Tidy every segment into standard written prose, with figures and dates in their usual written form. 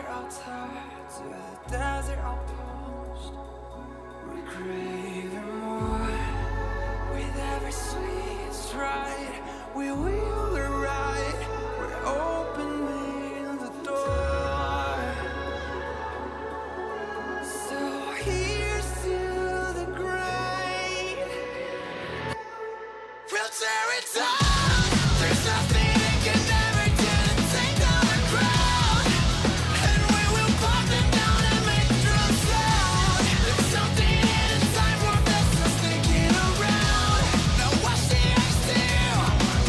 desert altar to the desert outpost. We crave more with every sweet stride. We will ride. We're opening the door. So here's to the grind. We'll tear it down. There's nothing it can never do to take down our crowd. And we will pop them down and make drum sound. There's something inside we're best to sneaking around. Now watch the ice steel.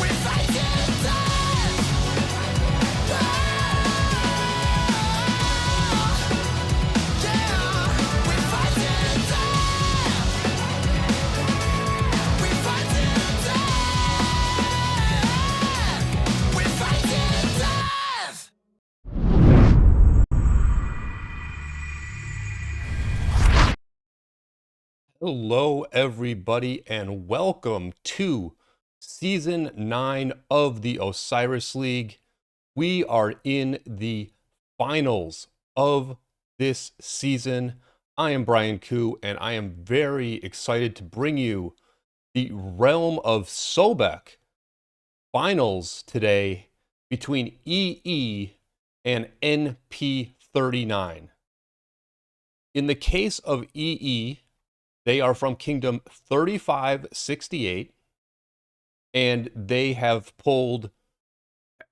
We fight to the death. Yeah, we fight to the death. We fight to the death. We fight to the death. Hello, everybody, and welcome to Season 9 of the Osiris League. We are in the finals of this season. I am Brian Koo, and I am very excited to bring you the Realm of Sobek finals today between EE and NP39. In the case of EE, they are from Kingdom 3568, and they have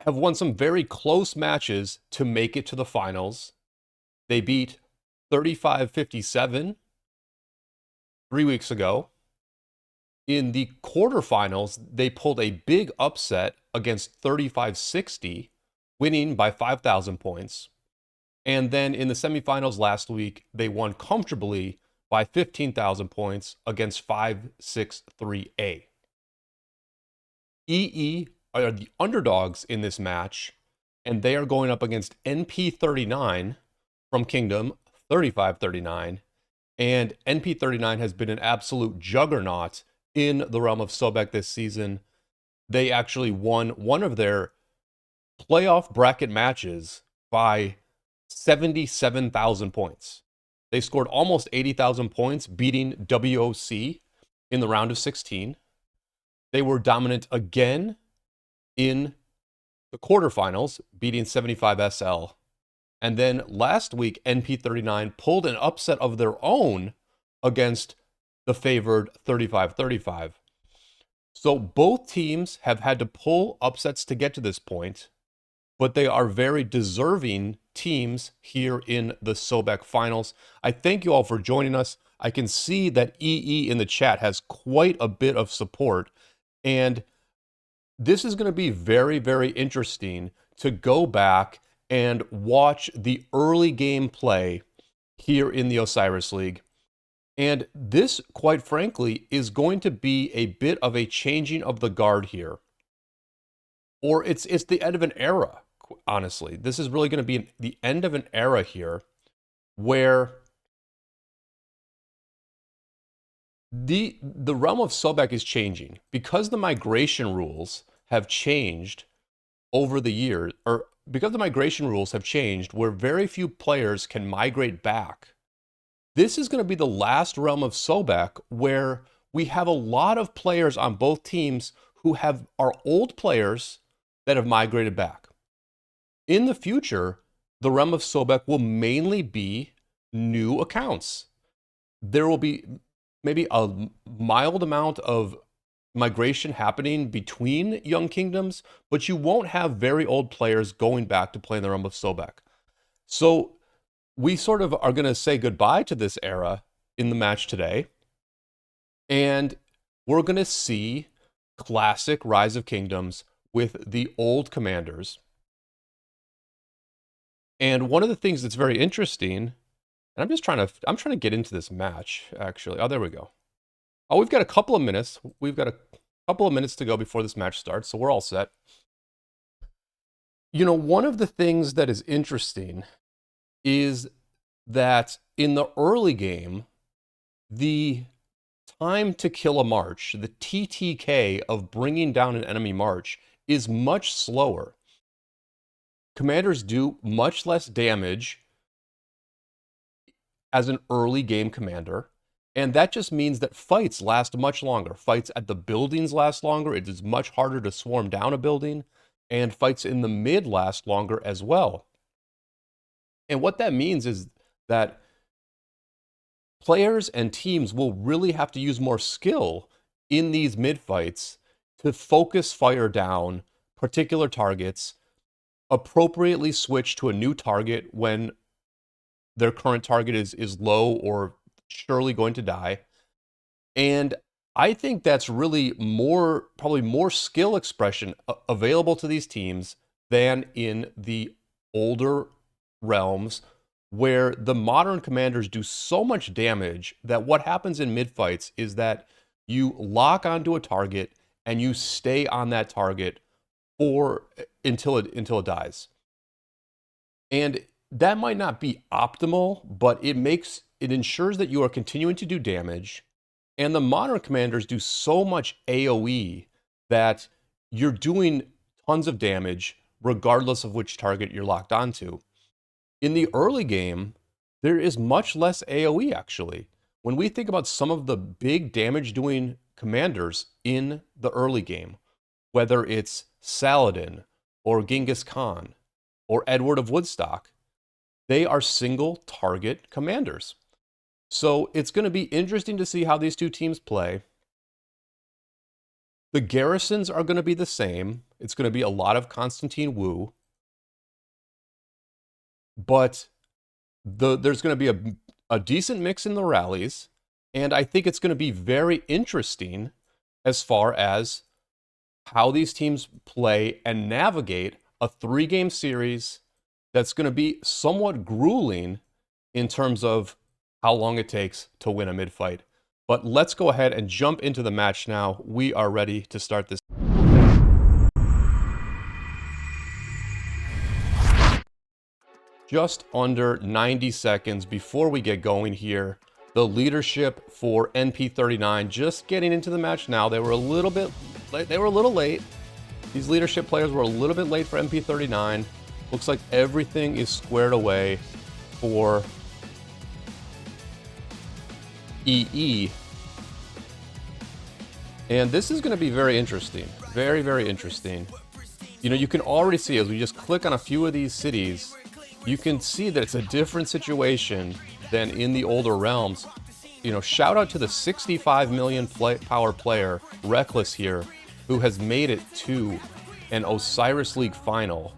won some very close matches to make it to the finals. They beat 3557 3 weeks ago. In the quarterfinals, they pulled a big upset against 3560, winning by 5,000 points. And then in the semifinals last week, they won comfortably by 15,000 points against 563A. EE are the underdogs in this match, and they are going up against NP39 from Kingdom 3539. And NP39 has been an absolute juggernaut in the Realm of Sobek this season. They actually won one of their playoff bracket matches by 77,000 points. They scored almost 80,000 points, beating WOC in the round of 16. They were dominant again in the quarterfinals, beating 75SL. And then last week, NP39 pulled an upset of their own against the favored 3535. So both teams have had to pull upsets to get to this point, but they are very deserving teams here in the Sobek finals. I thank you all for joining us. I can see that EE in the chat has quite a bit of support, and this is going to be very, very interesting to go back and watch the early game play here in the Osiris League. And this, quite frankly, is going to be a bit of a changing of the guard here. Or it's the end of an era. Honestly, this is really going to be the end of an era here where the Realm of Sobek is changing because the migration rules have changed over the years, or because the migration rules have changed where very few players can migrate back. This is going to be the last Realm of Sobek where we have a lot of players on both teams who are old players that have migrated back. In the future, the Realm of Sobek will mainly be new accounts. There will be maybe a mild amount of migration happening between young kingdoms, but you won't have very old players going back to play in the Realm of Sobek. So we sort of are going to say goodbye to this era in the match today, and we're going to see classic Rise of Kingdoms with the old commanders. And one of the things that's very interesting, and I'm trying to get into this match, actually. Oh, there we go. Oh, we've got a couple of minutes. We've got a couple of minutes to go before this match starts, so we're all set. You know, one of the things that is interesting is that in the early game, the time to kill a march, the TTK of bringing down an enemy march, is much slower commanders do much less damage as an early game commander. And that just means that fights last much longer. Fights at the buildings last longer. It is much harder to swarm down a building. And fights in the mid last longer as well. And what that means is that players and teams will really have to use more skill in these mid fights to focus fire down particular targets, appropriately switch to a new target when their current target is low or surely going to die. And I think that's really probably more skill expression available to these teams than in the older realms, where the modern commanders do so much damage that what happens in mid fights is that you lock onto a target and you stay on that target until it dies. And that might not be optimal, but it ensures that you are continuing to do damage. And the modern commanders do so much AoE that you're doing tons of damage regardless of which target you're locked onto. In the early game, there is much less AoE actually. When we think about some of the big damage doing commanders in the early game, whether it's Saladin or Genghis Khan or Edward of Woodstock, they are single target commanders. So it's going to be interesting to see how these two teams play. The garrisons are going to be the same. It's going to be a lot of Constantine Wu. But there's going to be a decent mix in the rallies. And I think it's going to be very interesting as far as how these teams play and navigate a 3-game series that's going to be somewhat grueling in terms of how long it takes to win a mid-fight. But let's go ahead and jump into the match now. We are ready to start this. Just under 90 seconds before we get going here, the leadership for NP39 just getting into the match now. They were a little late. These leadership players were a little bit late for NP39. Looks like everything is squared away for EE. And this is going to be very interesting. Very, very interesting. You know, you can already see as we just click on a few of these cities, you can see that it's a different situation than in the older realms. You know, shout out to the 65 million power player, Reckless here, who has made it to an Osiris League final.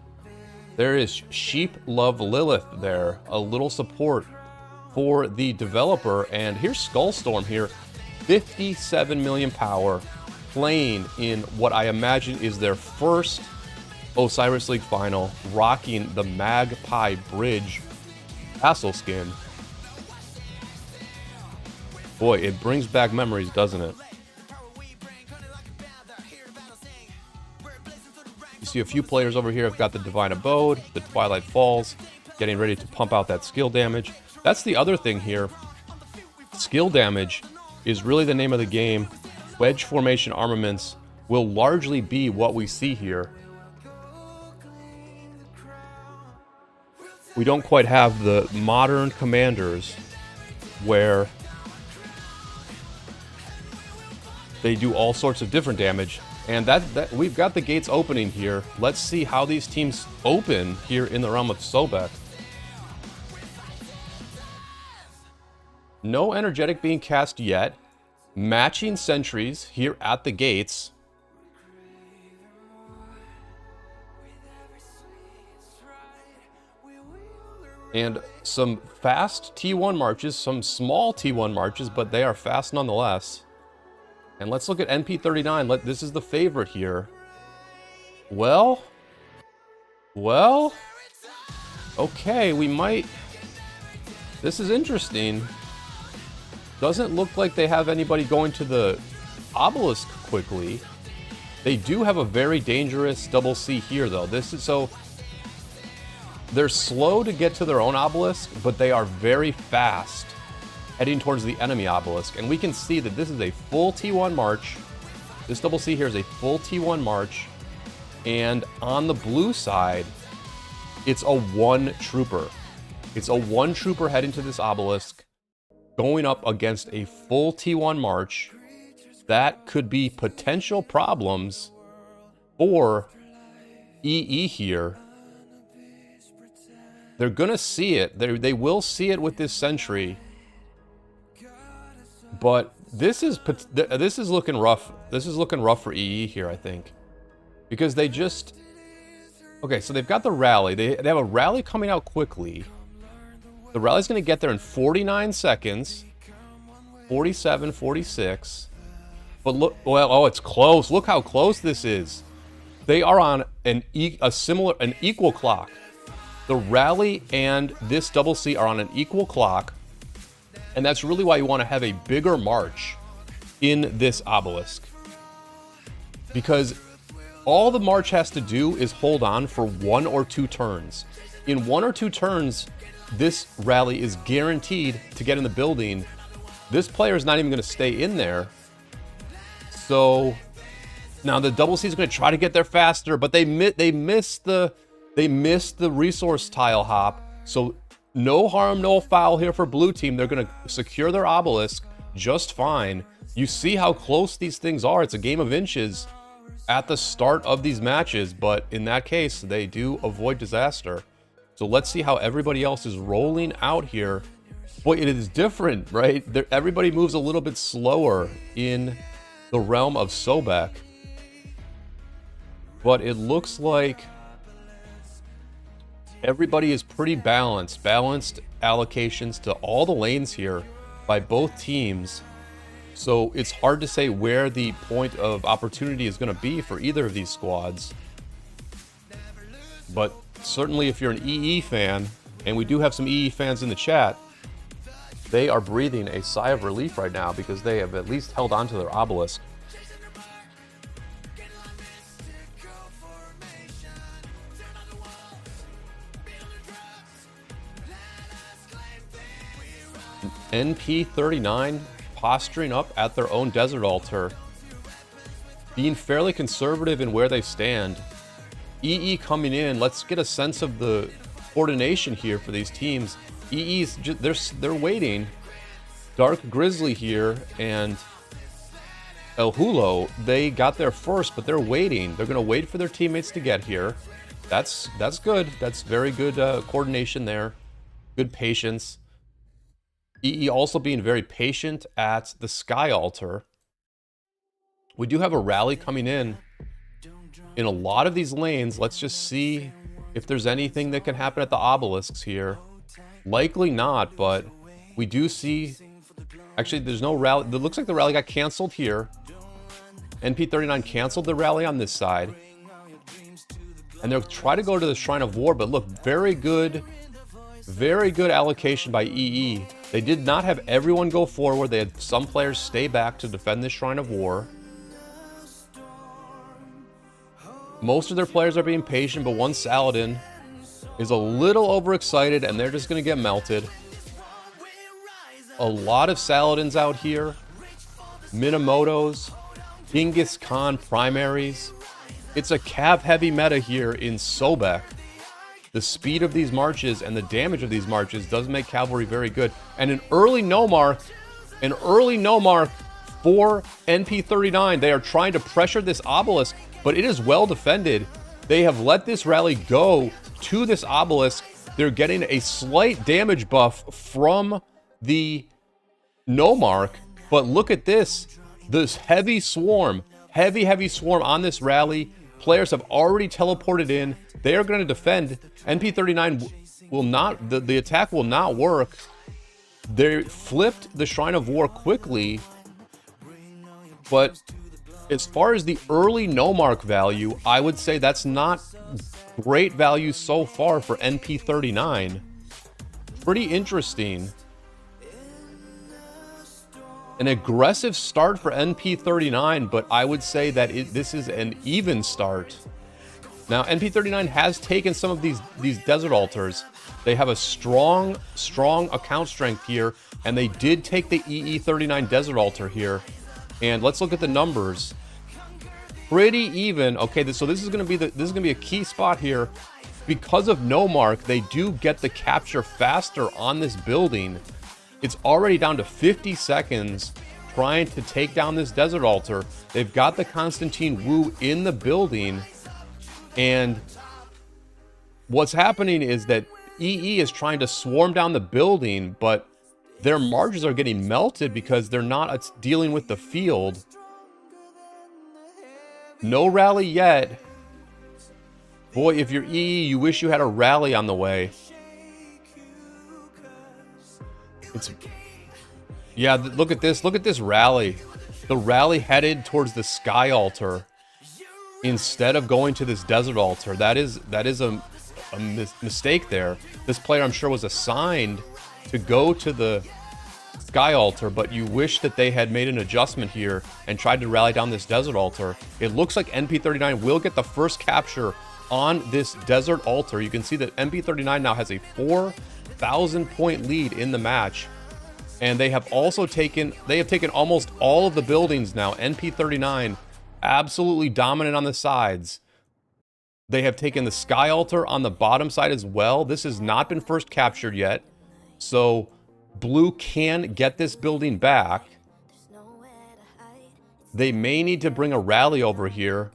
There is Sheep Love Lilith there, a little support for the developer. And here's Skullstorm here, 57 million power, playing in what I imagine is their first Osiris League final, rocking the Magpie Bridge Castle skin. Boy, it brings back memories, doesn't it? You see a few players over here have got the Divine Abode, the Twilight Falls, getting ready to pump out that skill damage. That's the other thing here. Skill damage is really the name of the game. Wedge formation armaments will largely be what we see here. We don't quite have the modern commanders where they do all sorts of different damage. And that we've got the gates opening here. Let's see how these teams open here in the realm of Sobek. No energetic being cast yet. Matching sentries here at the gates. And some fast T1 marches, some small T1 marches, but they are fast nonetheless. And let's look at NP39. This is the favorite here. Well, okay, we might. This is interesting. Doesn't look like they have anybody going to the obelisk quickly. They do have a very dangerous double C here, though. This is so. They're slow to get to their own obelisk, but they are very fast heading towards the enemy obelisk. And we can see that this is a full T1 march. This double C here is a full T1 march. And on the blue side, It's a one trooper. It's a one trooper heading to this obelisk, going up against a full T1 march. That could be potential problems for EE here. They're gonna see it. They will see it with this sentry. But this is looking rough. This is looking rough for EE here, I think, because they just okay. So they've got the rally. They have a rally coming out quickly. The rally's going to get there in 49 seconds, 47, 46. But look, well, oh, it's close. Look how close this is. They are on an equal clock. The rally and this double C are on an equal clock. And that's really why you want to have a bigger march in this obelisk. Because all the march has to do is hold on for 1 or 2 turns. In 1 or 2 turns, this rally is guaranteed to get in the building. This player is not even going to stay in there. So now the double C is going to try to get there faster, but they missed the resource tile hop. So no harm, no foul here for blue team. They're going to secure their obelisk just fine. You see how close these things are. It's a game of inches at the start of these matches, but in that case, they do avoid disaster. So let's see how everybody else is rolling out here. Boy, it is different, right? Everybody moves a little bit slower in the realm of Sobek. But it looks like everybody is pretty balanced. Balanced allocations to all the lanes here by both teams. So it's hard to say where the point of opportunity is going to be for either of these squads. But certainly if you're an EE fan, and we do have some EE fans in the chat, they are breathing a sigh of relief right now because they have at least held on to their obelisk. NP39 posturing up at their own desert altar, being fairly conservative in where they stand. EE coming in, let's get a sense of the coordination here for these teams. EE's just, they're waiting. Dark Grizzly here and El Hulo, they got there first, but they're waiting. They're going to wait for their teammates to get here. That's good. That's very good coordination there. Good patience. EE also being very patient at the Sky Altar. We do have a rally coming in a lot of these lanes. Let's just see if there's anything that can happen at the obelisks here. Likely not, but we do see... Actually, there's no rally. It looks like the rally got canceled here. NP39 canceled the rally on this side. And they'll try to go to the Shrine of War, but look, very good allocation by EE. They did not have everyone go forward. They had some players stay back to defend this Shrine of War. Most of their players are being patient, but one Saladin is a little overexcited, and they're just going to get melted. A lot of Saladins out here. Minamotos, Genghis Khan primaries. It's a cav-heavy meta here in Sobek. The speed of these marches and the damage of these marches does make cavalry very good. And an early no mark for NP39. They are trying to pressure this obelisk, but it is well defended. They have let this rally go to this obelisk. They're getting a slight damage buff from the no mark, but look at this heavy swarm on this rally. Players have already teleported in. They are going to defend. NP39 will not, the attack will not work. They flipped the Shrine of War quickly, but as far as the early no mark value, I would say that's not great value so far for NP39. Pretty interesting. An aggressive start for NP39, but I would say that this is an even start. Now, NP39 has taken some of these desert altars. They have a strong account strength here, and they did take the EE39 desert altar here. And let's look at the numbers. Pretty even. Okay, so this is going to be a key spot here. because of no mark, they do get the capture faster on this building. It's already down to 50 seconds trying to take down this desert altar. They've got the Constantine Wu in the building, and what's happening is that EE is trying to swarm down the building, but their marches are getting melted because they're not dealing with the field. No rally yet. Boy, if you're EE, you wish you had a rally on the way. Yeah, look at this. Look at this rally. The rally headed towards the sky altar instead of going to this desert altar. That is a mistake there. This player, I'm sure, was assigned to go to the sky altar, but you wish that they had made an adjustment here and tried to rally down this desert altar. It looks like NP39 will get the first capture on this desert altar. You can see that NP39 now has a 4,000 point lead in the match. And they have taken almost all of the buildings now. NP39 absolutely dominant on the sides. They have taken the sky altar on the bottom side as well. This has not been first captured yet. So blue can get this building back. They may need to bring a rally over here.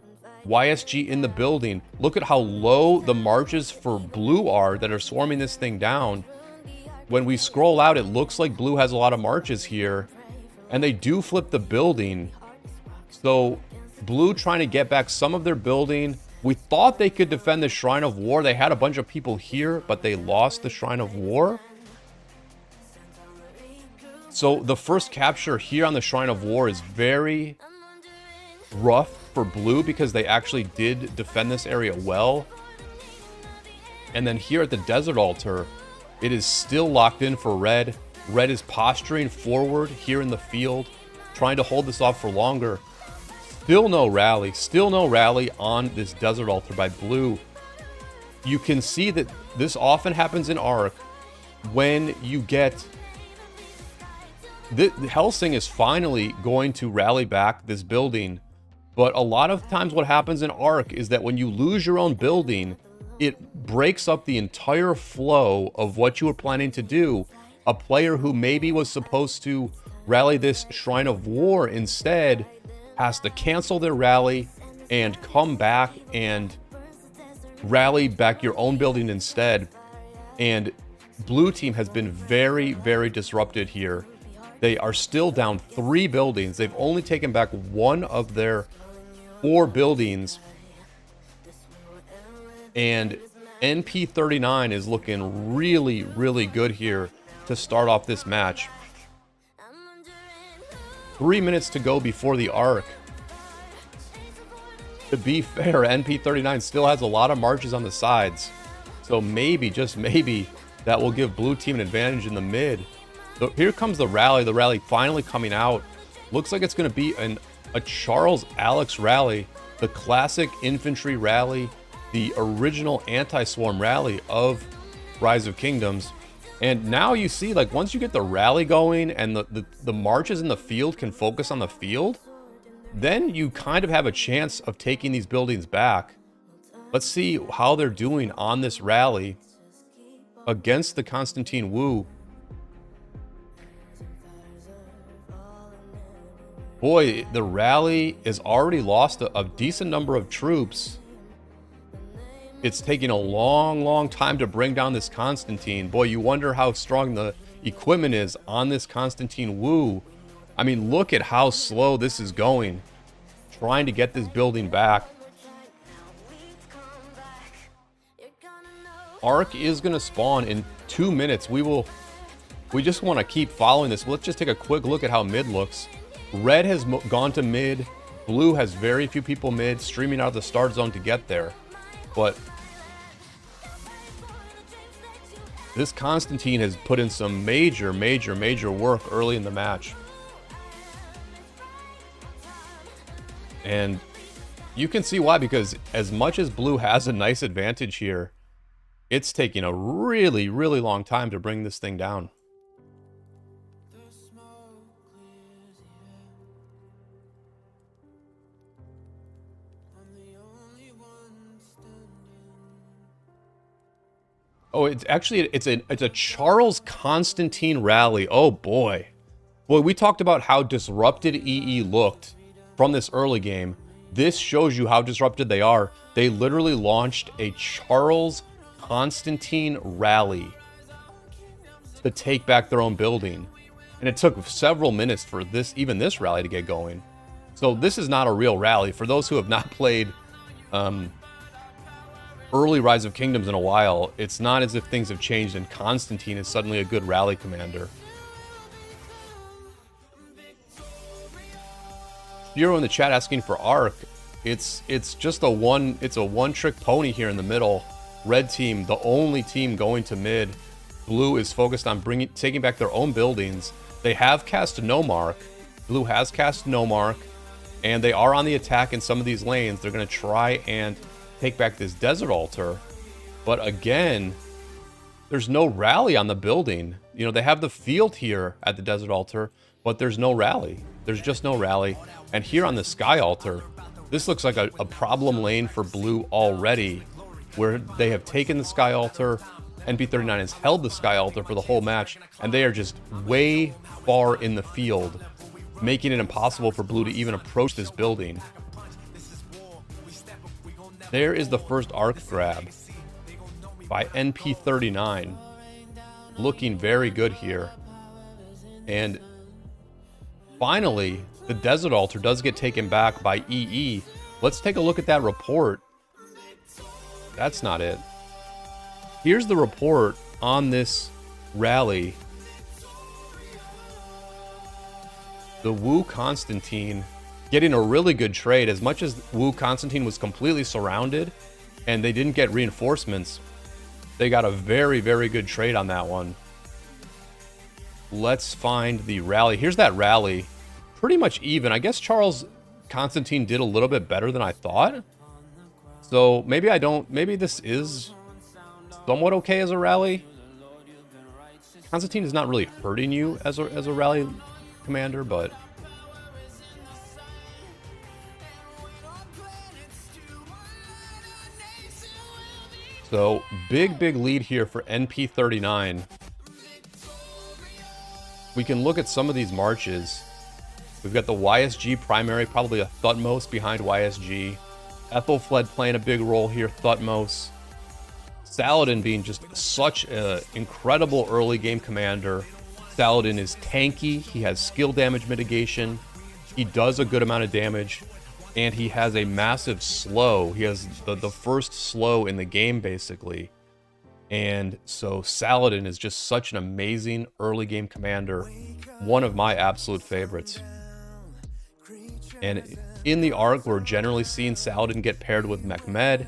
YSG in the building. Look at how low the marches for blue are that are swarming this thing down. When we scroll out, it looks like blue has a lot of marches here, and they do flip the building. So blue trying to get back some of their building. We thought they could defend the Shrine of War. They had a bunch of people here, but they lost the Shrine of War. So the first capture here on the Shrine of War is very rough for blue because they actually did defend this area well. And then here at the desert altar, it is still locked in for red. Red is posturing forward here in the field, trying to hold this off for longer. Still no rally on this desert altar by blue. You can see that this often happens in Arc when you get... Helsing is finally going to rally back this building, but a lot of times what happens in Arc is that when you lose your own building, it breaks up the entire flow of what you were planning to do. A player who maybe was supposed to rally this Shrine of War instead has to cancel their rally and come back and rally back your own building instead. And blue team has been very, very disrupted here. They are still down 3 buildings. They've only taken back 1 of their 4 buildings. And NP39 is looking really, really good here to start off this match. 3 minutes to go before the arc. To be fair, NP39 still has a lot of marches on the sides. So maybe, just maybe, that will give blue team an advantage in the mid. So here comes the rally finally coming out. Looks like it's going to be a Charles Alex rally, the classic infantry rally, the original anti-swarm rally of Rise of Kingdoms. And now you see, like, once you get the rally going and the marches in the field can focus on the field, then you kind of have a chance of taking these buildings back. Let's see how they're doing on this rally against the Constantine Wu. Boy, the rally has already lost a decent number of troops. It's taking a long, long time to bring down this Constantine. Boy, you wonder how strong the equipment is on this Constantine Wu. I mean, look at how slow this is going. Trying to get this building back. Arc is going to spawn in 2 minutes. We just want to keep following this. Let's just take a quick look at how mid looks. Red has gone to mid. Blue has very few people mid, streaming out of the start zone to get there. But this Constantine has put in some major work early in the match. And you can see why, because as much as blue has a nice advantage here, it's taking a really, really long time to bring this thing down. Oh, it's actually it's a Charles Constantine rally. Oh boy. Boy, we talked about how disrupted EE looked from this early game. This shows you how disrupted they are. They literally launched a Charles Constantine rally to take back their own building. And it took several minutes for even this rally to get going. So this is not a real rally. For those who have not played early Rise of Kingdoms in a while, it's not as if things have changed and Constantine is suddenly a good rally commander. Hero in the chat asking for Arc. It's just a one-trick pony here in the middle. Red team, the only team going to mid. Blue is focused on taking back their own buildings. They have cast No Mark. Blue has cast No Mark, and they are on the attack in some of these lanes. They're going to try and take back this Desert Altar, but again, there's no rally on the building. You know, they have the field here at the Desert Altar, but there's no rally. There's just no rally. And here on the Sky Altar, this looks like a problem lane for Blue already, where they have taken the Sky Altar. NP39 has held the Sky Altar for the whole match, and they are just way far in the field, making it impossible for Blue to even approach this building. There is the first Arc grab by NP39. Looking very good here. And finally, the Desert Altar does get taken back by EE. Let's take a look at that report. That's not it. Here's the report on this rally. The Wu Constantine getting a really good trade. As much as Wu Constantine was completely surrounded and they didn't get reinforcements, they got a very, very good trade on that one. Let's find the rally. Here's that rally. Pretty much even. I guess Charles Constantine did a little bit better than I thought. So maybe this is somewhat okay as a rally. Constantine is not really hurting you as a rally commander, but so big lead here for NP39. We can look at some of these marches. We've got the YSG primary, probably a Thutmose behind YSG. Ethelfled playing a big role here, Thutmose. Saladin being just such an incredible early game commander. Saladin is tanky, he has skill damage mitigation, he does a good amount of damage, and he has a massive slow. He has the first slow in the game, basically. And so Saladin is just such an amazing early game commander. One of my absolute favorites. And in the arc, we're generally seeing Saladin get paired with Mehmed.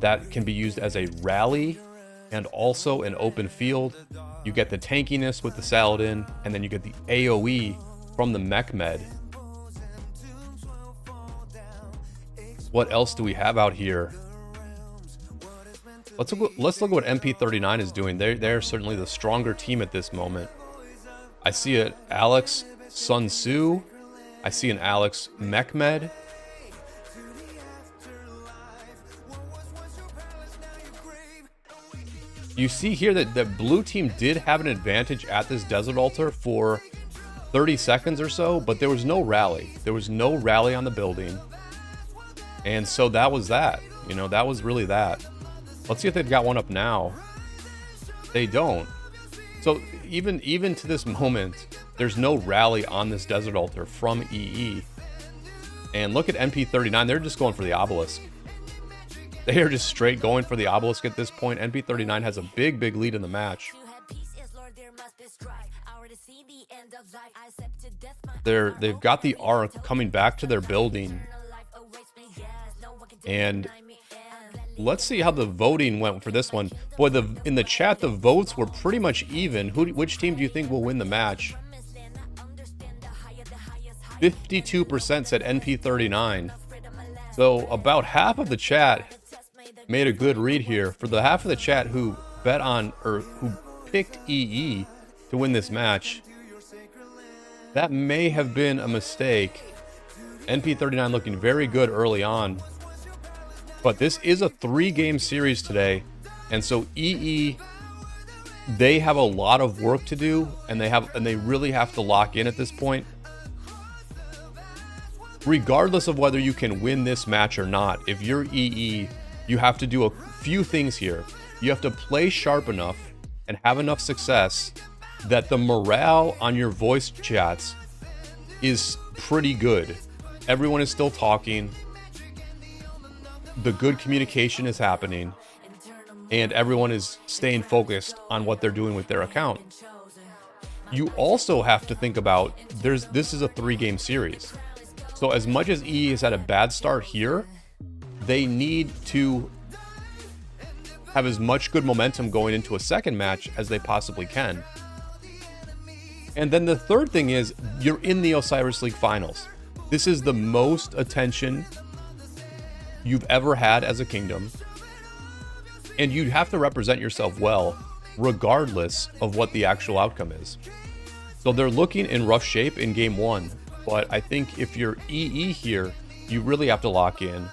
That can be used as a rally and also an open field. You get the tankiness with the Saladin, and then you get the AoE from the Mehmed. What else do we have out here? Let's look at what NP39 is doing. They're certainly the stronger team at this moment. I see an Alex Sun Tzu. I see an Alex Mehmed. You see here that the blue team did have an advantage at this Desert Altar for 30 seconds or so, but there was no rally. There was no rally on the building. And so that was that. You know, that was really that. Let's see if they've got one up now. They don't. So even to this moment, there's no rally on this Desert Altar from EE. And look at NP39, they're just going for the obelisk. They are just straight going for the obelisk at this point. NP39 has a big lead in the match. They've got the arc coming back to their building. And let's see how the voting went for this one. Boy, in the chat, the votes were pretty much even. Which team do you think will win the match? 52% said NP39. So about half of the chat made a good read here. For the half of the chat who bet on, or who picked EE to win this match, that may have been a mistake. NP39 looking very good early on. But this is a 3-game series today, and so EE they have a lot of work to do, and they really have to lock in at this point. Regardless of whether you can win this match or not, if you're EE, you have to do a few things here. You have to play sharp enough and have enough success that the morale on your voice chats is pretty good. Everyone is still talking. The good communication is happening. And everyone is staying focused on what they're doing with their account. You also have to think about, this is a 3-game series. So as much as EE has had a bad start here, they need to have as much good momentum going into a second match as they possibly can. And then the third thing is, you're in the Osiris League Finals. This is the most attention you've ever had as a kingdom. And you'd have to represent yourself well, regardless of what the actual outcome is. So they're looking in rough shape in game 1. But I think if you're EE here, you really have to lock in.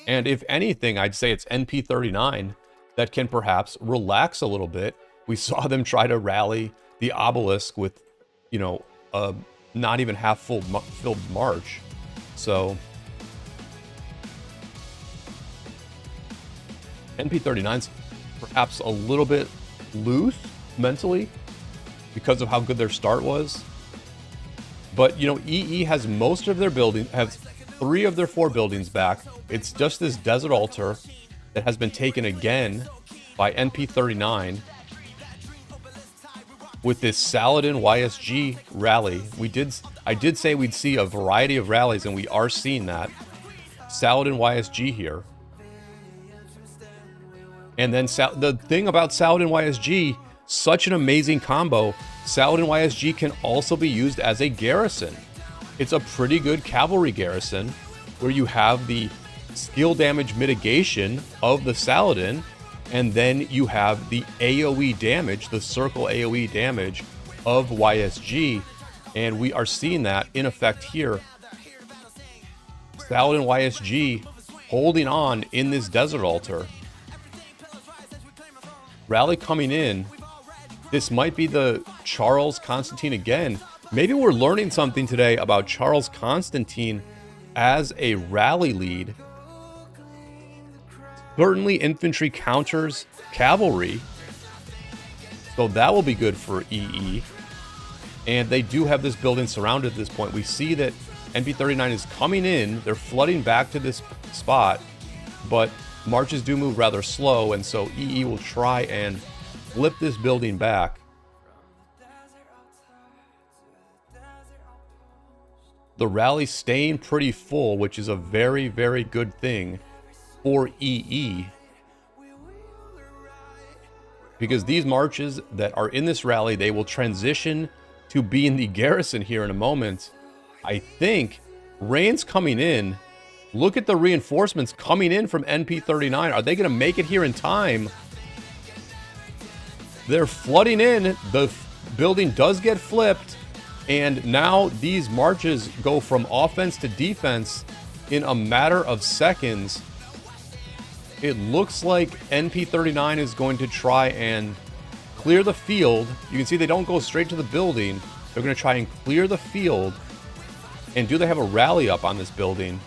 And if anything, I'd say it's NP39 that can perhaps relax a little bit. We saw them try to rally the obelisk with, you know, a not even half filled march. So NP39's perhaps a little bit loose mentally because of how good their start was. But, you know, EE has most of their buildings, has 3 of their 4 buildings back. It's just this desert altar that has been taken again by NP39 with this Saladin YSG rally. I did say we'd see a variety of rallies, and we are seeing that. Saladin YSG here. And then the thing about Saladin YSG, such an amazing combo. Saladin YSG can also be used as a garrison. It's a pretty good cavalry garrison where you have the skill damage mitigation of the Saladin, and then you have the AoE damage, the circle AoE damage of YSG, and we are seeing that in effect here. Saladin YSG holding on in this desert altar. Rally coming in. This might be the Charles Constantine again. Maybe we're learning something today about Charles Constantine as a rally lead. Certainly infantry counters cavalry. So that will be good for EE. And they do have this building surrounded at this point. We see that NP39 is coming in. They're flooding back to this spot. But marches do move rather slow. And so EE will try and flip this building back. The rally staying pretty full, which is a very, very good thing for EE. Because these marches that are in this rally, they will transition to being the garrison here in a moment. I think Rain's coming in. Look at the reinforcements coming in from NP39. Are they going to make it here in time? They're flooding in. The building does get flipped. And now these marches go from offense to defense in a matter of seconds. It looks like NP39 is going to try and clear the field. You can see they don't go straight to the building. They're going to try and clear the field. And do they have a rally up on this building?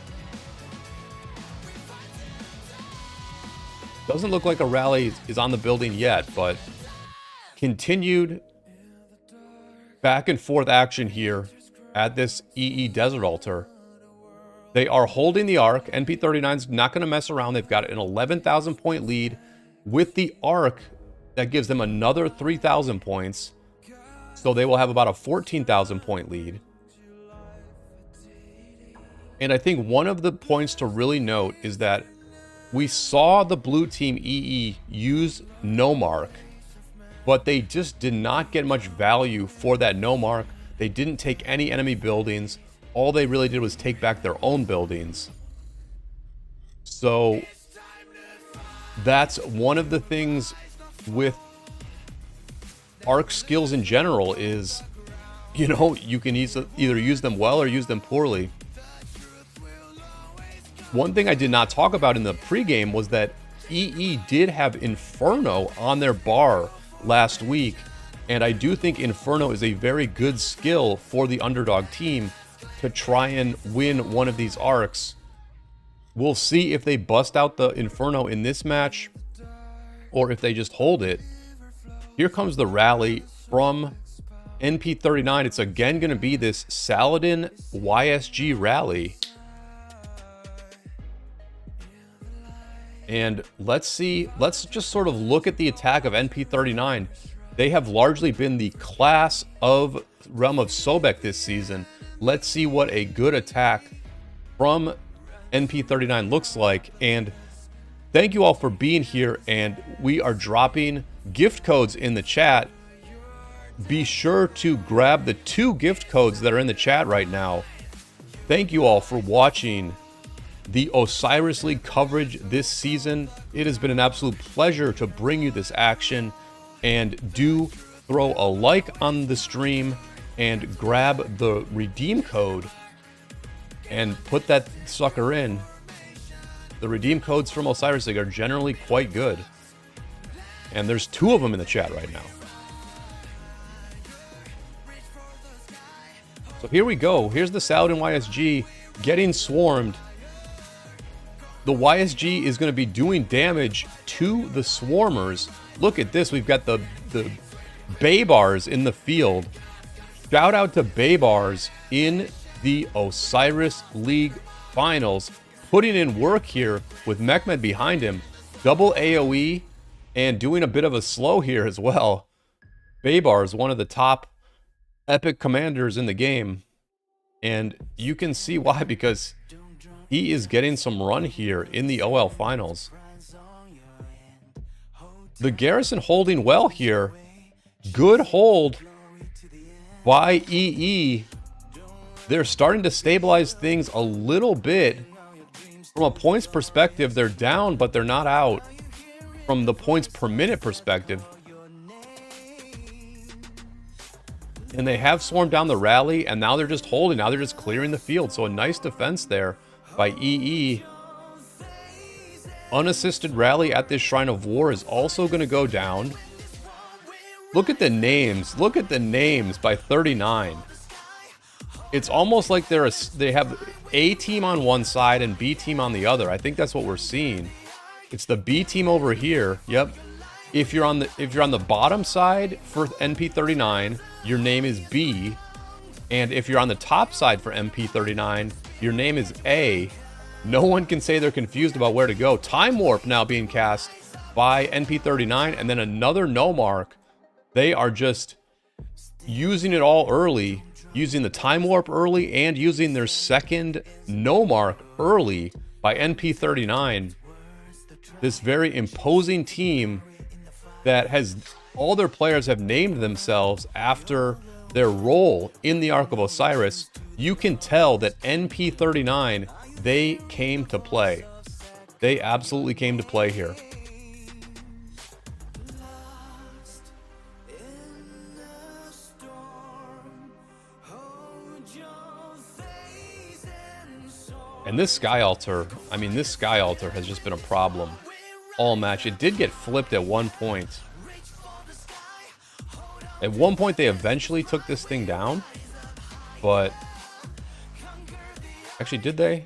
Doesn't look like a rally is on the building yet, but continued back and forth action here at this EE Desert Altar. They are holding the arc. NP39's not going to mess around. They've got an 11,000 point lead with the arc that gives them another 3,000 points. So they will have about a 14,000 point lead. And I think one of the points to really note is that we saw the blue team EE use no mark, but they just did not get much value for that no mark. They didn't take any enemy buildings. All they really did was take back their own buildings. So that's one of the things with arc skills in general is, you know, you can either use them well or use them poorly. One thing I did not talk about in the pregame was that EE did have Inferno on their bar last week. And I do think Inferno is a very good skill for the underdog team to try and win one of these arcs. We'll see if they bust out the Inferno in this match or if they just hold it. Here comes the rally from NP39. It's again going to be this Saladin YSG rally. And let's just sort of look at the attack of NP39. They have largely been the class of Realm of Sobek this season. Let's see what a good attack from NP39 looks like. And thank you all for being here, and we are dropping gift codes in the chat. Be sure to grab the 2 gift codes that are in the chat right now. Thank you all for watching the Osiris League coverage this season. It has been an absolute pleasure to bring you this action, and do throw a like on the stream and grab the redeem code and put that sucker in. The redeem codes from Osiris League are generally quite good, and there's 2 of them in the chat right now. So here we go. Here's the Saladin YSG getting swarmed. The YSG is going to be doing damage to the swarmers. Look at this. We've got the Baybars in the field. Shout out to Baybars in the Osiris League finals, putting in work here with Mehmed behind him. Double AoE and doing a bit of a slow here as well. Baybars, one of the top epic commanders in the game. And you can see why, because he is getting some run here in the OL finals. The Garrison holding well here. Good hold by EE. They're starting to stabilize things a little bit. From a points perspective, they're down, but they're not out. From the points per minute perspective. And they have swarmed down the rally, and now they're just holding. Now they're just clearing the field. So a nice defense there by EE. Unassisted rally at this Shrine of War is also going to go down. Look at the names. Look at the names by 39. It's almost like they have A team on one side and B team on the other. I think that's what we're seeing. It's the B team over here. Yep. If you're on the bottom side for NP39, your name is B. And if you're on the top side for NP39, your name is A. No one can say they're confused about where to go. Time Warp now being cast by NP39, and then another no mark. They are just using it all early, using the Time Warp early and using their second no mark early by NP39. This very imposing team that has all their players have named themselves after their role in the Ark of Osiris. You can tell that NP39, they came to play. They absolutely came to play here. And this Sky Altar, I mean, this Sky Altar has just been a problem all match. It did get flipped at one point. At one point, they eventually took this thing down, but actually, did they?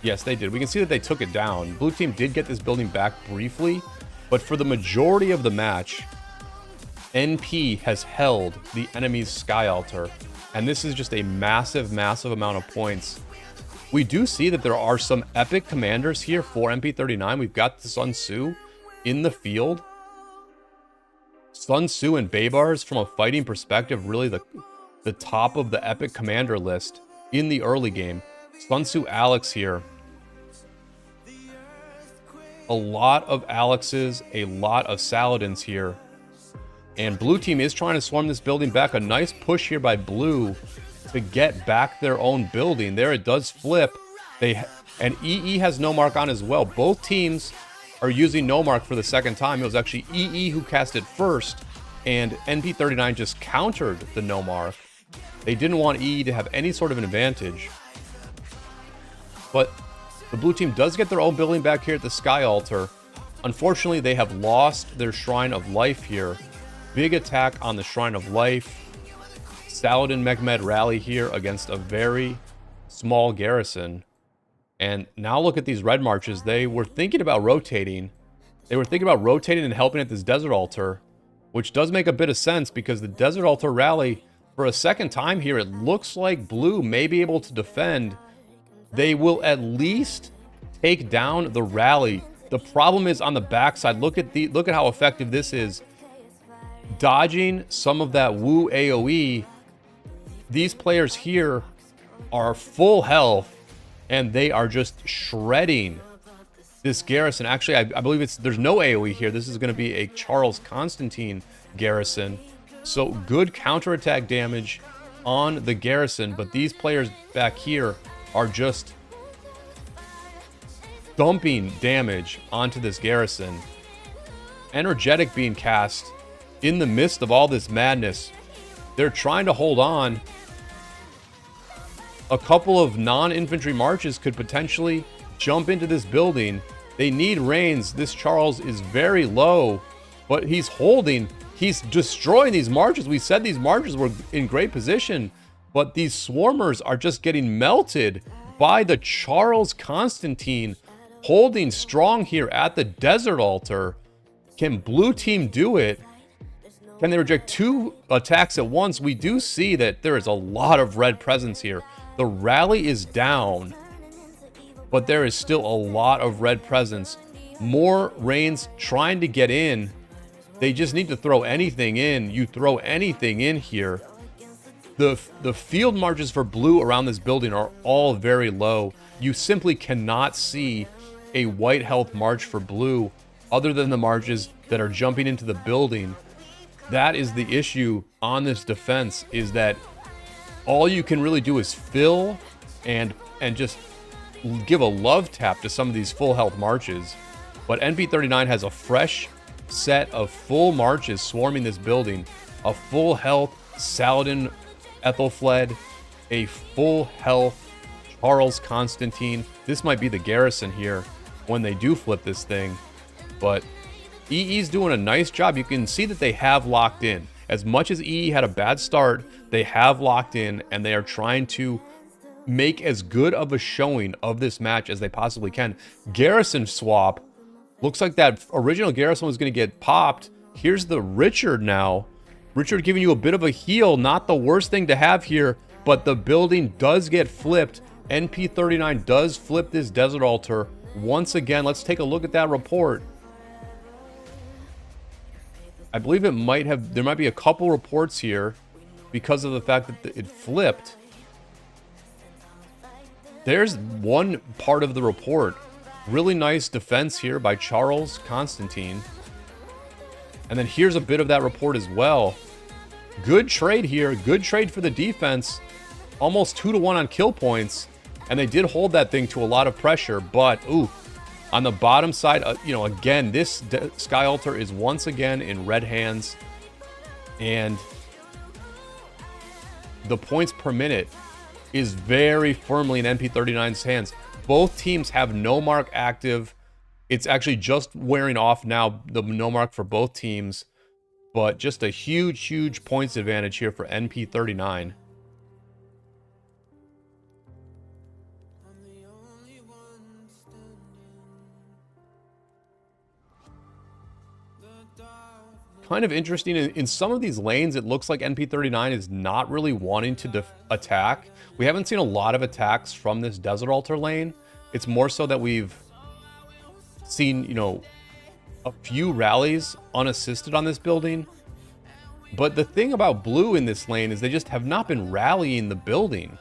Yes, they did. We can see that they took it down. Blue team did get this building back briefly, but for the majority of the match, NP has held the enemy's Sky Altar, and this is just a massive, massive amount of points. We do see that there are some epic commanders here for NP39. We've got the Sun Tzu in the field. Sun Tzu and Baybars, from a fighting perspective, really the top of the epic commander list in the early game. Sun Tzu Alex here. A lot of Alexes, a lot of Saladins here. And blue team is trying to swarm this building back. A nice push here by blue to get back their own building. There it does flip. And EE has no mark on as well. Both teams are using no mark for the second time. It was actually EE who cast it first, and NP39 just countered the no mark. They didn't want EE to have any sort of an advantage. But the blue team does get their own building back here at the Sky Altar. Unfortunately, they have lost their Shrine of Life here. big attack on the Shrine of Life. Saladin Mehmed rally here against a very small garrison. And now look at these red marches. They were thinking about rotating. They were thinking about rotating and helping at this desert altar, which does make a bit of sense because the desert altar rally, for a second time here, it looks like blue may be able to defend. They will at least take down the rally. The problem is on the backside. Look at how effective this is. Dodging some of that Wu AoE. These players here are full health and they are just shredding this garrison. Actually, I believe there's no AoE here. This is going to be a Charles Constantine garrison. So good counterattack damage on the garrison, but these players back here are just dumping damage onto this garrison. Energetic being cast in the midst of all this madness. They're trying to hold on. A couple of non-infantry marches could potentially jump into this building. They need reins. This Charles is very low, but he's holding. He's destroying these marches. We said these marches were in great position, but these swarmers are just getting melted by the Charles Constantine holding strong here at the desert altar. Can blue team do it? Can they reject 2 attacks at once? We do see that there is a lot of red presence here. The rally is down, but there is still a lot of red presence. More reins trying to get in. They just need to throw anything in. You throw anything in here. The field marches for blue around this building are all very low. You simply cannot see a white health march for blue other than the marches that are jumping into the building. That is the issue on this defense, is that all you can really do is fill and just give a love tap to some of these full health marches. But NP39 has a fresh set of full marches swarming this building. A full health Saladin Ethelfled, a full health Charles Constantine. This might be the garrison here when they do flip this thing. But EE's doing a nice job. You can see that they have locked in. As much as EE had a bad start, they have locked in and they are trying to make as good of a showing of this match as they possibly can. Garrison swap. Looks like that original garrison was going to get popped. Here's the Richard now. Richard giving you a bit of a heal. Not the worst thing to have here, but the building does get flipped. NP39 does flip this desert altar once again. Let's take a look at that report. I believe there might be a couple reports here because of the fact that it flipped. There's one part of the report. Really nice defense here by Charles Constantine. And then here's a bit of that report as well. Good trade here. Good trade for the defense. Almost 2-to-1 on kill points. And they did hold that thing to a lot of pressure. But, ooh, on the bottom side, again, this Sky Altar is once again in red hands. And the points per minute is very firmly in NP39's hands. Both teams have no mark active. It's actually just wearing off now, the no mark for both teams. But just a huge, huge points advantage here for NP39. Kind of interesting, in some of these lanes, it looks like NP39 is not really wanting to attack. We haven't seen a lot of attacks from this Desert Altar lane. It's more so that we've seen, a few rallies unassisted on this building. But the thing about blue in this lane is they just have not been rallying the building.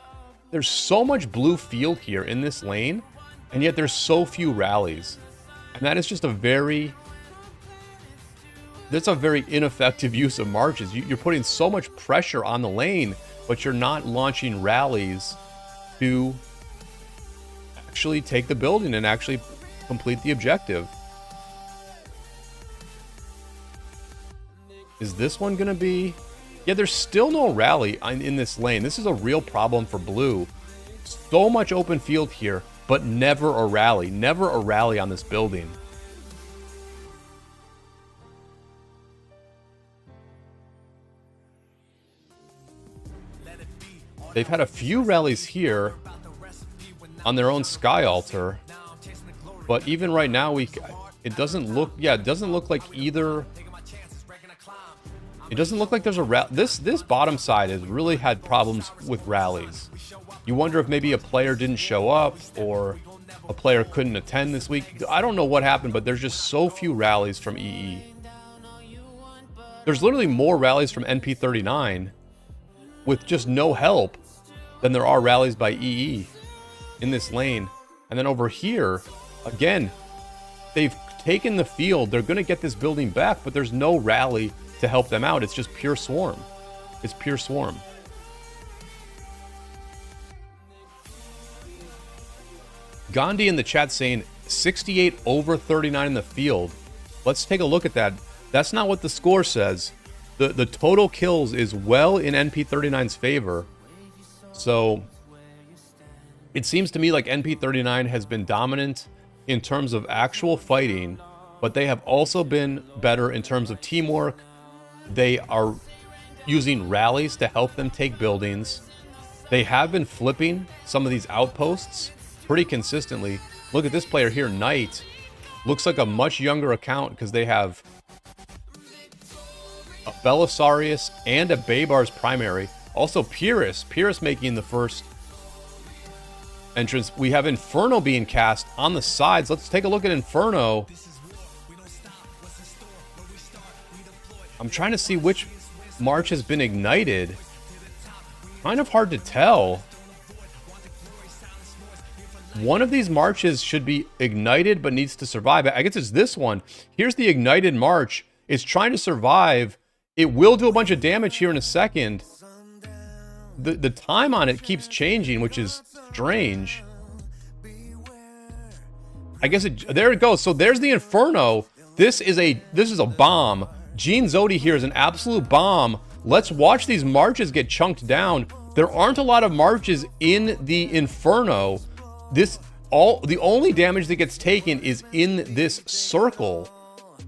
There's so much blue field here in this lane, and yet there's so few rallies. And that is just a very ineffective use of marches. You're putting so much pressure on the lane, but you're not launching rallies to actually take the building and actually complete the objective. Is this one going to be... Yeah, there's still no rally in this lane. This is a real problem for blue. So much open field here, but never a rally. Never a rally on this building. They've had a few rallies here on their own Sky Altar, but even right now, it doesn't look, yeah, it doesn't look like either. It doesn't look like there's a this bottom side has really had problems with rallies. You wonder if maybe a player didn't show up or a player couldn't attend this week. I don't know what happened, but there's just so few rallies from EE. There's literally more rallies from NP39 with just no help than there are rallies by EE in this lane. And then over here, again, they've taken the field. They're going to get this building back, but there's no rally to help them out. It's just pure swarm. It's pure swarm. Gandhi in the chat saying 68 over 39 in the field. Let's take a look at that. That's not what the score says. The total kills is well in NP39's favor. So it seems to me like NP39 has been dominant in terms of actual fighting, but they have also been better in terms of teamwork. They are using rallies to help them take buildings. They have been flipping some of these outposts pretty consistently. Look at this player here, Knight. Looks like a much younger account because they have a Belisarius and a Babar's primary. Also Pyrrhus making the first entrance. We have Inferno being cast on the sides. Let's take a look at Inferno. I'm trying to see which march has been ignited. Kind of hard to tell. One of these marches should be ignited but needs to survive. I guess it's this one. Here's the ignited march. It's trying to survive. It will do a bunch of damage here in a second. The time on it keeps changing, which is strange. I guess there it goes. So there's the Inferno. This is a bomb. Gene Zodi here is an absolute bomb. Let's watch these marches get chunked down. There aren't a lot of marches in the Inferno. The only damage that gets taken is in this circle.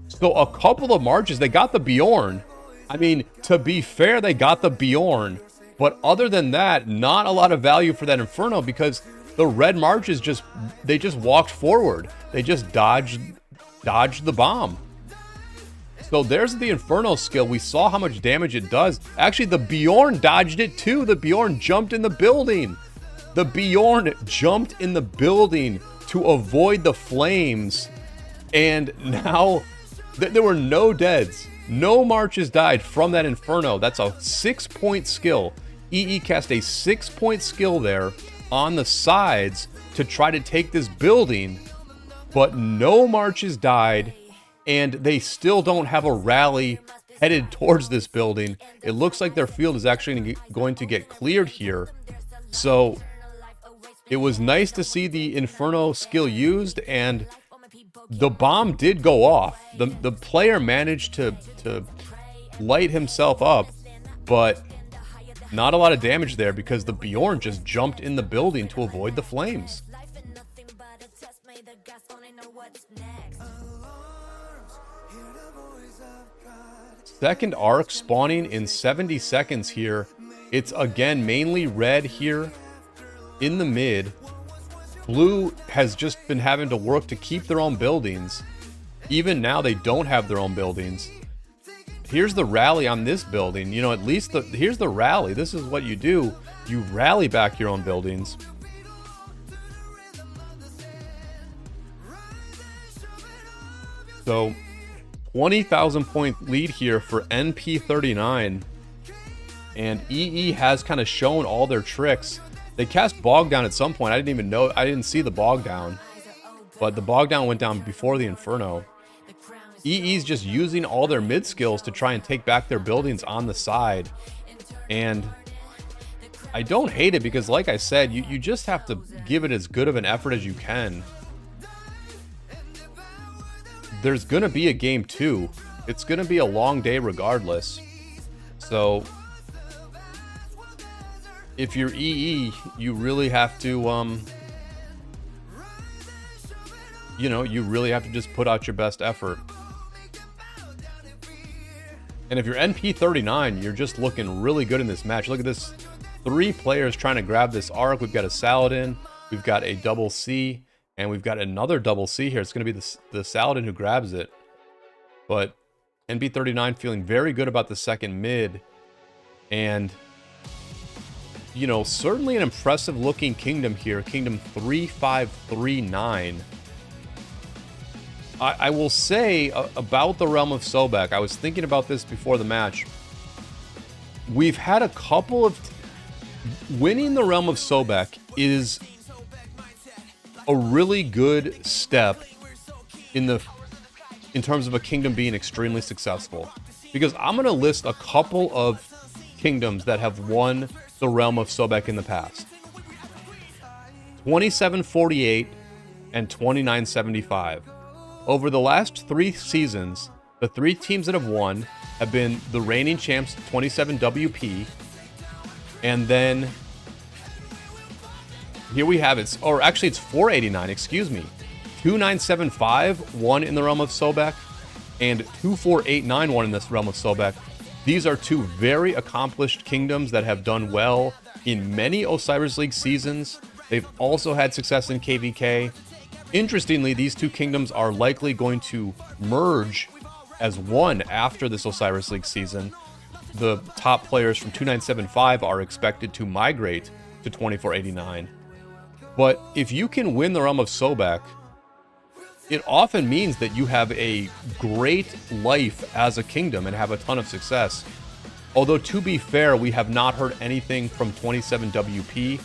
So a couple of marches, they got the Bjorn. I mean, to be fair, they got the Bjorn. But other than that, not a lot of value for that Inferno because the red marches just walked forward. They just dodged the bomb. So there's the Inferno skill. We saw how much damage it does. Actually, the Bjorn dodged it too. The Bjorn jumped in the building. The Bjorn jumped in the building to avoid the flames. And now there were no deads. No marches died from that Inferno. That's a 6-point skill. EE cast a 6-point skill there on the sides to try to take this building. But no marches died. And they still don't have a rally headed towards this building. It looks like their field is actually going to get cleared here. So it was nice to see the Inferno skill used, and the bomb did go off. The player managed to light himself up, but not a lot of damage there because the Bjorn just jumped in the building to avoid the flames. Second arc spawning in 70 seconds here. It's again mainly red here in the mid. Blue has just been having to work to keep their own buildings. Even now they don't have their own buildings. Here's the rally on this building. You know, at least here's the rally. This is what you do. You rally back your own buildings. So 20,000 point lead here for NP39. And EE has kind of shown all their tricks. They cast Bog Down at some point. I didn't even know. I didn't see the Bog Down. But the Bog Down went down before the Inferno. EE's just using all their mid skills to try and take back their buildings on the side. And I don't hate it because, like I said, you just have to give it as good of an effort as you can. There's going to be a game 2. It's going to be a long day regardless. So if you're EE, you really have to, you know, you really have to just put out your best effort. And if you're NP39, you're just looking really good in this match. Look at this three players trying to grab this arc. We've got a Saladin, we've got a double C, and we've got another double C here. It's going to be the Saladin who grabs it. But NP39 feeling very good about the second mid. And, you know, certainly an impressive looking kingdom here. Kingdom 3539. I will say about the Realm of Sobek, I was thinking about this before the match. We've had a couple of... winning the Realm of Sobek is a really good step in terms of a kingdom being extremely successful. Because I'm going to list a couple of kingdoms that have won the Realm of Sobek in the past. 2748 and 2975. Over the last 3 seasons, the 3 teams that have won have been the reigning champs 27WP, and then here we have it, or actually it's 489, excuse me. 2975 won in the Realm of Sobek, and 2489 won in this Realm of Sobek. These are 2 very accomplished kingdoms that have done well in many Osiris League seasons. They've also had success in KVK. Interestingly, these 2 kingdoms are likely going to merge as one after this Osiris League season. The top players from 2975 are expected to migrate to 2489. But if you can win the Realm of Sobek, it often means that you have a great life as a kingdom and have a ton of success. Although, to be fair, we have not heard anything from 27WP.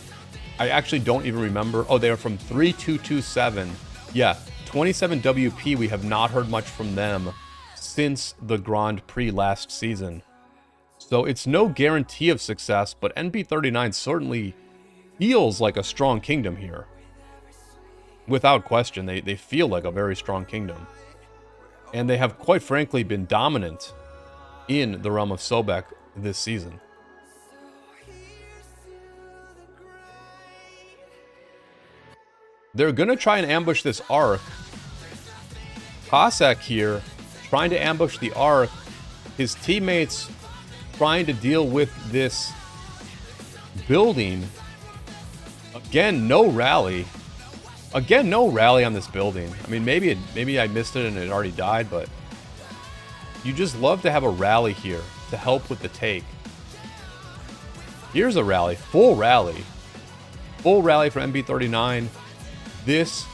I actually don't even remember. Oh, they are from 3227. Yeah, 27WP, we have not heard much from them since the Grand Prix last season. So it's no guarantee of success, but NP39 certainly feels like a strong kingdom here. Without question, they feel like a very strong kingdom. And they have, quite frankly, been dominant in the Realm of Sobek this season. They're going to try and ambush this arc. Cossack here, trying to ambush the arc. His teammates trying to deal with this building. Again, no rally. Again, no rally on this building. I mean, maybe I missed it and it already died, but you just love to have a rally here to help with the take. Here's a rally, full rally. Full rally for NP39. This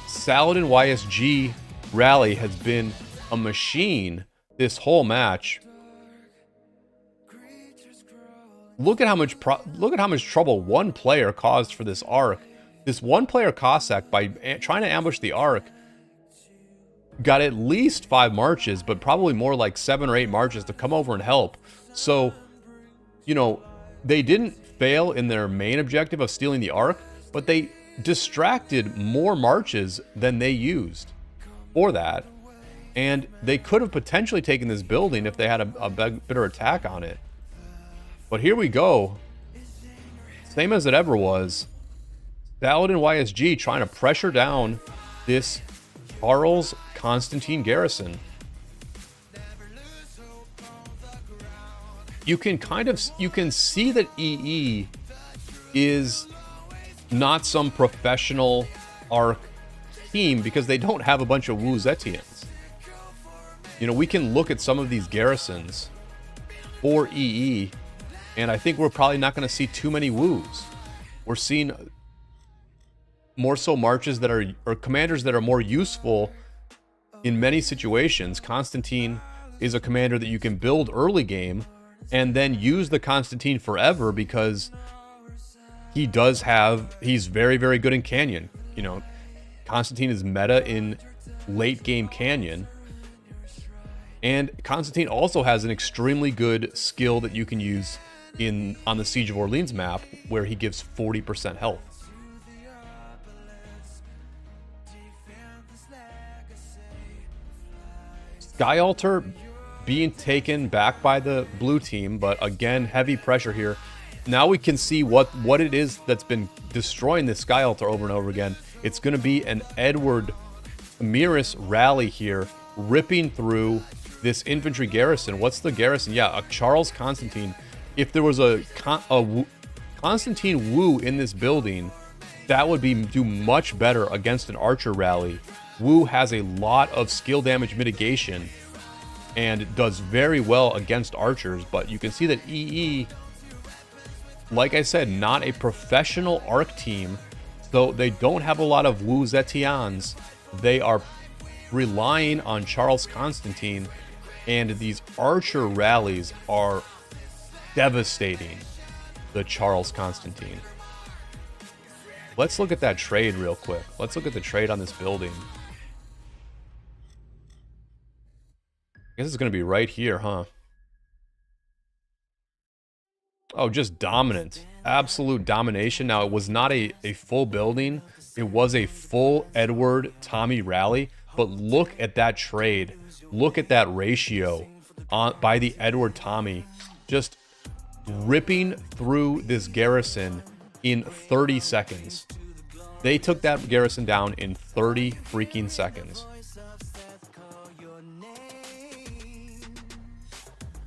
Saladin YSG rally has been a machine this whole match. Look at how much trouble one player caused for this arc. This one player Cossack, by trying to ambush the arc, got at least 5 marches, but probably more like 7 or 8 marches to come over and help. So, you know, they didn't fail in their main objective of stealing the arc, but they distracted more marches than they used for that. And they could have potentially taken this building if they had a better attack on it. But here we go. Same as it ever was. Saladin YSG trying to pressure down this Charles Constantine garrison. You can see that EE is not some professional arc team because they don't have a bunch of Wu Zetians. You know, we can look at some of these garrisons for EE, and I think we're probably not going to see too many Wus. We're seeing more so marches that are, or commanders that are more useful in many situations. Constantine is a commander that you can build early game and then use the Constantine forever because he's very, very good in Canyon. You know, Constantine is meta in late game Canyon. And Constantine also has an extremely good skill that you can use on the Siege of Orleans map where he gives 40% health. Sky Altar being taken back by the blue team, but again, heavy pressure here. Now we can see what it is that's been destroying this Sky Altar over and over again. It's going to be an Edward Amiris rally here, ripping through this infantry garrison. What's the garrison? Yeah, a Charles Constantine. If there was a Constantine Wu in this building, that would do much better against an archer rally. Wu has a lot of skill damage mitigation and does very well against archers, but you can see that EE, like I said, not a professional arc team, so they don't have a lot of Wu Zetians. They are relying on Charles Constantine, and these archer rallies are devastating the Charles Constantine. Let's look at that trade real quick. Let's look at the trade on this building. I guess it's going to be right here, huh? Oh, just dominant. Absolute domination. Now, it was not a full building. It was a full Edward Tommy rally. But look at that trade. Look at that ratio by the Edward Tommy. Just ripping through this garrison in 30 seconds. They took that garrison down in 30 freaking seconds.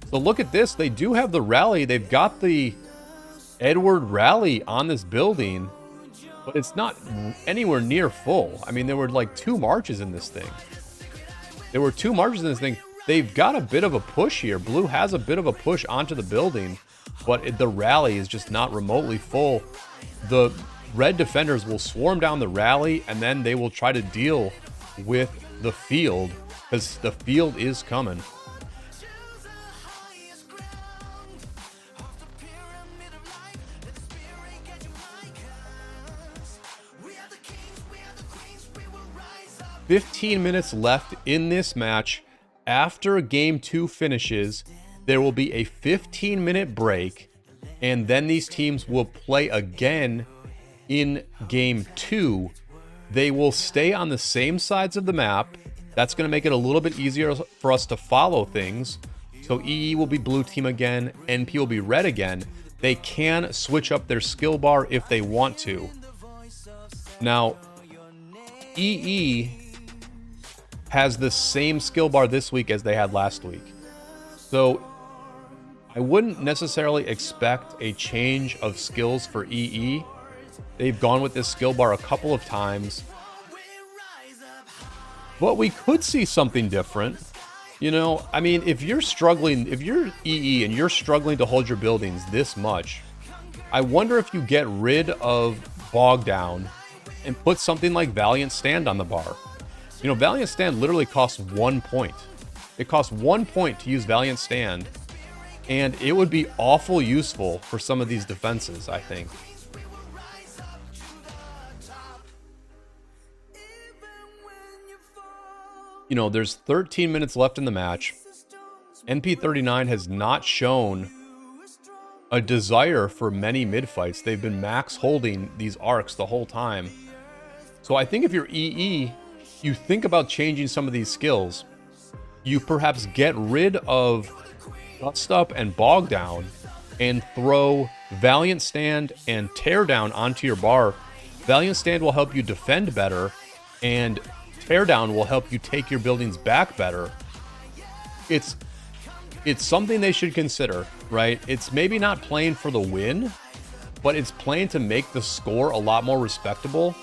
So look at this. They do have the rally. They've got the Edward rally on this building, but it's not anywhere near full. I mean, there were like 2 marches in this thing. They've got a bit of a push here. Blue has a bit of a push onto the building, but the rally is just not remotely full. The red defenders will swarm down the rally, and then they will try to deal with the field, because the field is coming. "15 minutes left in this match. After game 2 finishes, there will be a 15-minute break, and then these teams will play again in game 2. They will stay on the same sides of the map. That's going to make it a little bit easier for us to follow things. So EE will be blue team again, NP will be red again. They can switch up their skill bar if they want to. Now, EE has the same skill bar this week as they had last week. So I wouldn't necessarily expect a change of skills for EE. They've gone with this skill bar a couple of times. But we could see something different. You know, I mean, if you're EE and you're struggling to hold your buildings this much, I wonder if you get rid of Bog Down and put something like Valiant Stand on the bar. You know, Valiant Stand literally costs 1 point. It costs 1 point to use Valiant Stand, and it would be awful useful for some of these defenses, I think. You know, there's 13 minutes left in the match. NP39 has not shown a desire for many mid-fights. They've been max holding these arcs the whole time. So I think if you're EE, you think about changing some of these skills. You perhaps get rid of Dust Up and Bog Down and throw Valiant Stand and Teardown onto your bar. Valiant Stand will help you defend better, and Teardown will help you take your buildings back better. It's something they should consider, right? It's maybe not playing for the win, but it's playing to make the score a lot more respectable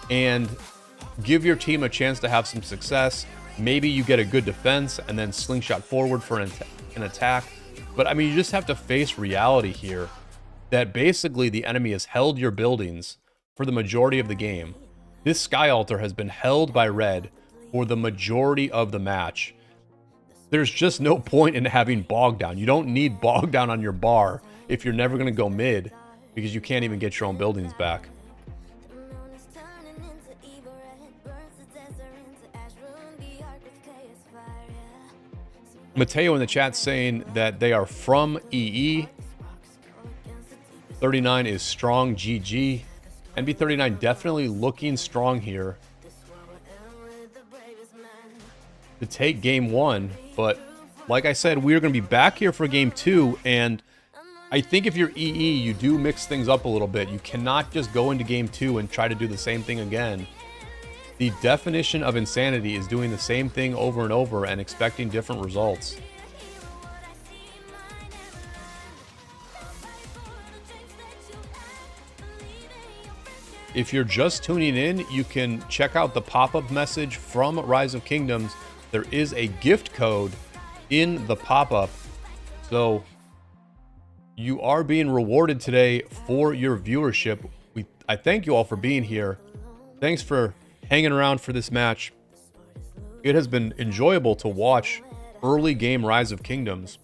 and give your team a chance to have some success. Maybe you get a good defense and then slingshot forward for an attack. But I mean, you just have to face reality here that basically the enemy has held your buildings for the majority of the game. This Sky Altar has been held by red for the majority of the match. There's just no point in having Bog Down. You don't need Bog Down on your bar if you're never going to go mid, because you can't even get your own buildings back. Mateo in the chat saying that they are from EE. 39 is strong, GG. NP39 definitely looking strong here to take game 1. But like I said, we're going to be back here for game 2. And I think if you're EE, you do mix things up a little bit. You cannot just go into game 2 and try to do the same thing again. The definition of insanity is doing the same thing over and over and expecting different results. If you're just tuning in, you can check out the pop-up message from Rise of Kingdoms. There is a gift code in the pop-up. So you are being rewarded today for your viewership. I thank you all for being here. Thanks for hanging around for this match. It has been enjoyable to watch early game Rise of Kingdoms.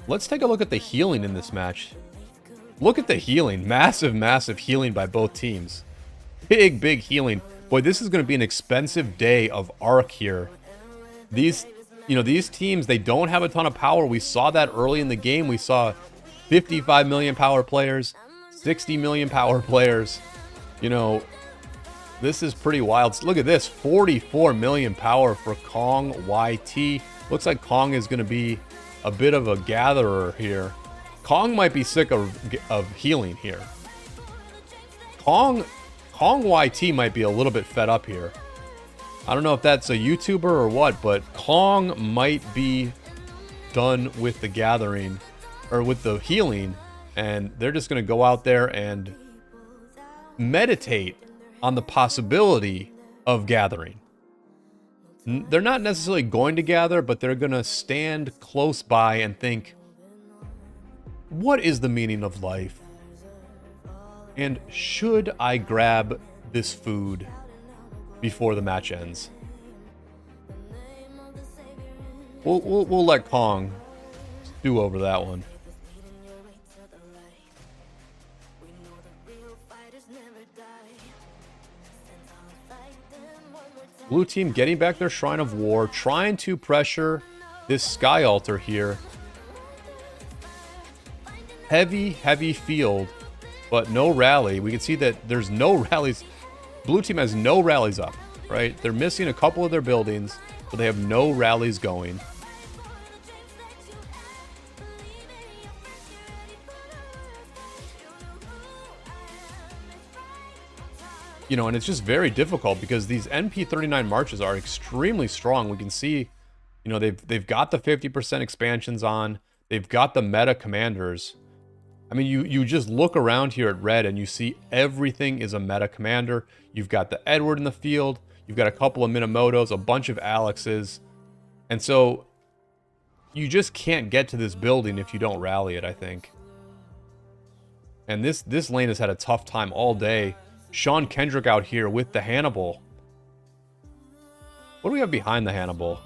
Let's take a look at the healing in this match. Look at the healing. Massive, massive healing by both teams. Big, big healing. Boy, this is going to be an expensive day of arc here. These teams, they don't have a ton of power. We saw that early in the game. We saw 55 million power players, 60 million power players. You know, this is pretty wild. Look at this, 44 million power for Kong YT. Looks like Kong is going to be a bit of a gatherer here. Kong might be sick of healing here. Kong YT might be a little bit fed up here. I don't know if that's a YouTuber or what, but Kong might be done with the gathering, or with the healing, and they're just going to go out there and meditate on the possibility of gathering. They're not necessarily going to gather, but they're going to stand close by and think, what is the meaning of life? And should I grab this food before the match ends? We'll let Kong stew over that one. Blue team getting back their Shrine of War, trying to pressure this Sky Altar here. Heavy, heavy field, but no rally. We can see that there's no rallies. Blue team has no rallies up, right? They're missing a couple of their buildings, but they have no rallies going. You know, and it's just very difficult because these NP39 marches are extremely strong. We can see, you know, they've got the 50% expansions on. They've got the meta commanders. I mean, you just look around here at red and you see everything is a meta commander. You've got the Edward in the field. You've got a couple of Minamotos, a bunch of Alexes. And so you just can't get to this building if you don't rally it, I think. And this lane has had a tough time all day. Sean Kendrick out here with the Hannibal. What do we have behind the Hannibal?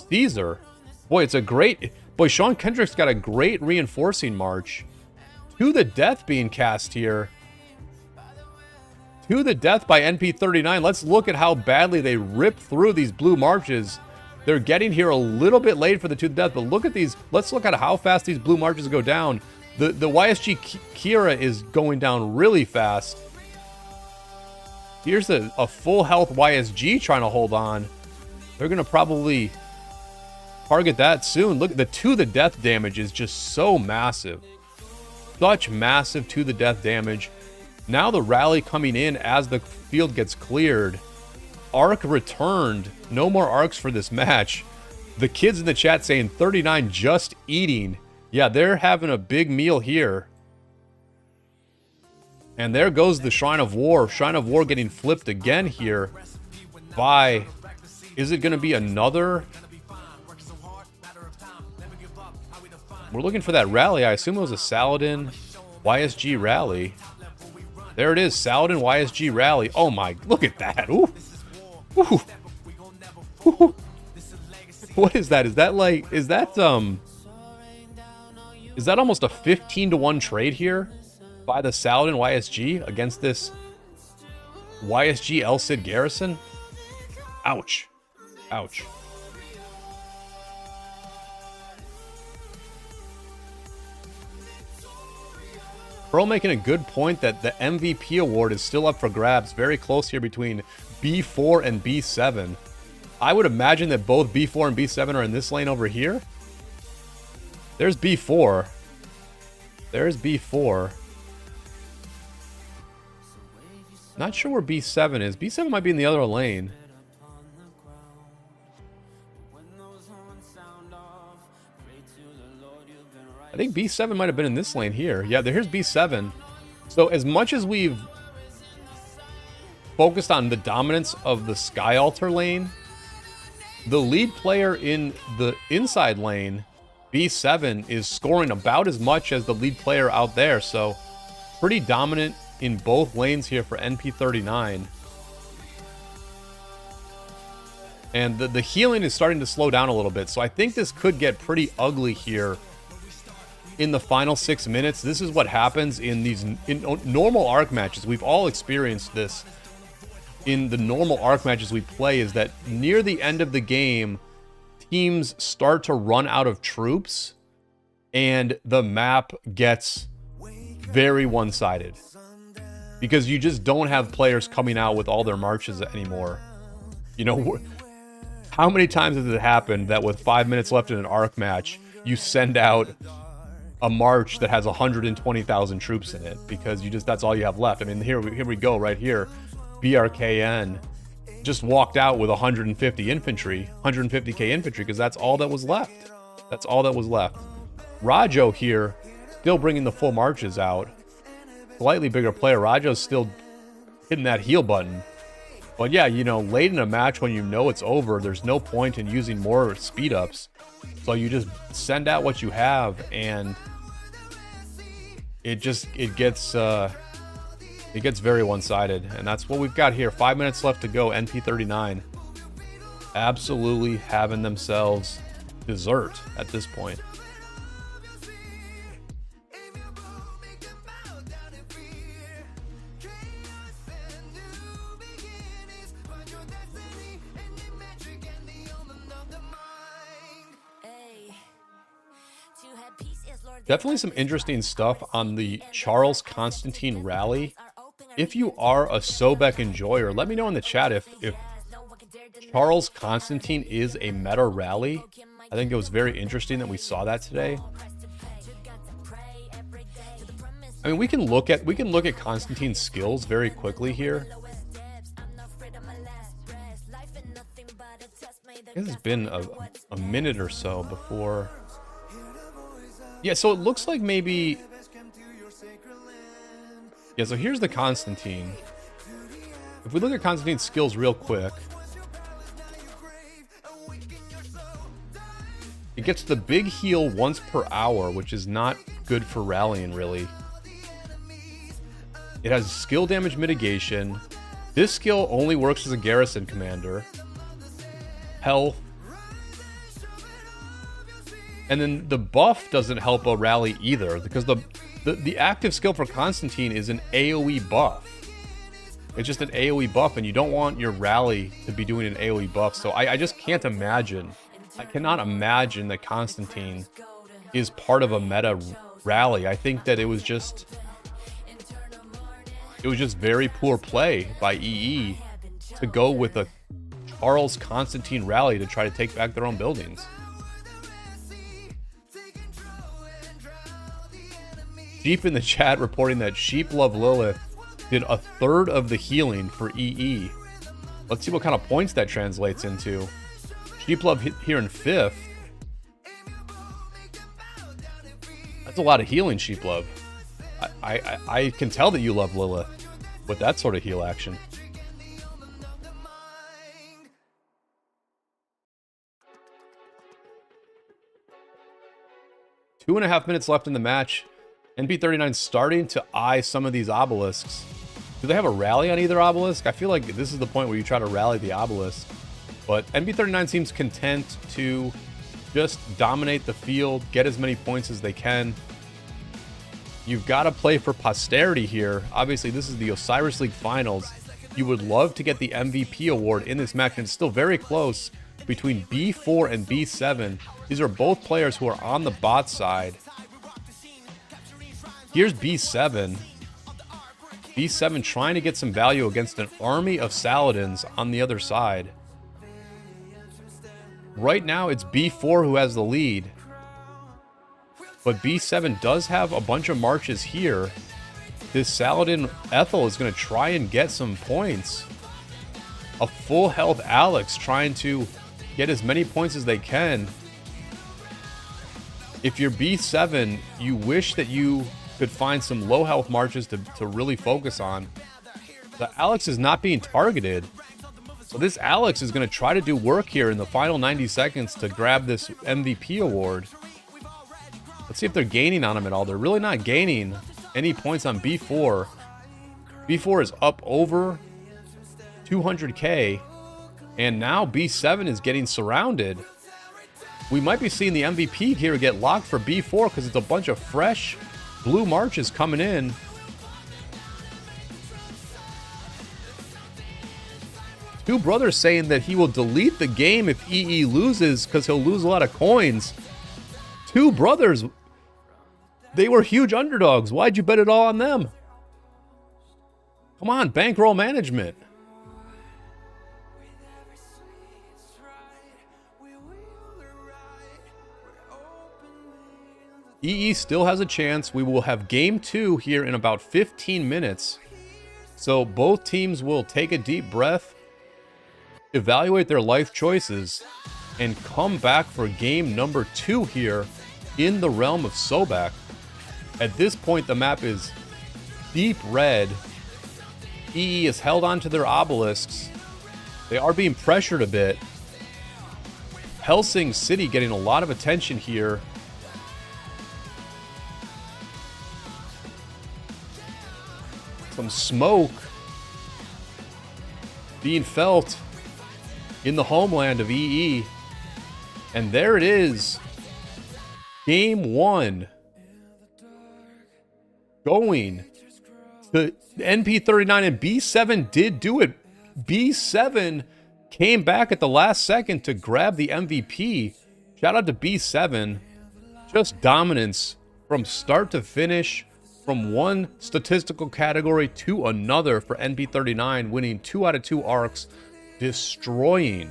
Caesar. Boy, it's a great... Boy, Sean Kendrick's got a great reinforcing march. To the death being cast here. To the death by NP39. Let's look at how badly they rip through these blue marches. They're getting here a little bit late for the to the death, but look at these. Let's look at how fast these blue marches go down. The YSG Kira is going down really fast. Here's a full health YSG trying to hold on. They're going to probably target that soon. Look, the to the death damage is just so massive. Such massive to the death damage. Now the rally coming in as the field gets cleared. Arc returned. No more arcs for this match. The kids in the chat saying 39 just eating. Yeah, they're having a big meal here. And there goes the Shrine of War. Shrine of War getting flipped again here by... Is it going to be another... We're looking for that rally. I assume it was a Saladin YSG rally. There it is. Saladin YSG rally. Oh my... Look at that. Ooh. Ooh. Ooh. What is that? Is that like... Is that almost a 15-to-1 trade here? By the Saladin YSG against this YSG El Cid Garrison? Ouch. Ouch. Pearl making a good point that the MVP award is still up for grabs. Very close here between B4 and B7. I would imagine that both B4 and B7 are in this lane over here. There's B4. There's B4. Not sure where B7 is. B7 might be in the other lane. I think B7 might have been in this lane here. Yeah, here's B7. So as much as we've focused on the dominance of the Sky Altar lane, the lead player in the inside lane, B7, is scoring about as much as the lead player out there. So pretty dominant in both lanes here for NP39. And the healing is starting to slow down a little bit. So I think this could get pretty ugly here in the final 6 minutes. This is what happens in normal arc matches. We've all experienced this in the normal arc matches we play, is that near the end of the game, teams start to run out of troops and the map gets very one-sided because you just don't have players coming out with all their marches anymore. You know, how many times has it happened that with 5 minutes left in an arc match, you send out a march that has 120,000 troops in it because that's all you have left? I mean, here we go right here. BRKN just walked out with 150 infantry, 150k infantry, because that's all that was left. That's all that was left. Rajo here, still bringing the full marches out. Slightly bigger player. Rajo's still hitting that heal button. But yeah, you know, late in a match when you know it's over, there's no point in using more speed ups. So you just send out what you have, and it gets very one-sided, and that's what we've got here. 5 minutes left to go. NP39 absolutely having themselves dessert at this point. Definitely some interesting stuff on the Charles Constantine rally. If you are a Sobek enjoyer, let me know in the chat if Charles Constantine is a meta rally. I think it was very interesting that we saw that today. I mean, we can look at Constantine's skills very quickly here. It has been a minute or so before. Yeah, so it looks like maybe... Yeah, so here's the Constantine. If we look at Constantine's skills real quick, it gets the big heal once per hour, which is not good for rallying, really. It has skill damage mitigation. This skill only works as a garrison commander. Health. And then the buff doesn't help a rally either, because the active skill for Constantine is an AoE buff. It's just an AoE buff, and you don't want your rally to be doing an AoE buff. So I just can't imagine. I cannot imagine that Constantine is part of a meta rally. I think that it was just very poor play by EE to go with a Charles Constantine rally to try to take back their own buildings. Sheep in the chat reporting that Sheep Love Lilith did a third of the healing for EE. Let's see what kind of points that translates into. Sheep Love here in 5th. That's a lot of healing, Sheep Love. I can tell that you love Lilith with that sort of heal action. Two and a half minutes left in the match. NP39 starting to eye some of these obelisks. Do they have a rally on either obelisk? I feel like this is the point where you try to rally the obelisk. But NP39 seems content to just dominate the field, get as many points as they can. You've got to play for posterity here. Obviously, this is the Osiris League Finals. You would love to get the MVP award in this match, and it's still very close between B4 and B7. These are both players who are on the bot side. Here's B7. B7 trying to get some value against an army of Saladins on the other side. Right now, it's B4 who has the lead. But B7 does have a bunch of marches here. This Saladin Ethel is going to try and get some points. A full health Alex trying to get as many points as they can. if you're B7, you wish that you could find some low health marches to really focus on. The Alex is not being targeted. So this Alex is going to try to do work here in the final 90 seconds to grab this MVP award. Let's see if they're gaining on him at all. They're really not gaining any points on B4. B4 is up over 200k. And now B7 is getting surrounded. We might be seeing the MVP here get locked for B4 because it's a bunch of fresh blue marches coming in. Two brothers saying that he will delete the game if EE loses because he'll lose a lot of coins. Two brothers, they were huge underdogs. Why'd you bet it all on them? Come on, bankroll management. EE still has a chance. We will have game 2 here in about 15 minutes. So both teams will take a deep breath, evaluate their life choices, and come back for game number 2 here in the realm of Sobek. At this point, the map is deep red. EE has held on to their obelisks. They are being pressured a bit. Helsing City getting a lot of attention here. Some smoke being felt in the homeland of EE. And there it is. Game 1. Going to NP39, and B7 did do it. B7 came back at the last second to grab the MVP. Shout out to B7. Just dominance from start to finish, from one statistical category to another for NP39, winning 2 out of 2 arcs, destroying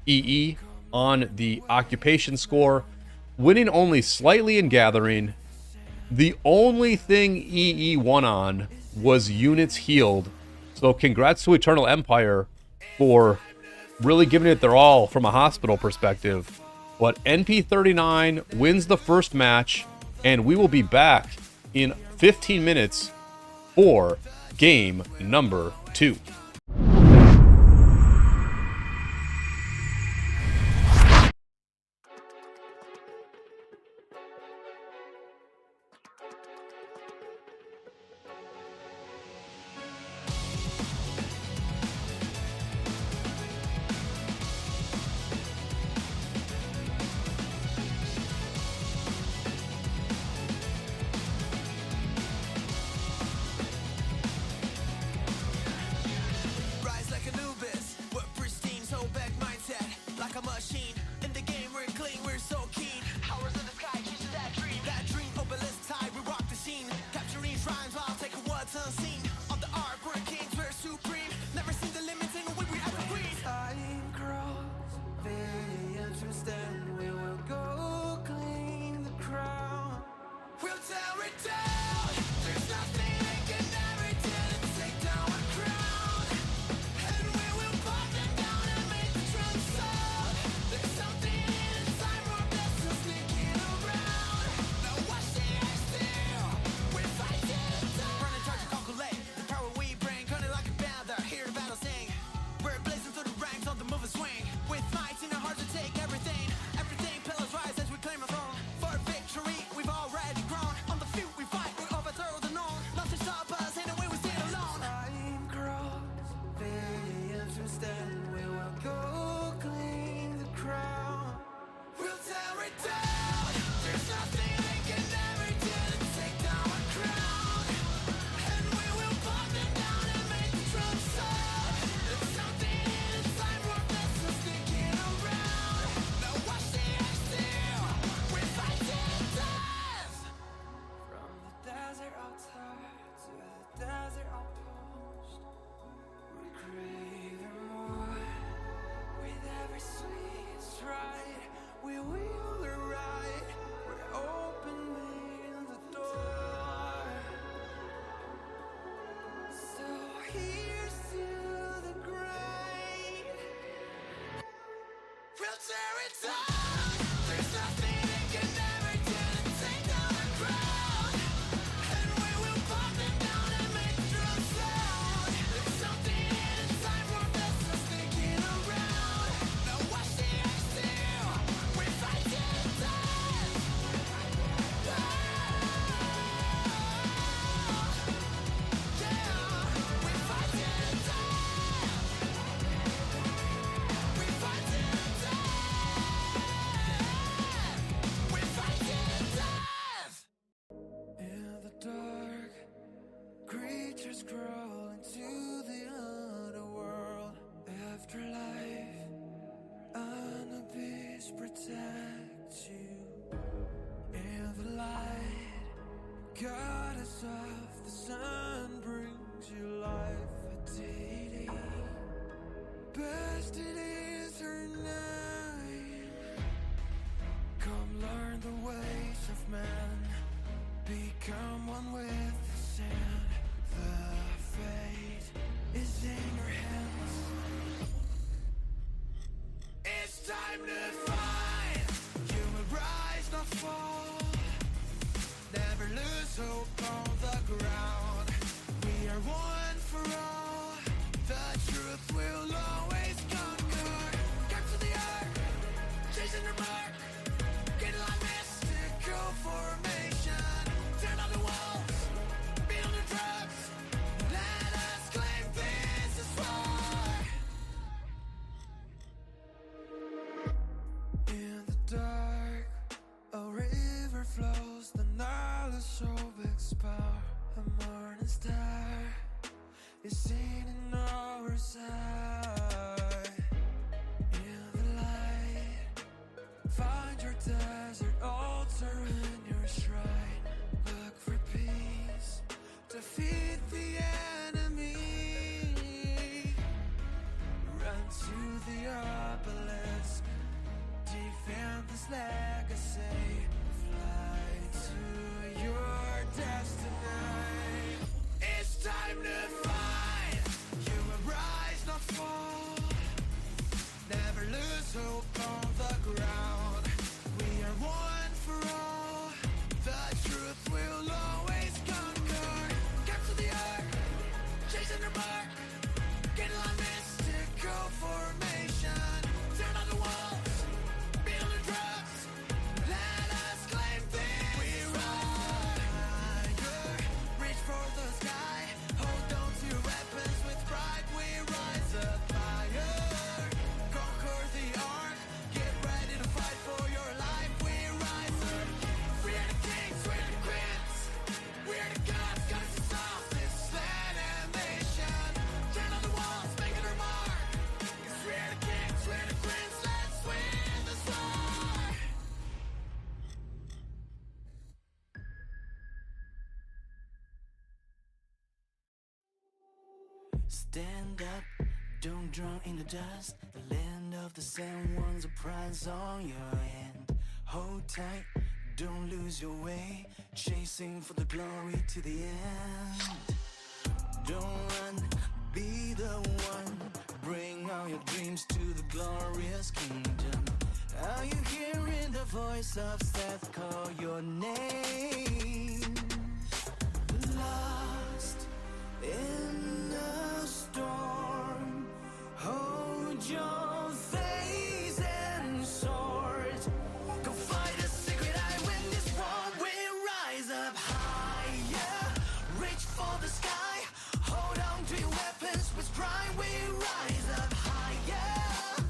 EE on the occupation score, winning only slightly in gathering. The only thing EE won on was units healed. So congrats to Eternal Empire for really giving it their all from a hospital perspective. But NP39 wins the first match, and we will be back in 15 minutes for game number 2. Rise like Anubis, we're pristine, so back mindset, like a machine. In the game, we're clean, we're so keen. Powers of the sky, chasing that dream, obelisk tide, we rock the scene. Capturing shrines while taking what's unseen. On the arc, we're kings, we're supreme. Never seen the limits in a way we evergreen. Time grows, variants stand, we will go claim the crown. We'll tear it down. There's nothing they can never do to take down our crown. And we will pop them down and make the drum sound. There's something inside more blessings sneaking around. Now watch the ice still. We're fighting down. Running, charging, calculate. The power we bring, running like a band. They're here to battle sing. We're blazing through the ranks on the move and swing. With might in our hearts to take everything. Everything pillars rise as we claim our throne. For victory, we've already grown. On the field we fight, we overthrow the known. Nothing stop us, ain't no way we stand alone. Time grows, variants stand. We will go claim the crown. We'll tear it down. There's nothing they can never do to take down our crown. And we will pop them down and make the drum sound. There's something inside more blessings sneaking around. Now watch the ice still. We're fighting death. From the desert altar to the desert outpost, we crave more. With every sweet stride, we will the right. We're opening the door. So here's to the grind. We'll tear it down. There's nothing time to fight. You will rise, not fall. Never lose hope on the ground. We are one for all. The truth will always conquer. Capture the arc, chasing the mark. Get like mystical formation. Turn on the walls, beat on the drums. Let us claim this is war. In the dark, a river flows. The Nile is so expound. A morning star is seen in our side. In the light, find your desert altar and your shrine. Look for peace, defeat the enemy. Run to the obelisk, defend this legacy. Fly to your destiny. It's time to fight. You will rise, not fall. Never lose hope on the ground. We are one for all. The truth will always conquer. Capture the arc, chasing the mark. Get like mystical formation. Turn on the walls, beat on the drums. Let us claim this. We rise higher, reach for the sky. Hold on to your weapons with pride. We rise up higher, conquer the ark. Get ready to fight for your life. We rise up. We are the kings, we are the queens. We are the gods, goddesses of this land and nation. Turn on the walls, make it our mark. 'Cause we are the kings, we are the queens. Let's win this war. Stand up, don't drown in the dust. The land of the sand ones a prize on your hand. Hold tight, don't lose your way. Chasing for the glory to the end. Don't run, be the one. Bring all your dreams to the glorious kingdom. Are you hearing the voice of Seth call your name? Lost in the storm, hold your face and sword. Go fight a secret, I win this war. We rise up higher, reach for the sky. Hold on to your weapons with pride. We rise up higher,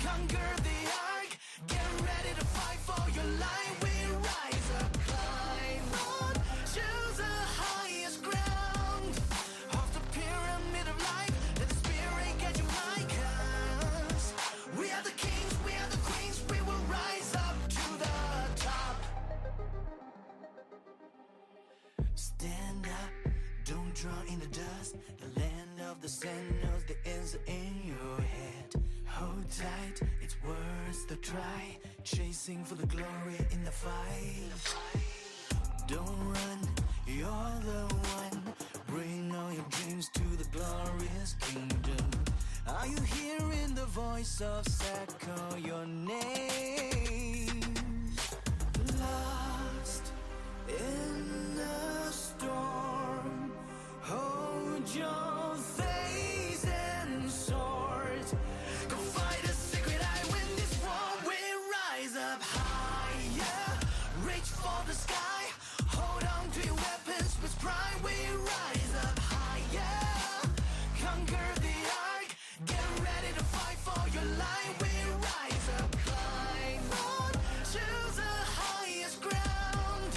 conquer the ark. Get ready to fight for your life. We rise up, climb on, choose the highest ground of the pyramid of life. Let the spirit get you high, 'cause we are the kings, we are the queens. We will rise up to the top. Stand up, don't drown in the dust. The land of the sand knows the answer in your head. Hold tight, it's worth the try. Chasing for the glory in the fight. Don't run, you're the one. Bring all your dreams to the glorious kingdom. Are you hearing the voice of Seth call your name? Lost in the storm, hold your face and sword. Go fight a secret, I win this war. We rise up higher, reach for the sky. Hold on to your weapons with pride. We rise up higher, conquer the ark. Get ready to fight for your life. We rise up, climb on, choose the highest ground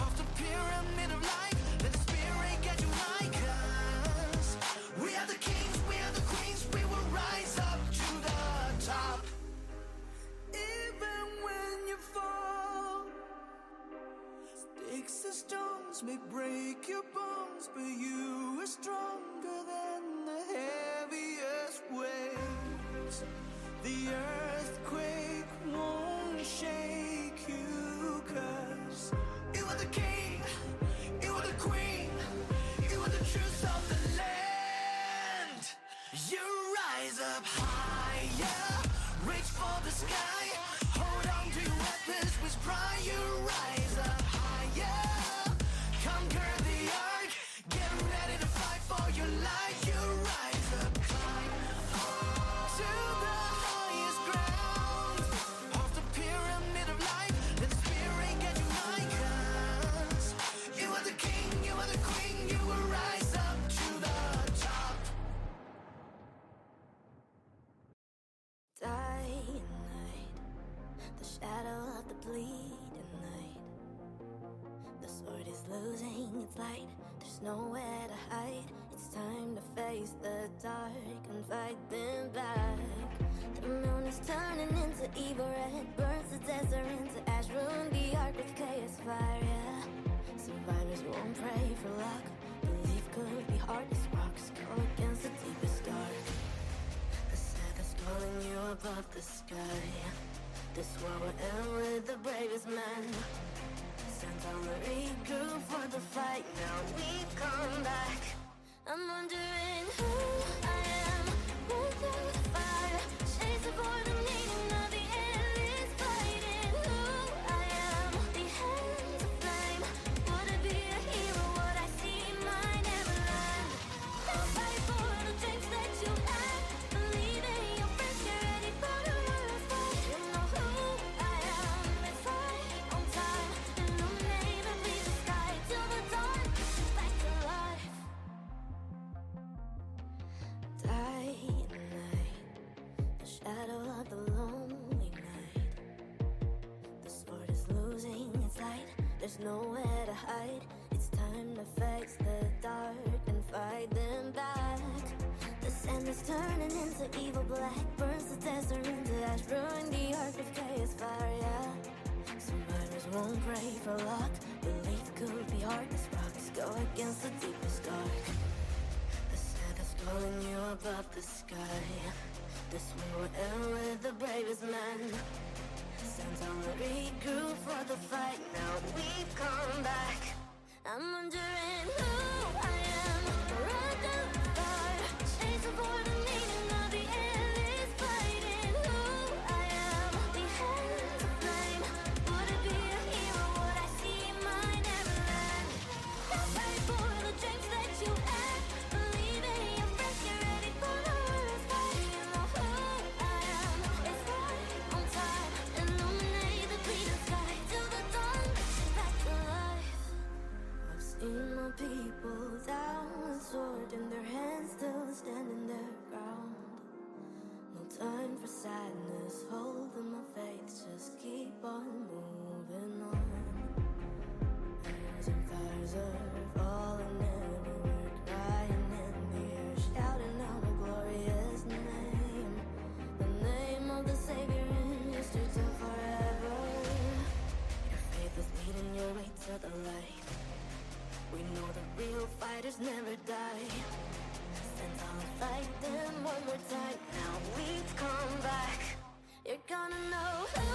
of the pyramid of life. Let the spirit get you high, 'cause we are the kings, we are the queens. We will rise up to the top. Even when you fall, sticks and stones may break your bones, but you are stronger than the heaviest waves. The earthquake won't shake you, 'cause you are the king, you are the queen, you are the truth of the land. You rise up higher, reach for the sky. this pride, you rise up higher. Conquer the arc, get ready to fight for your life. You rise up, climb to the highest ground of the pyramid of life. Let the spirit get you high, 'cause you are the king, you are the queen, you will rise up to the top. Dying night, the shadow of the bleeding night. The sword is losing its light, there's nowhere to hide. It's time to face the dark and fight them back. The moon is turning into evil red, burns the desert into ash, ruin the ark with chaos fire, yeah. Survivors won't pray for luck, belief could be hard as rocks, go against the deepest dark. The sagas calling you above the sky. This war will end with the bravest men. Sent on the regroup for the fight, now we've come back. I'm wondering who I am, born through the fire, chasing for the meaning of the endless fighting. Who I am, the hands of flame. Would I be a hero? Would I see my neverland? I'll fight for the dreams that you had. Believe in your friends, get ready for the world's fight. You know who I am, it's right on time. Illuminate and lead the sky till the dawn, back to life. Dying night, the shadow of the lonely night. The sword is losing its light, there's nowhere to hide. It's time to face the dark and fight them back. The sand is turning into evil black, burns the desert into ash, ruin the ark with chaos fire, yeah. Survivors won't pray for luck, belief could be hard as rocks, go against the deepest dark. The sagas calling you above the sky. This war will end with the bravest men. Sent on the regroup for the fight, now we've come back. I'm wondering who I am, run through the fire, chasing for the meaning of the endless fighting. Who I am, the hands of flame. Would I be a hero? Would I see my neverland? I'll fight for the dreams that you had. Believe in your friends, get ready for the world's fight. You know who I am, it's right on time. Illuminate the bleeding sky till the dawn, back to life. I've seen my people down with sword in their hands, still standing their ground. No time for sadness, holding my faith, just keep on moving on. As and fires are falling everywhere, crying in the air, shouting out a glorious name. The name of the Savior in history till forever. Your faith is leading your way to the light. We know the real fighters never die. Sent on to fight them one more time, now we've come back. You're gonna know who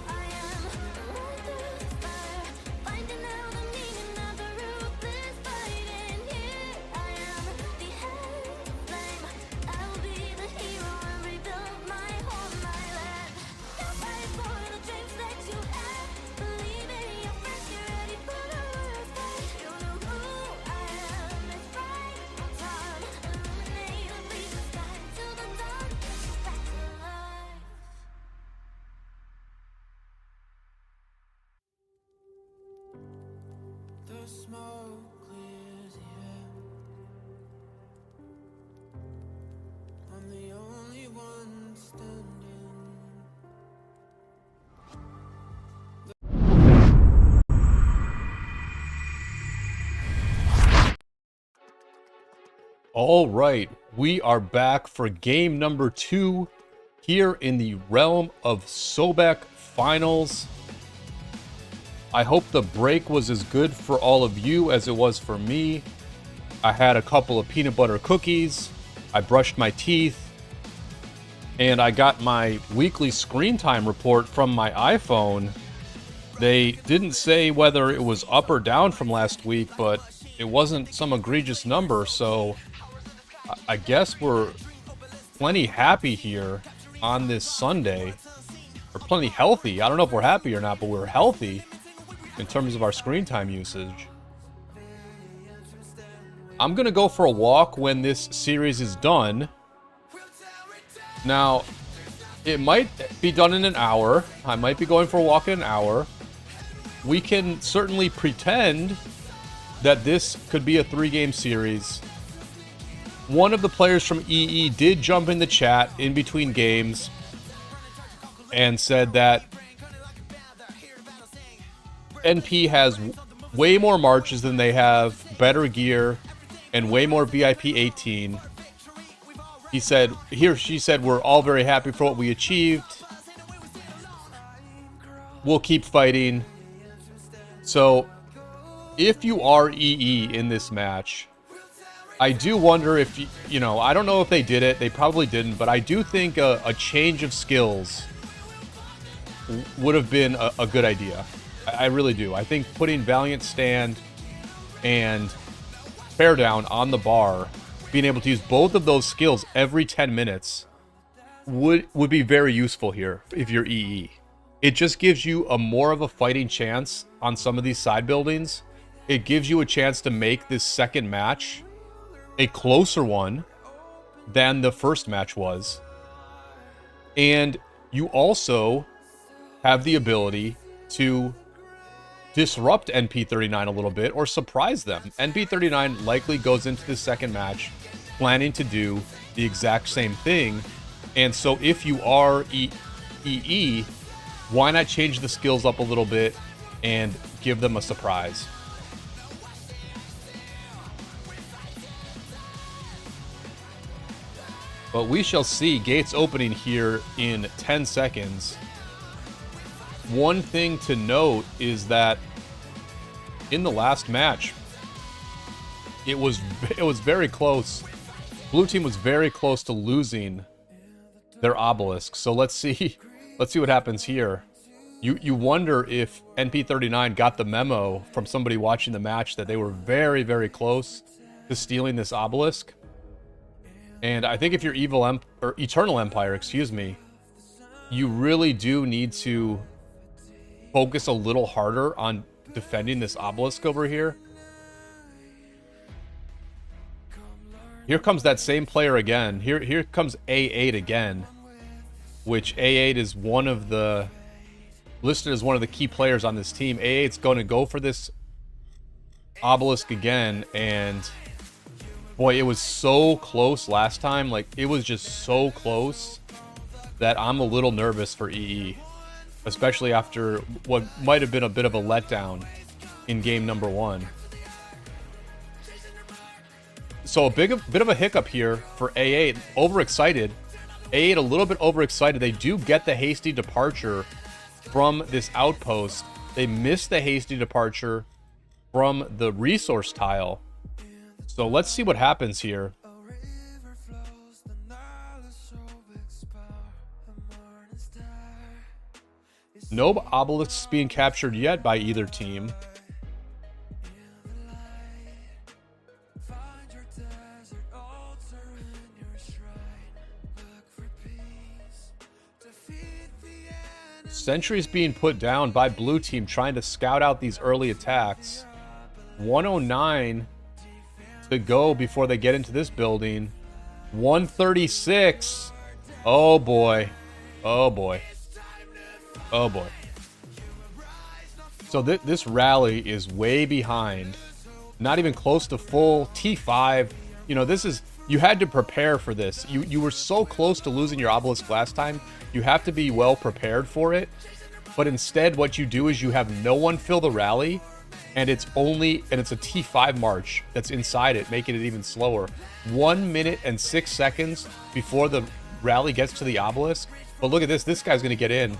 I am, run through the fire, finding out the meaning of the ruthless fighting. Here I am, the hand of flame. I will be the hero and rebuild my home, my land. I'll fight for the dreams that you had. Believe in your friends, get ready for the world's fight. You know who I am, it's right on time. Illuminate and lead the sky till the dawn, back to life. The smoke clears the air. I'm the only one standing. All right, we are back for game number 2 here in the realm of Sobek Finals. I hope the break was as good for all of you as it was for me. I had a couple of peanut butter cookies, I brushed my teeth, and I got my weekly screen time report from my iPhone. They didn't say whether it was up or down from last week, but it wasn't some egregious number, so I guess we're plenty happy here on this Sunday, We're plenty healthy. I don't know if we're happy or not, but we're healthy in terms of our screen time usage. I'm going to go for a walk when this series is done. Now, it might be done in an hour. I might be going for a walk in an hour. We can certainly pretend that this could be a 3-game series. One of the players from EE did jump in the chat in between games and said that NP has way more marches than they have, better gear, and way more VIP 18. He said, he or she said, we're all very happy for what we achieved. We'll keep fighting. So, if you are EE in this match, I do wonder if, you know, I don't know if they did it. They probably didn't, but I do think a change of skills would have been a good idea. I really do. I think putting Valiant Stand and Bear Down on the bar, being able to use both of those skills every 10 minutes would be very useful here if you're EE. It just gives you a more of a fighting chance on some of these side buildings. It gives you a chance to make this second match a closer one than the first match was. And you also have the ability to disrupt NP39 a little bit or surprise them. NP39 likely goes into the second match planning to do the exact same thing. And so if you are EE, why not change the skills up a little bit and give them a surprise? But we shall see. Gates opening here in 10 seconds. One thing to note is that in the last match, it was very close. Blue team was very close to losing their obelisk. So let's see what happens here. You wonder if NP39 got the memo from somebody watching the match that they were very, very close to stealing this obelisk. And I think if you're Eternal Empire, excuse me, you really do need to focus a little harder on defending this obelisk over here. Here comes that same player again. Here comes A8 again, which A8 is one of the listed as one of the key players on this team. A8's going to go for this obelisk again, and boy, it was so close last time. Like, it was just so close that I'm a little nervous for EE, especially after what might have been a bit of a letdown in game number 1. So a bit of a hiccup here for A8. Overexcited. A8 a little bit overexcited. They do get the hasty departure from this outpost. They miss the hasty departure from the resource tile. So let's see what happens here. No obelisks being captured yet by either team. Sentries being put down by blue team, trying to scout out these early attacks. 109 to go before they get into this building. 136. Oh boy. Oh boy. Oh boy. So this rally is way behind. Not even close to full T5. You know, this is, you had to prepare for this. You were so close to losing your obelisk last time. You have to be well prepared for it. But instead, what you do is you have no one fill the rally, and it's a T5 march that's inside it, making it even slower. 1 minute and 6 seconds before the rally gets to the obelisk. But look at this. This guy's going to get in.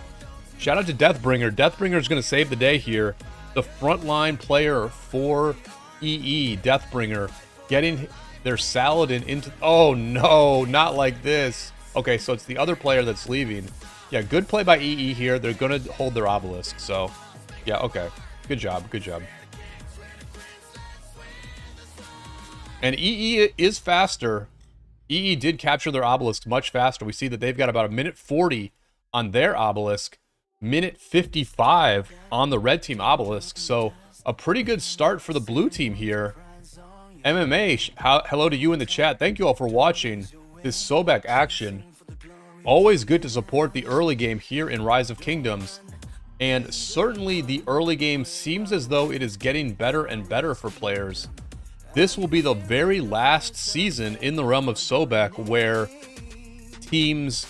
Shout out to Deathbringer. Deathbringer is going to save the day here. The frontline player for EE, Deathbringer, getting their Saladin into... Oh, no, not like this. Okay, so it's the other player that's leaving. Yeah, good play by EE here. They're going to hold their obelisk, so... Yeah, okay. Good job, good job. And EE is faster. EE did capture their obelisk much faster. We see that they've got about 1:40 on their obelisk. minute 55 on the red team obelisk. So a pretty good start for the blue team here. MMA, hello to you in the chat. Thank you all for watching this Sobek action. Always good to support the early game here in Rise of Kingdoms. And certainly the early game seems as though it is getting better and better for players. This will be the very last season in the realm of Sobek where teams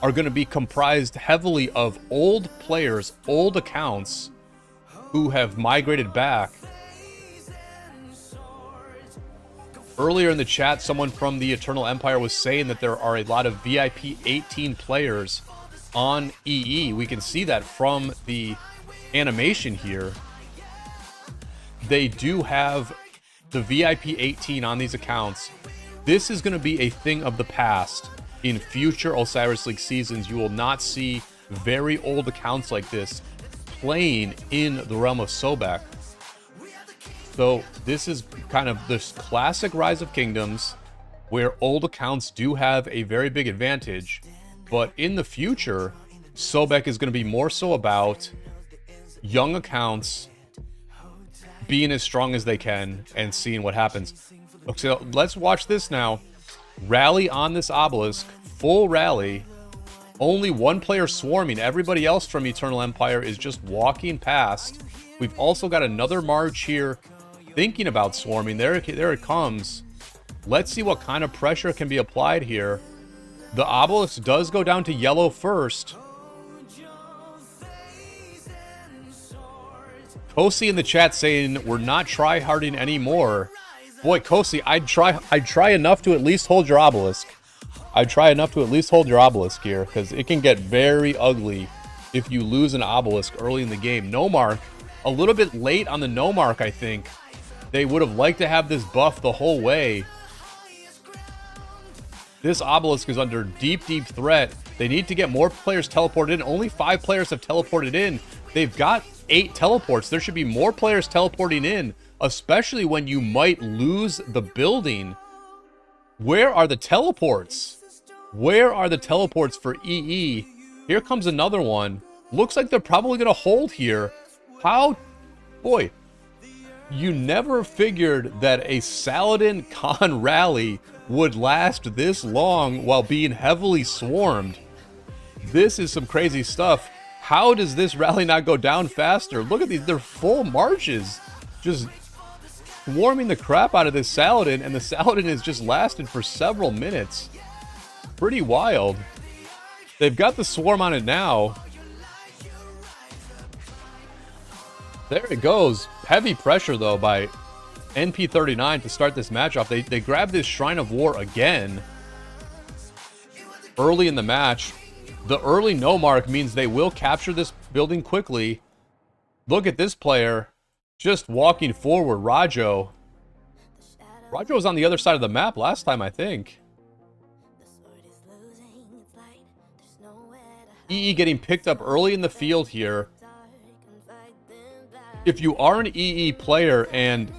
are going to be comprised heavily of old players, old accounts who have migrated back. Earlier in the chat, someone from the Eternal Empire was saying that there are a lot of VIP 18 players on EE. We can see that from the animation here. They do have the VIP 18 on these accounts. This is going to be a thing of the past. In future Osiris League seasons, you will not see very old accounts like this playing in the realm of Sobek. So this is kind of this classic Rise of Kingdoms where old accounts do have a very big advantage. But in the future, Sobek is going to be more so about young accounts being as strong as they can and seeing what happens. Okay, so let's watch this now. Rally on this obelisk, full rally. Only one player swarming. Everybody else from Eternal Empire is just walking past. We've also got another March here thinking about swarming. There it comes. Let's see what kind of pressure can be applied here. The obelisk does go down to yellow first. Kosi in the chat saying we're not try-harding anymore. Boy, Kosi, I'd try enough to at least hold your obelisk. I'd try enough to at least hold your obelisk here, because it can get very ugly if you lose an obelisk early in the game. No mark, a little bit late on the no mark, I think. They would have liked to have this buff the whole way. This obelisk is under deep, deep threat. They need to get more players teleported in. Only 5 players have teleported in. They've got 8 teleports. There should be more players teleporting in, especially when you might lose the building. Where are the teleports? Where are the teleports for EE? Here comes another one. Looks like they're probably going to hold here. How? Boy, you never figured that a Saladin Khan rally would last this long while being heavily swarmed. This is some crazy stuff. How does this rally not go down faster? Look at these. They're full marches. Just swarming the crap out of this Saladin, and the Saladin has just lasted for several minutes. Pretty wild. They've got the swarm on it now. There it goes. Heavy pressure, though, by NP39 to start this match off. They grab this Shrine of War again early in the match. The early no mark means they will capture this building quickly. Look at this player just walking forward. Rajo was on the other side of the map last time, I think. EE getting picked up early in the field here. If you are an EE player and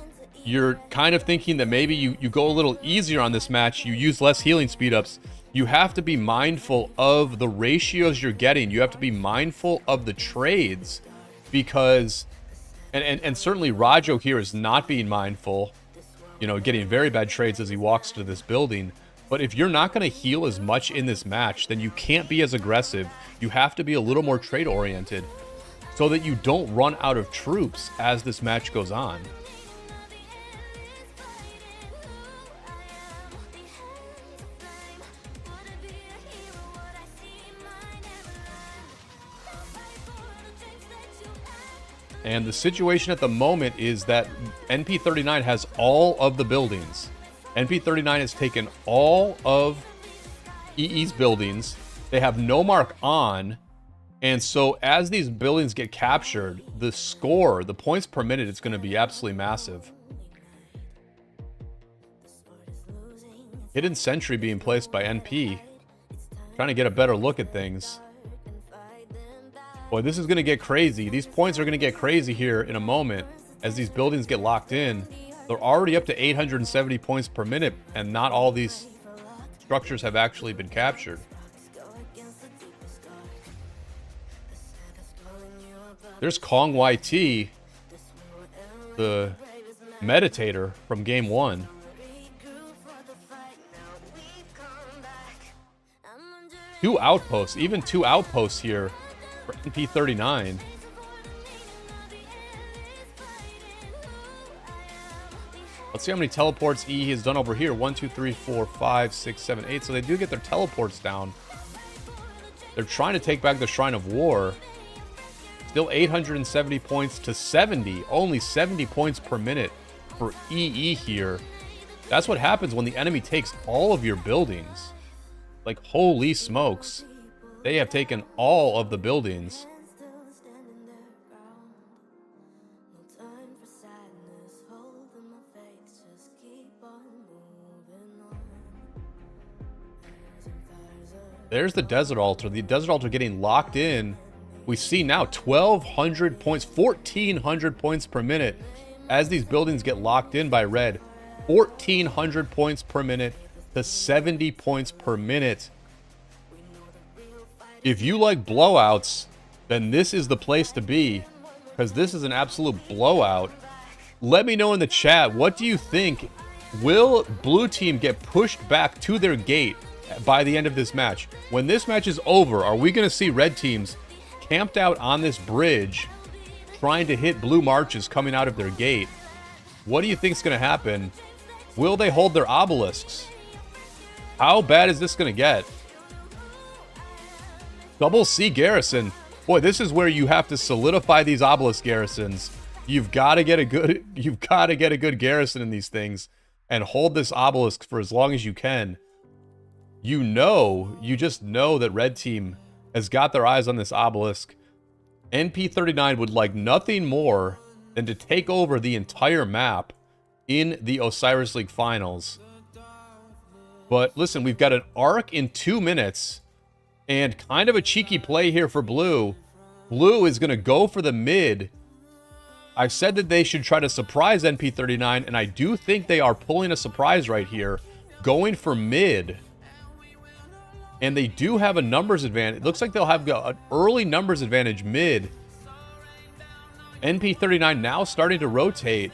you're kind of thinking that maybe you go a little easier on this match, you use less healing speed ups, you have to be mindful of the ratios you're getting. You have to be mindful of the trades, because and certainly Rajo here is not being mindful, you know, getting very bad trades as he walks to this building. But if you're not going to heal as much in this match, then you can't be as aggressive. You have to be a little more trade oriented so that you don't run out of troops as this match goes on. And the situation at the moment is that NP39 has all of the buildings. NP39 has taken all of EE's buildings. They have no mark on. And so as these buildings get captured, the score, the points per minute, is going to be absolutely massive. Hidden sentry being placed by NP. Trying to get a better look at things. Boy, this is going to get crazy. These points are going to get crazy here in a moment as these buildings get locked in. They're already up to 870 points per minute, and not all these structures have actually been captured. There's Kong YT, the meditator from game 1. Two outposts, even 2 outposts here for NP39. Let's see how many teleports E has done over here. 1, 2, 3, 4, 5, 6, 7, 8. So they do get their teleports down. They're trying to take back the Shrine of War. Still 870 points to 70. Only 70 points per minute for EE here. That's what happens when the enemy takes all of your buildings. Like, holy smokes. They have taken all of the buildings. There's the Desert Altar. The Desert Altar getting locked in. We see now 1,200 points, 1,400 points per minute as these buildings get locked in by red. 1,400 points per minute to 70 points per minute. If you like blowouts, then this is the place to be, because this is an absolute blowout. Let me know in the chat, what do you think? Will blue team get pushed back to their gate by the end of this match? When this match is over, are we going to see red teams camped out on this bridge trying to hit blue marches coming out of their gate? What do you think is going to happen? Will they hold their obelisks? How bad is this going to get? Double C garrison. Boy, this is where you have to solidify these obelisk garrisons. You've got to get a good garrison in these things and hold this obelisk for as long as you can. You just know that red team has got their eyes on this obelisk. NP39 would like nothing more than to take over the entire map in the Osiris League finals. But listen, we've got an arc in 2 minutes. And kind of a cheeky play here for blue. Blue is going to go for the mid. I said that they should try to surprise NP39, and I do think they are pulling a surprise right here, going for mid. And they do have a numbers advantage. It looks like they'll have an early numbers advantage mid. NP39 now starting to rotate.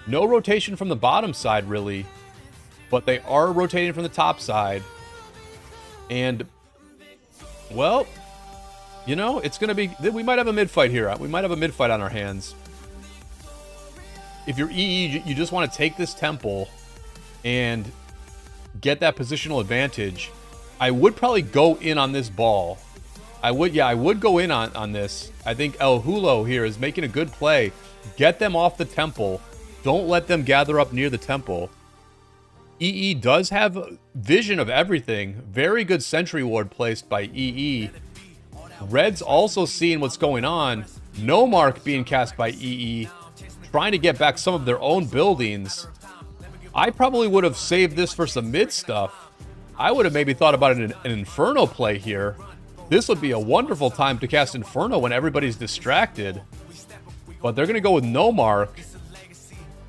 No rotation from the bottom side, really. But they are rotating from the top side. And well, you know, it's going to be... We might have a mid-fight here. We might have a mid-fight on our hands. If you're EE, you just want to take this temple and get that positional advantage. I would probably go in on this ball. I would go in on this. I think El Hulo here is making a good play. Get them off the temple. Don't let them gather up near the temple. EE does have vision of everything. Very good sentry ward placed by EE. Red's also seeing what's going on. No mark being cast by EE. Trying to get back some of their own buildings. I probably would have saved this for some mid stuff. I would have maybe thought about an Inferno play here. This would be a wonderful time to cast Inferno when everybody's distracted. But they're going to go with no mark.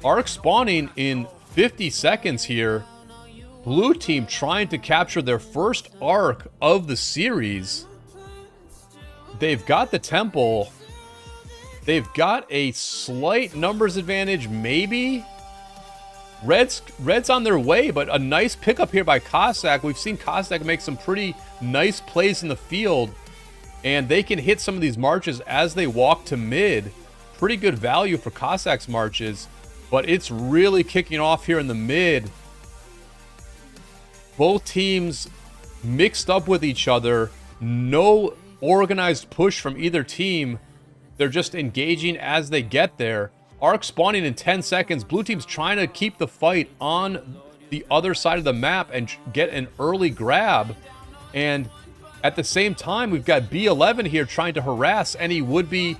Arc spawning in 50 seconds here. Blue team trying to capture their first arc of the series. They've got the temple. They've got a slight numbers advantage, maybe. Red's on their way, but a nice pickup here by Cossack. We've seen Cossack make some pretty nice plays in the field, and they can hit some of these marches as they walk to mid. Pretty good value for Cossack's marches. But it's really kicking off here in the mid. Both teams mixed up with each other. No organized push from either team. They're just engaging as they get there. Arc spawning in 10 seconds. Blue team's trying to keep the fight on the other side of the map and get an early grab. And at the same time, we've got B11 here trying to harass any would-be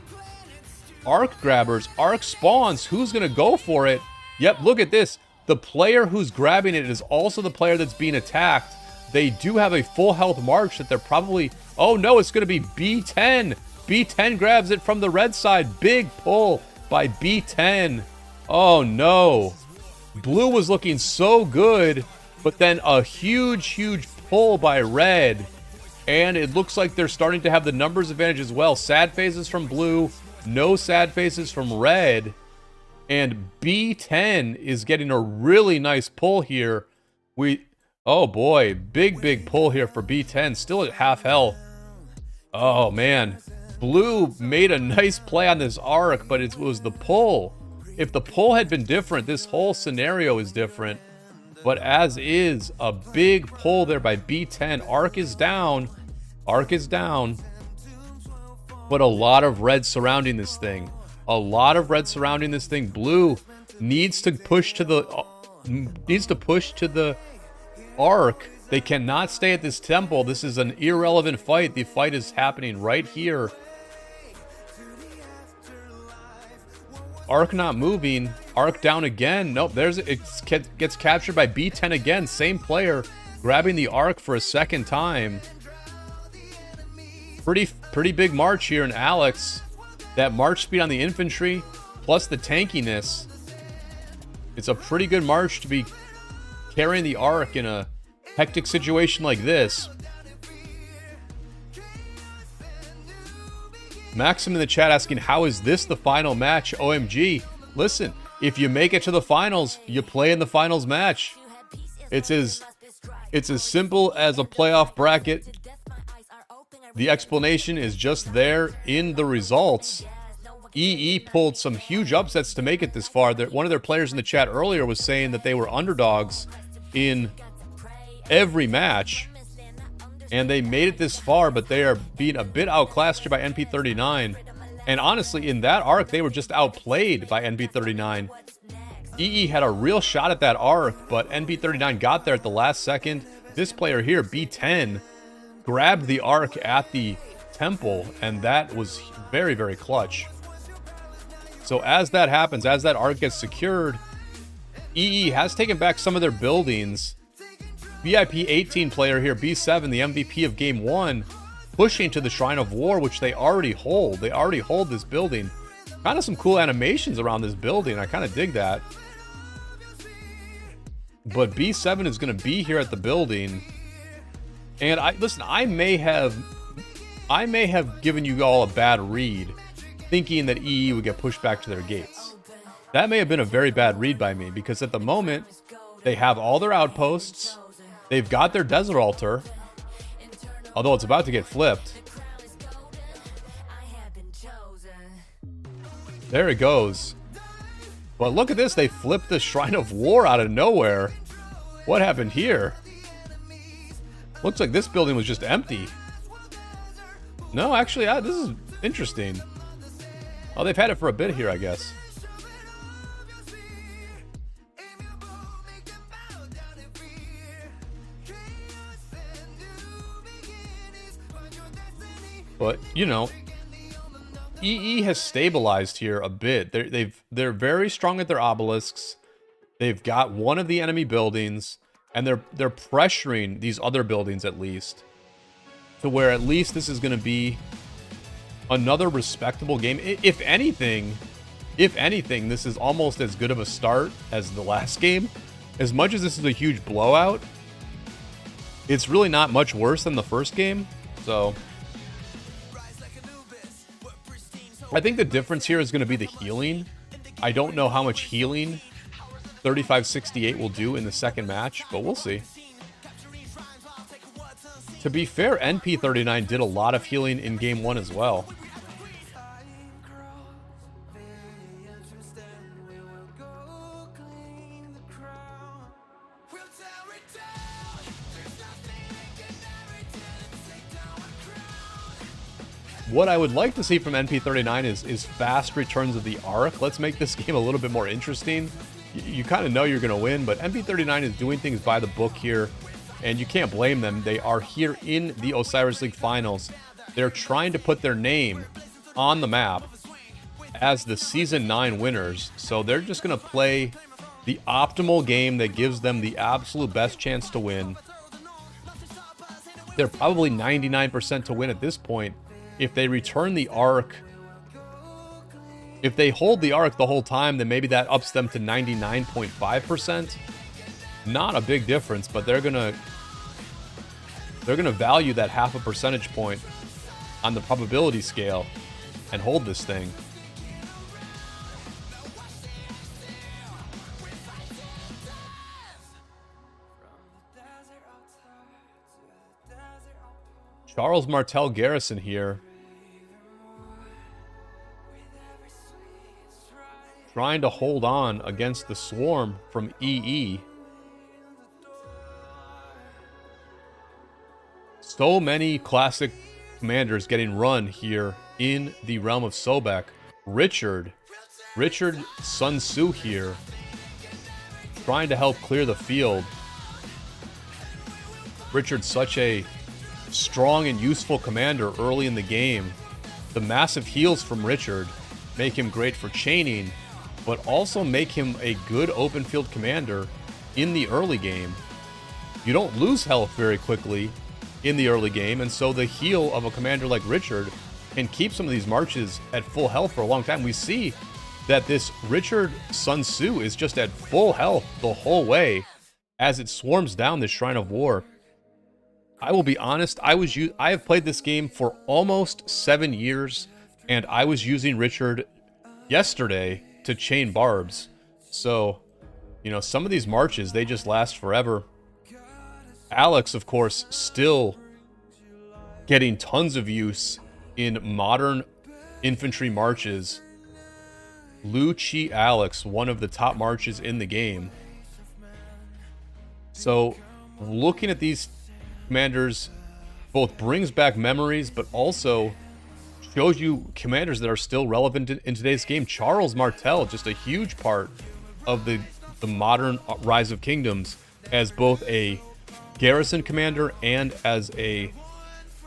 arc grabbers. Arc spawns. Who's going to go for it? Yep, look at this. The player who's grabbing it is also the player that's being attacked. They do have a full health march that they're probably... Oh no, it's going to be B10. B10 grabs it from the red side. Big pull by B10. Oh no. Blue was looking so good, but then a huge pull by red. And it looks like they're starting to have the numbers advantage as well. Sad phases from blue. No sad faces from red. And B10 is getting a really nice pull here. Oh boy, big pull here for B10. Still at half health. Oh man. Blue made a nice play on this arc, but it was the pull. If the pull had been different, this whole scenario is different. But as is, a big pull there by B10. Arc is down. Arc is down. But a lot of red surrounding this thing. A lot of red surrounding this thing. Blue needs to push to the arc. They cannot stay at this temple. This is an irrelevant fight. The fight is happening right here. Arc not moving. Arc down again. Nope, it gets captured by B10 again. Same player grabbing the arc for a second time. Pretty big march here in Alex. That march speed on the infantry, plus the tankiness. It's a pretty good march to be carrying the arc in a hectic situation like this. Maxim in the chat asking, how is this the final match? OMG. Listen, if you make it to the finals, you play in the finals match. It's as simple as a playoff bracket. The explanation is just there in the results. EE pulled some huge upsets to make it this far. One of their players in the chat earlier was saying that they were underdogs in every match. And they made it this far, but they are being a bit outclassed here by NP39. And honestly, in that arc, they were just outplayed by NP39. EE had a real shot at that arc, but NP39 got there at the last second. This player here, B10, grabbed the arc at the temple, and that was very, very clutch. So as that happens, as that arc gets secured, EE has taken back some of their buildings. VIP 18 player here, B7, the MVP of Game 1, pushing to the Shrine of War, which they already hold. They already hold this building. Kind of some cool animations around this building. I kind of dig that. But B7 is going to be here at the building. And listen, I may have given you all a bad read, thinking that EE would get pushed back to their gates. That may have been a very bad read by me, because at the moment, they have all their outposts. They've got their desert altar, although it's about to get flipped. There it goes. But look at this, they flipped the Shrine of War out of nowhere. What happened here? Looks like this building was just empty. No, actually, this is interesting. Oh, they've had it for a bit here, I guess. But, you know, EE has stabilized here a bit. They're very strong at their obelisks. They've got one of the enemy buildings, and they're pressuring these other buildings at least, to where at least this is going to be another respectable game. If anything, this is almost as good of a start as the last game. As much as this is a huge blowout, it's really not much worse than the first game. So I think the difference here is going to be the healing. I don't know how much healing 3568 will do in the second match, but we'll see. To be fair, NP39 did a lot of healing in Game 1 as well. What I would like to see from NP39 is fast returns of the arc. Let's make this game a little bit more interesting. You kind of know you're going to win, but NP39 is doing things by the book here, and you can't blame them. They are here in the Osiris League Finals. They're trying to put their name on the map as the Season 9 winners, so they're just going to play the optimal game that gives them the absolute best chance to win. They're probably 99% to win at this point. If they return the arc, if they hold the arc the whole time, then maybe that ups them to 99.5%. Not a big difference, but they're gonna value that half a percentage point on the probability scale and hold this thing. Charles Martel Garrison here. Trying to hold on against the swarm from EE. So many classic commanders getting run here in the realm of Sobek. Richard Sun Tzu here, trying to help clear the field. Richard's such a strong and useful commander early in the game. The massive heals from Richard make him great for chaining, but also make him a good open field commander in the early game. You don't lose health very quickly in the early game, and so the heal of a commander like Richard can keep some of these marches at full health for a long time. We see that this Richard Sun Tzu is just at full health the whole way as it swarms down this Shrine of War. I will be honest, I have played this game for almost 7 years, and I was using Richard yesterday to chain barbs. So, you know, some of these marches, they just last forever. Alex, of course, still getting tons of use in modern infantry marches. Lu Chi Alex, one of the top marches in the game. So, looking at these commanders both brings back memories, but also shows you commanders that are still relevant in today's game. Charles Martel, just a huge part of the modern Rise of Kingdoms as both a garrison commander and as a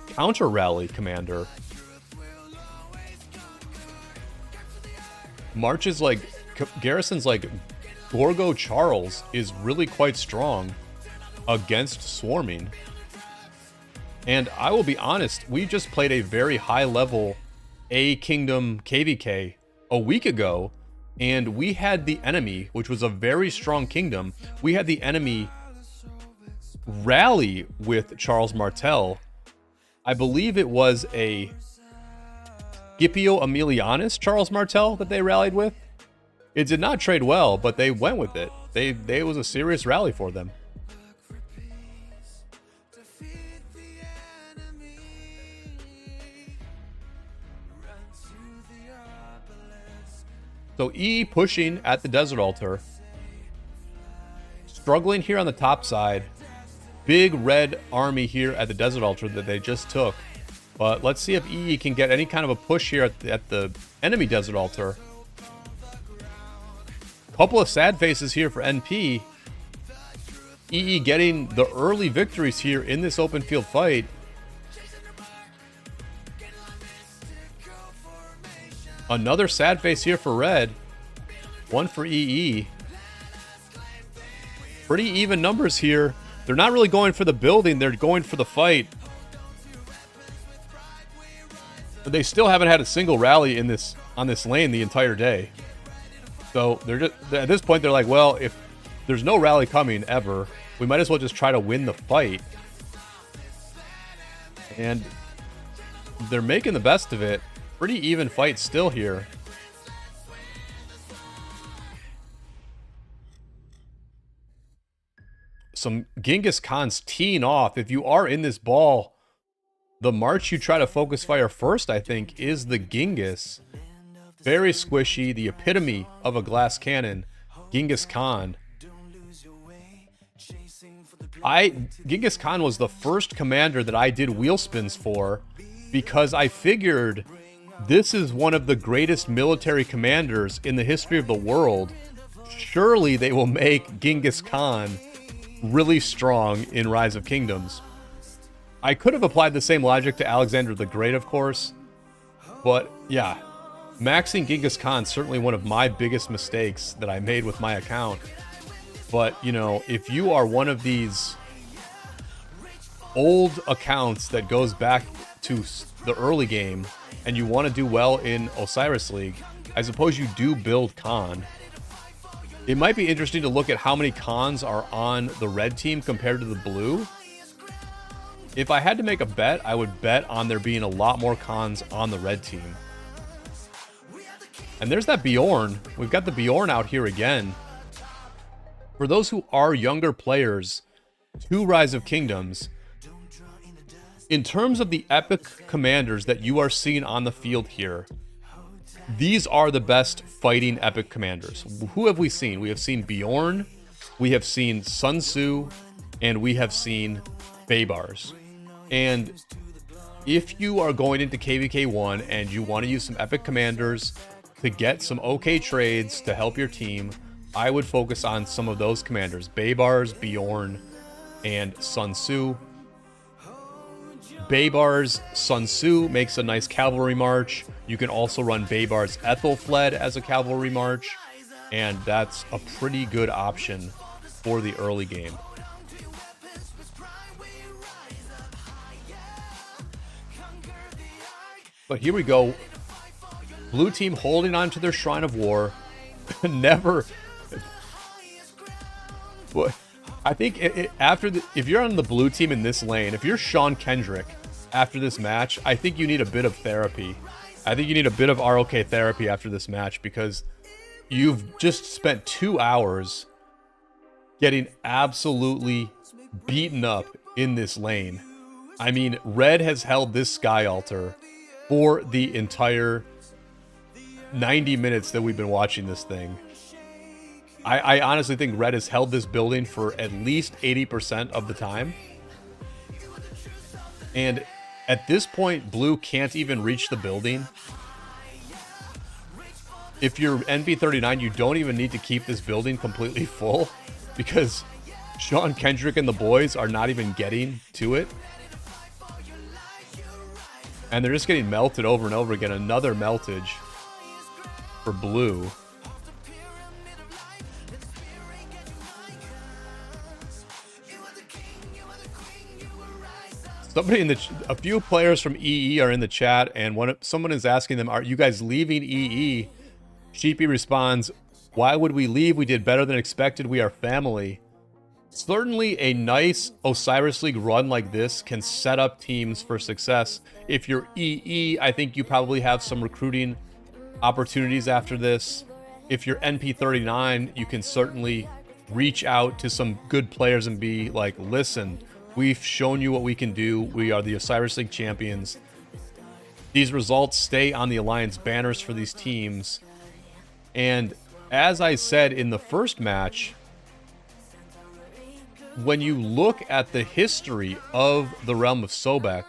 counter rally commander. Marches like garrisons like Gorgo Charles is really quite strong against swarming. And I will be honest, we just played a very high level A Kingdom KVK a week ago, and we had the enemy, which was a very strong kingdom, we had the enemy rally with Charles Martel. I believe it was a Scipio Aemilianus Charles Martel that they rallied with. It did not trade well, but they went with it. It was a serious rally for them. So E pushing at the Desert Altar. Struggling here on the top side. Big red army here at the Desert Altar that they just took. But let's see if EE can get any kind of a push here at the enemy Desert Altar. Couple of sad faces here for NP. EE getting the early victories here in this open field fight. Another sad face here for red. One for EE. Pretty even numbers here. They're not really going for the building, they're going for the fight. But they still haven't had a single rally on this lane the entire day. So they're just, at this point they're like, well, if there's no rally coming ever, we might as well just try to win the fight. And they're making the best of it. Pretty even fight still here. Some Genghis Khan's teeing off. If you are in this ball, the march you try to focus fire first, I think, is the Genghis. Very squishy, the epitome of a glass cannon, Genghis Khan. Genghis Khan was the first commander that I did wheel spins for because I figured this is one of the greatest military commanders in the history of the world. Surely they will make Genghis Khan really strong in Rise of Kingdoms. I could have applied the same logic to Alexander the Great, of course, but yeah, maxing Genghis Khan certainly one of my biggest mistakes that I made with my account. But, you know, if you are one of these old accounts that goes back to the early game and you want to do well in Osiris League, I suppose you do build Khan. It might be interesting to look at how many Khans are on the red team compared to the blue. If I had to make a bet, I would bet on there being a lot more Khans on the red team. And there's that Bjorn. We've got the Bjorn out here again. For those who are younger players to Rise of Kingdoms, In terms of the epic commanders that you are seeing on the field here, these are the best fighting epic commanders. Who have we seen? We have seen Bjorn, we have seen Sun Tzu, and we have seen Baybars. And if you are going into KVK1 and you want to use some epic commanders to get some okay trades to help your team, I would focus on some of those commanders. Baybars, Bjorn, and Sun Tzu. Baybars Sun Tzu makes a nice cavalry march. You can also run Baybars Ethelfled as a cavalry march, and that's a pretty good option for the early game. But here we go. Blue team holding on to their Shrine of War. Never. But I think if you're on the blue team in this lane, if you're Sean Kendrick after this match, I think you need a bit of therapy. I think you need a bit of ROK therapy after this match, because you've just spent 2 hours getting absolutely beaten up in this lane. I mean, Red has held this Sky Altar for the entire 90 minutes that we've been watching this thing. I honestly think Red has held this building for at least 80% of the time. And at this point, Blue can't even reach the building. If you're NP39, you don't even need to keep this building completely full, because Sean Kendrick and the boys are not even getting to it. And they're just getting melted over and over again. Another meltage for Blue. Somebody in a few players from EE are in the chat, and someone is asking them, "Are you guys leaving EE?" Sheepy responds, "Why would we leave? We did better than expected. We are family." Certainly, a nice Osiris League run like this can set up teams for success. If you're EE, I think you probably have some recruiting opportunities after this. If you're NP39, you can certainly reach out to some good players and be like, "Listen, we've shown you what we can do. We are the Osiris League champions." These results stay on the Alliance banners for these teams. And as I said in the first match, when you look at the history of the Realm of Sobek,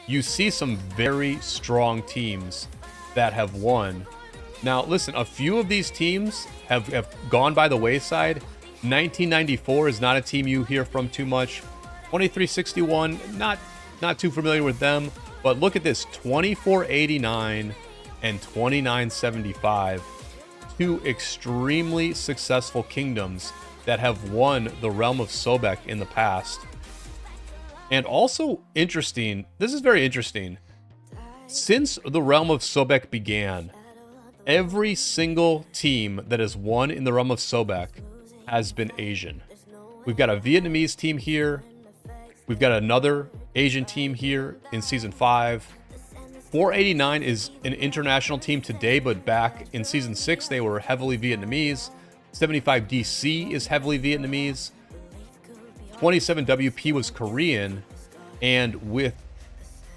you see some very strong teams that have won. Now, listen, a few of these teams have gone by the wayside. 1994 is not a team you hear from too much. 2361, not too familiar with them, but look at this, 2489 and 2975, two extremely successful kingdoms that have won the Realm of Sobek in the past. And also interesting, this is very interesting, since the Realm of Sobek began, every single team that has won in the Realm of Sobek has been Asian. We've got a Vietnamese team here. We've got another Asian team here in Season 5. 489 is an international team today, but back in Season 6, they were heavily Vietnamese. 75 DC is heavily Vietnamese. 27 WP was Korean. And with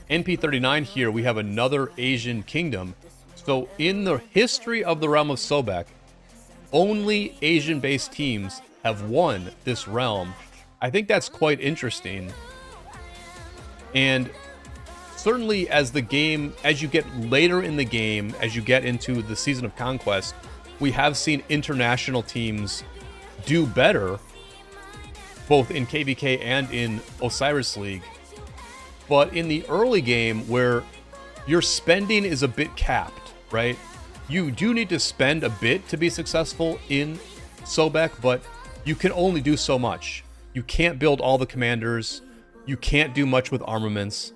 NP39 here, we have another Asian kingdom. So in the history of the Realm of Sobek, only Asian-based teams have won this realm. I think that's quite interesting. And certainly as the game, as you get later in the game, as you get into the Season of Conquest, we have seen international teams do better, both in KVK and in Osiris League. But in the early game, where your spending is a bit capped, right? You do need to spend a bit to be successful in Sobek, but you can only do so much. You can't build all the commanders. You can't do much with armaments.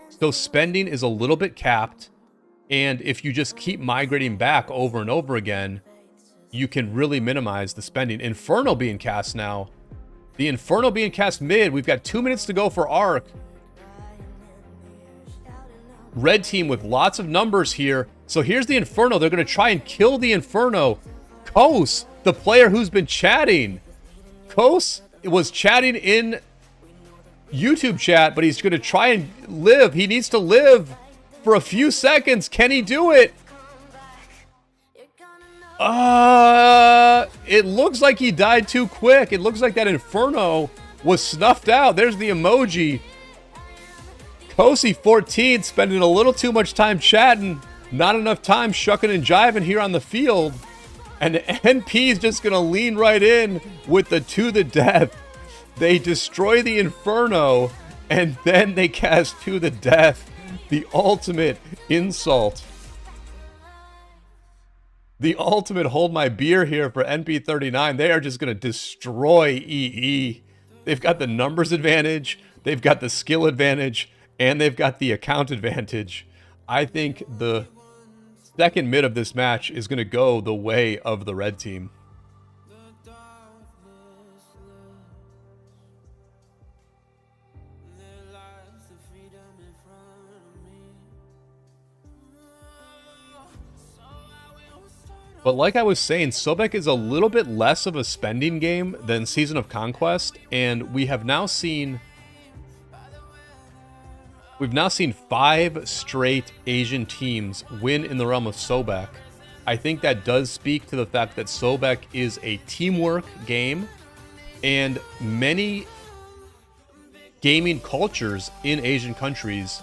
So spending is a little bit capped. And if you just keep migrating back over and over again, you can really minimize the spending. Inferno being cast now. The Inferno being cast mid. We've got 2 minutes to go for Arc. Red team with lots of numbers here. So here's the Inferno. They're going to try and kill the Inferno. Kos, the player who's been chatting. Kos was chatting in YouTube chat, but he's going to try and live. He needs to live for a few seconds. Can he do it? It looks like he died too quick. It looks like that Inferno was snuffed out. There's the emoji. Kosi14 spending a little too much time chatting, not enough time shucking and jiving here on the field. And NP is just going to lean right in with the to the death. They destroy the Inferno, and then they cast to the death. The ultimate insult. The ultimate hold my beer here for NP39. They are just going to destroy EE. They've got the numbers advantage, they've got the skill advantage, and they've got the account advantage. I think the second mid of this match is going to go the way of the red team. But like I was saying, Sobek is a little bit less of a spending game than Season of Conquest, and we've now seen 5 straight Asian teams win in the realm of Sobek. I think that does speak to the fact that Sobek is a teamwork game, and many gaming cultures in Asian countries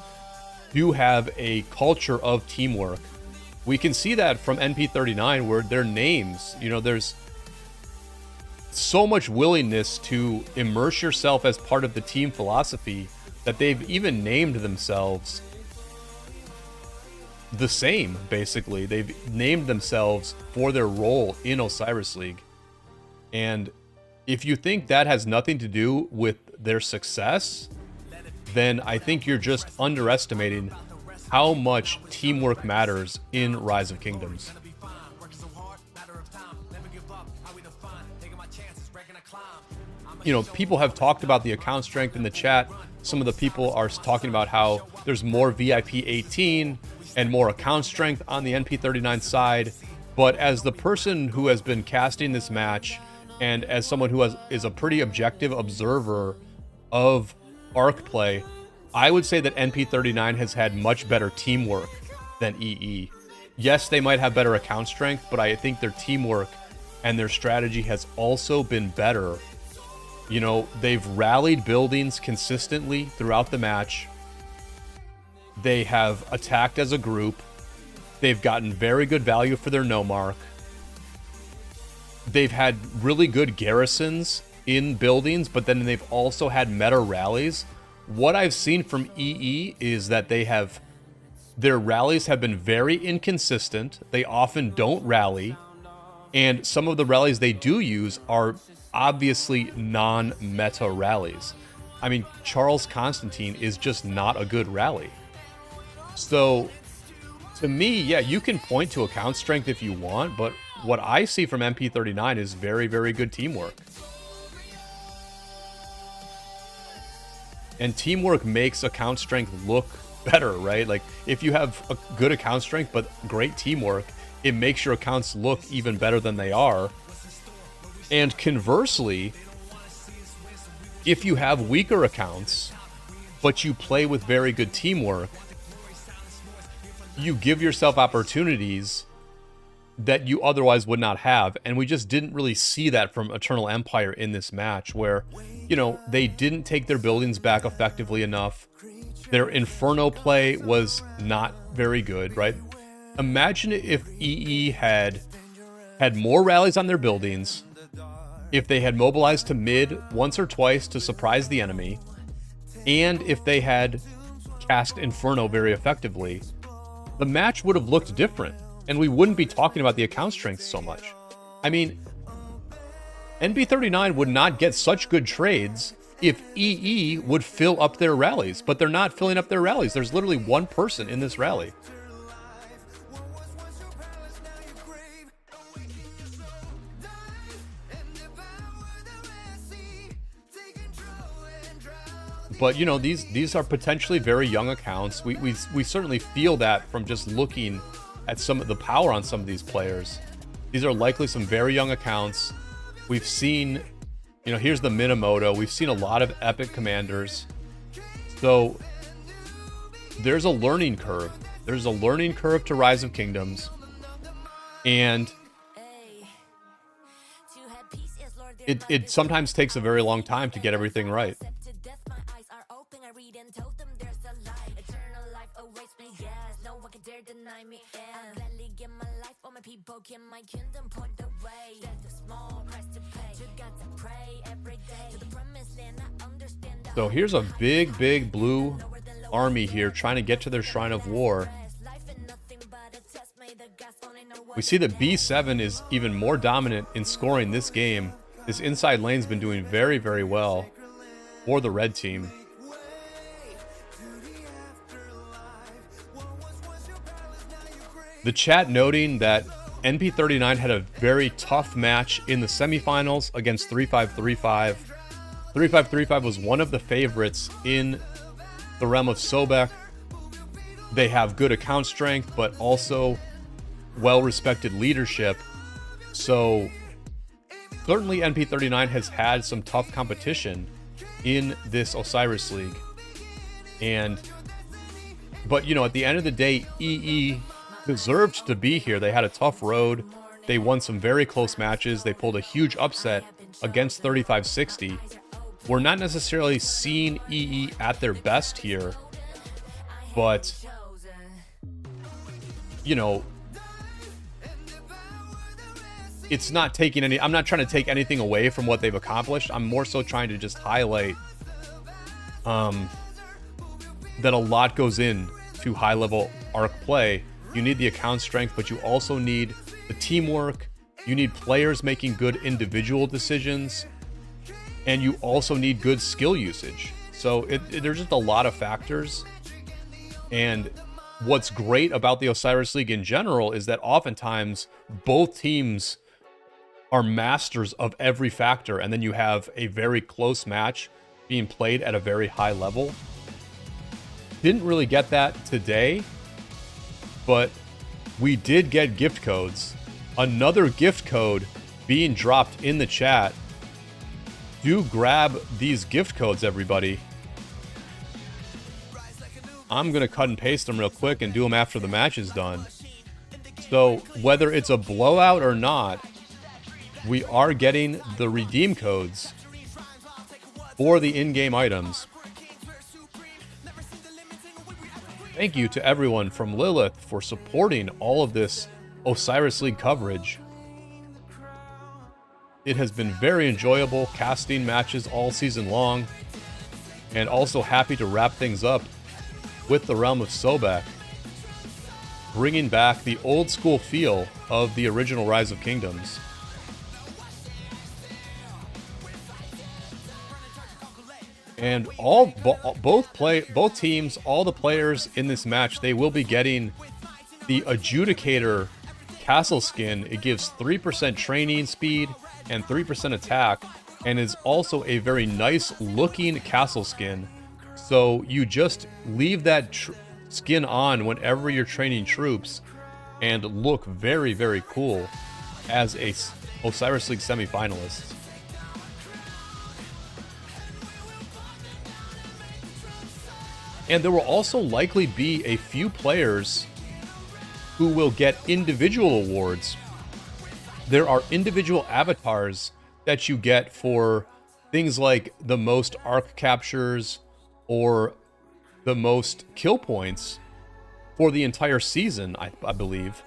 do have a culture of teamwork. We can see that from NP39 where their names, there's so much willingness to immerse yourself as part of the team philosophy that they've even named themselves the same, basically. They've named themselves for their role in Osiris League. And if you think that has nothing to do with their success, then I think you're just underestimating how much teamwork matters in Rise of Kingdoms. People have talked about the account strength in the chat. Some of the people are talking about how there's more VIP 18 and more account strength on the NP39 side. But as the person who has been casting this match, and as someone who is a pretty objective observer of ARC play, I would say that NP39 has had much better teamwork than EE. Yes, they might have better account strength, but I think their teamwork and their strategy has also been better. They've rallied buildings consistently throughout the match. They have attacked as a group. They've gotten very good value for their no mark. They've had really good garrisons in buildings, but then they've also had meta rallies. What I've seen from EE is that their rallies have been very inconsistent. They often don't rally, and some of the rallies they do use are obviously non-meta rallies. I mean, Charles Constantine is just not a good rally. So, to me, yeah, you can point to account strength if you want, but what I see from NP39 is very, very good teamwork. And teamwork makes account strength look better, right? Like, if you have a good account strength but great teamwork, it makes your accounts look even better than they are. And conversely, if you have weaker accounts, but you play with very good teamwork, you give yourself opportunities that you otherwise would not have. And we just didn't really see that from Eternal Empire in this match, where, they didn't take their buildings back effectively enough. Their Inferno play was not very good, right? Imagine if EE had more rallies on their buildings, if they had mobilized to mid once or twice to surprise the enemy, and if they had cast Inferno very effectively, the match would have looked different, and we wouldn't be talking about the account strength so much. I mean, NP39 would not get such good trades if EE would fill up their rallies, but they're not filling up their rallies. There's literally one person in this rally. But, these are potentially very young accounts. We certainly feel that from just looking at some of the power on some of these players. These are likely some very young accounts. We've seen You know, here's the Minamoto. We've seen a lot of epic commanders. So there's a learning curve. There's a learning curve to Rise of Kingdoms. And it sometimes takes a very long time to get everything right. So here's a big blue army here trying to get to their Shrine of War. We see that B7 is even more dominant in scoring this game. This inside lane's been doing very, very well for the red team. The chat noting that NP39 had a very tough match in the semifinals against 3535. 3535 was one of the favorites in the realm of Sobek. They have good account strength, but also well-respected leadership. So certainly NP39 has had some tough competition in this Osiris League. But you know, at the end of the day, EE deserved to be here. They had a tough road. They won some very close matches. They pulled a huge upset against 3560. We're not necessarily seeing EE at their best here, but you know, it's not taking any, I'm not trying to take anything away from what they've accomplished. I'm more so trying to just highlight that a lot goes in to high level arc play. You need the account strength, but you also need the teamwork. You need players making good individual decisions, and you also need good skill usage. So there's just a lot of factors. And what's great about the Osiris League in general is that oftentimes both teams are masters of every factor, and then you have a very close match being played at a very high level. Didn't really get that today, but we did get gift codes. Another gift code being dropped in the chat. Do grab these gift codes, everybody. I'm going to cut and paste them real quick and do them after the match is done. So whether it's a blowout or not, we are getting the redeem codes for the in-game items. Thank you to everyone from Lilith for supporting all of this Osiris League coverage. It has been very enjoyable casting matches all season long, and also happy to wrap things up with the Realm of Sobek, bringing back the old school feel of the original Rise of Kingdoms. And both teams, all the players in this match, they will be getting the Adjudicator Castle skin. It gives 3% training speed and 3% attack, and is also a very nice looking castle skin. So you just leave that skin on whenever you're training troops and look very, very cool as a Osiris League semifinalist. And there will also likely be a few players who will get individual awards. There are individual avatars that you get for things like the most arc captures or the most kill points for the entire season, I believe.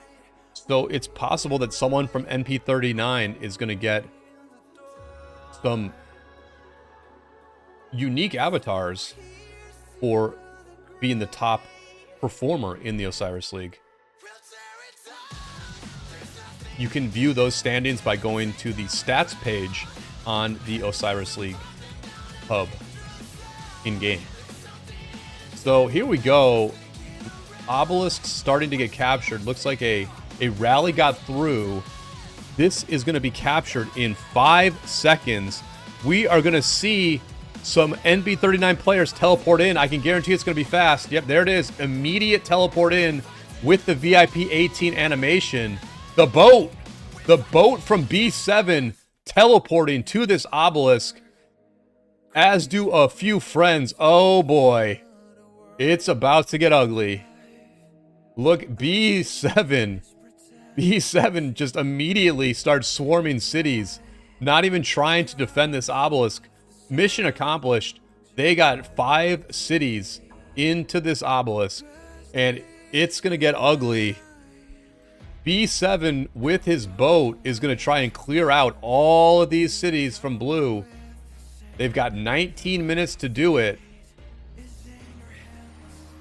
So it's possible that someone from NP39 is going to get some unique avatars for being the top performer in the Osiris League. You can view those standings by going to the stats page on the Osiris League hub in-game. So here we go. Obelisks starting to get captured. Looks like a rally got through. This is going to be captured in 5 seconds. We are going to see some NP39 players teleport in. I can guarantee it's going to be fast. Yep, there it is. Immediate teleport in with the VIP 18 animation. The boat from B7 teleporting to this obelisk, as do a few friends. Oh boy. It's about to get ugly. Look, B7. B7 just immediately starts swarming cities, not even trying to defend this obelisk. Mission accomplished. They got 5 cities into this obelisk, and it's going to get ugly. B7 with his boat is going to try and clear out all of these cities from blue. They've got 19 minutes to do it.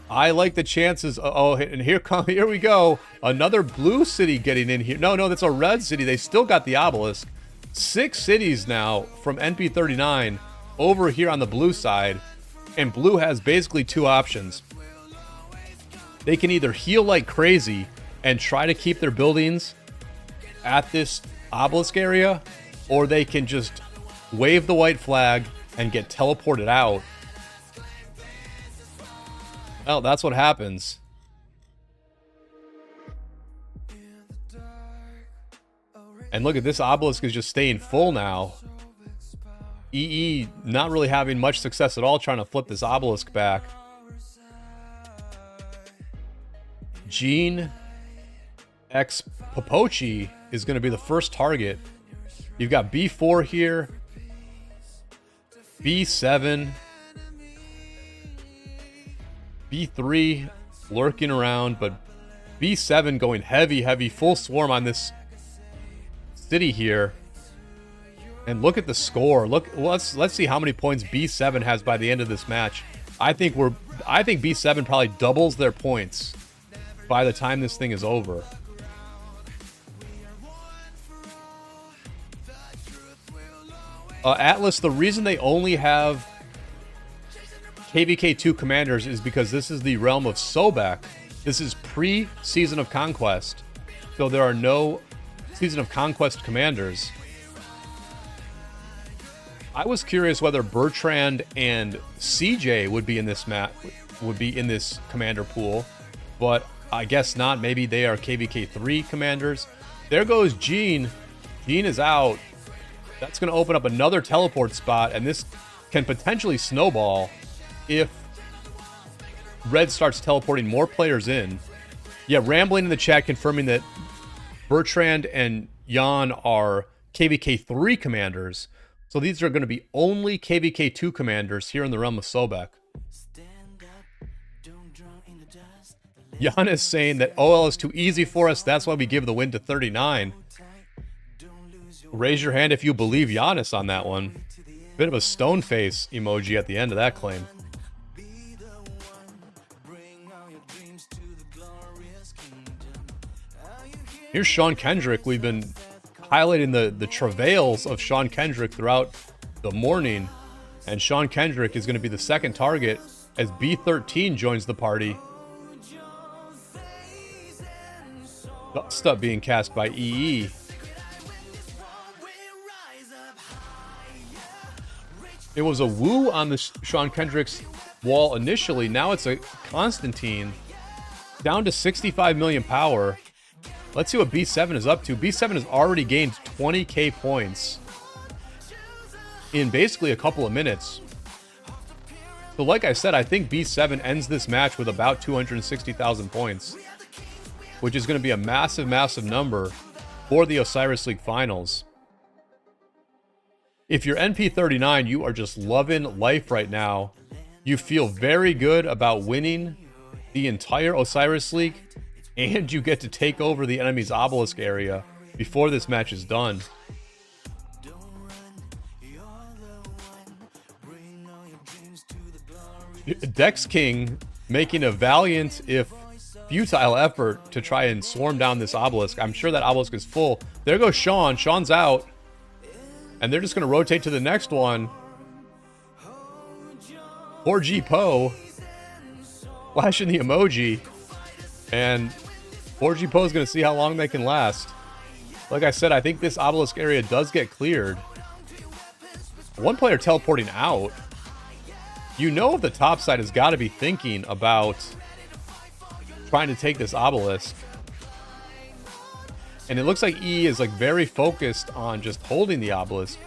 I like the chances. Oh, and here we go. Another blue city getting in here. No, that's a red city. They still got the obelisk. 6 cities now from NP39 over here on the blue side. And blue has basically 2 options. They can either heal like crazy and try to keep their buildings at this obelisk area, or they can just wave the white flag and get teleported out. Well, that's what happens. And look at this, obelisk is just staying full now. EE not really having much success at all trying to flip this obelisk back. Gene X Popochi is going to be the first target. You've got B4 here. B7. B3 lurking around, but B7 going heavy, full swarm on this city here. And look at the score. Look, let's see how many points B7 has by the end of this match. I think B7 probably doubles their points by the time this thing is over. Atlas, the reason they only have KVK2 commanders is because this is the realm of Sobek. This is pre-Season of Conquest, so there are no Season of Conquest commanders. I was curious whether Bertrand and CJ would be in this commander pool, but I guess not. Maybe they are KVK3 commanders. There goes Gene. Gene is out. That's going to open up another teleport spot, and this can potentially snowball if Red starts teleporting more players in. Yeah, Rambling in the chat confirming that Bertrand and Jan are KVK3 commanders. So these are going to be only KVK2 commanders here in the realm of Sobek. Jan is saying that OL is too easy for us. That's why we give the win to 39. Raise your hand if you believe Giannis on that one. Bit of a stone face emoji at the end of that claim. Here's Sean Kendrick. We've been highlighting the travails of Sean Kendrick throughout the morning. And Sean Kendrick is going to be the second target as B13 joins the party. Dust up being cast by EE. It was a Woo on the Sean Kendrick's wall initially. Now it's a Constantine. Down to 65 million power. Let's see what B7 is up to. B7 has already gained 20k points in basically a couple of minutes. So like I said, I think B7 ends this match with about 260,000 points, which is going to be a massive number for the Osiris League Finals. If you're NP39, you are just loving life right now. You feel very good about winning the entire Osiris League, and you get to take over the enemy's obelisk area before this match is done. Dex King making a valiant, if futile, effort to try and swarm down this obelisk. I'm sure that obelisk is full. There goes Sean. Sean's out. And they're just going to rotate to the next one. Poor G Poe. Flashing the emoji. And poor G Poe is going to see how long they can last. Like I said, I think this obelisk area does get cleared. One player teleporting out. You know the top side has got to be thinking about trying to take this obelisk. And it looks like E is like very focused on just holding the obelisk.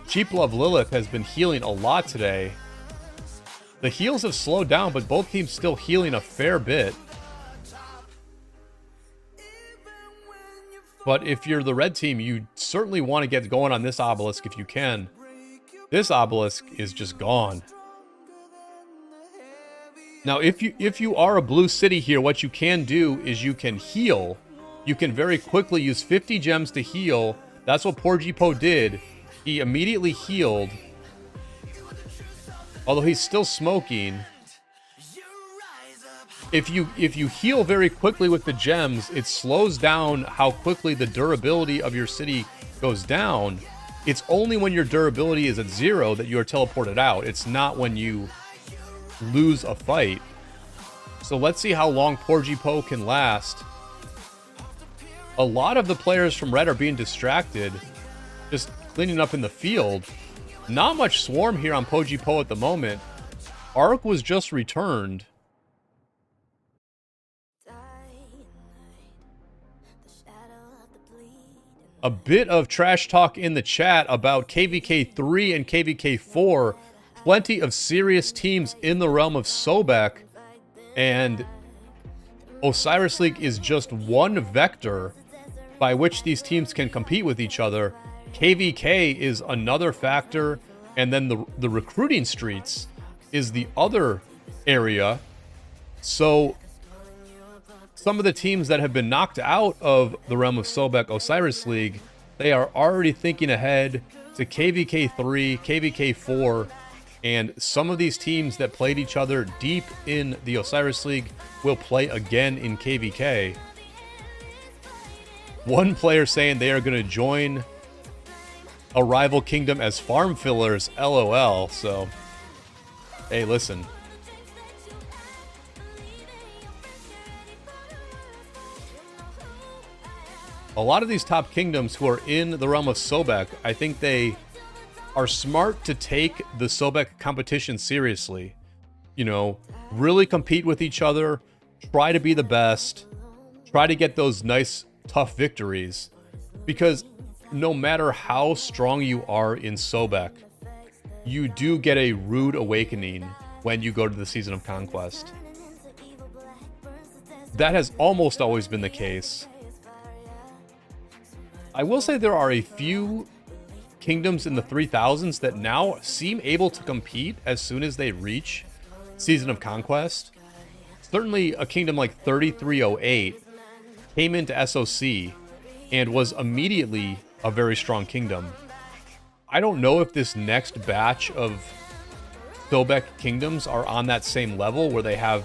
Cheap Love Lilith has been healing a lot today. The heals have slowed down, but both teams still healing a fair bit. But if you're the red team, you certainly want to get going on this obelisk if you can. This obelisk is just gone. Now, if you are a blue city here, what you can do is you can heal. You can very quickly use 50 gems to heal. That's what Porgy-Po did. He immediately healed. Although he's still smoking. If you heal very quickly with the gems, it slows down how quickly the durability of your city goes down. It's only when your durability is at 0 that you are teleported out. It's not when you lose a fight. So let's see how long Porgy-Po can last. A lot of the players from red are being distracted, just cleaning up in the field. Not much swarm here on Porgy-Po at the moment. Ark was just returned. A bit of trash talk in the chat about KVK3 and KVK4. Plenty of serious teams in the realm of Sobek. And Osiris League is just one vector by which these teams can compete with each other. KVK is another factor. And then the recruiting streets is the other area. So some of the teams that have been knocked out of the realm of Sobek Osiris League, they are already thinking ahead to KVK3, KVK4, and some of these teams that played each other deep in the Osiris League will play again in KVK. One player saying they are going to join a rival kingdom as farm fillers, LOL. So, hey, listen. A lot of these top kingdoms who are in the realm of Sobek, I think they are smart to take the Sobek competition seriously. You know, really compete with each other, try to be the best, try to get those nice, tough victories. Because no matter how strong you are in Sobek, you do get a rude awakening when you go to the Season of Conquest. That has almost always been the case. I will say there are a few kingdoms in the 3000s that now seem able to compete as soon as they reach Season of Conquest. Certainly a kingdom like 3308 came into SOC and was immediately a very strong kingdom. I don't know if this next batch of Sobek kingdoms are on that same level where they have,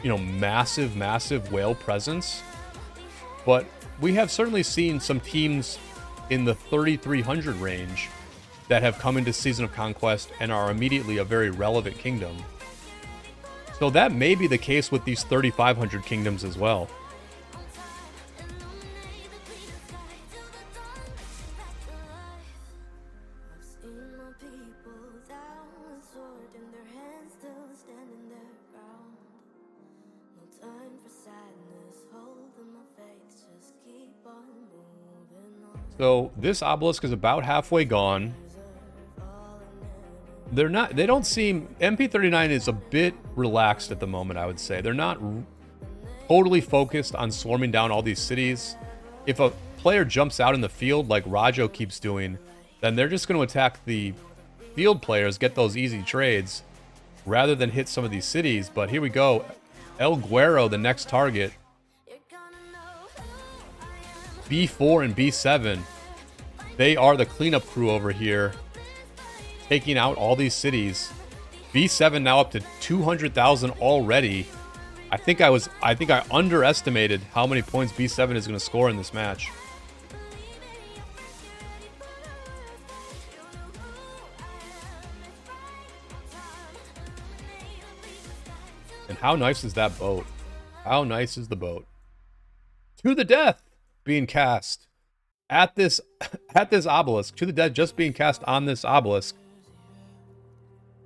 you know, massive whale presence. But we have certainly seen some teams in the 3,300 range that have come into Season of Conquest and are immediately a very relevant kingdom. So that may be the case with these 3,500 kingdoms as well. So this obelisk is about halfway gone. They don't seem, NP39 is a bit relaxed at the moment, I would say. They're not totally focused on swarming down all these cities. If a player jumps out in the field like Rajo keeps doing, then they're just going to attack the field players, get those easy trades, rather than hit some of these cities. But here we go. El Guero, the next target. B4 and B7, they are the cleanup crew over here, taking out all these cities. B7 now up to 200,000 already. I think I underestimated how many points B7 is going to score in this match. And how nice is that boat? How nice is the boat? To the death being cast at this obelisk. To the death just being cast on this obelisk.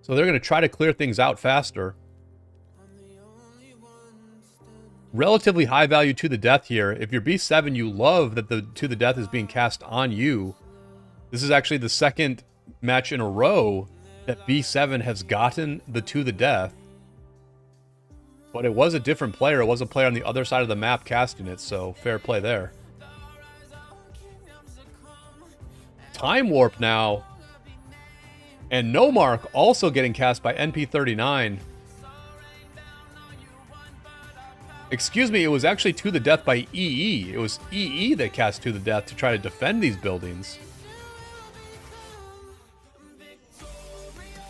So they're going to try to clear things out faster. relatively high value to the death here. If you're B7, you love that the to the death is being cast on you. This is actually the second match in a row that B7 has gotten the to the death. But it was a different player. It was a player on the other side of the map casting it, so fair play there. Time Warp now. And No Mark also getting cast by NP39. Excuse me, it was actually to the death by EE. It was EE that cast to the death to try to defend these buildings.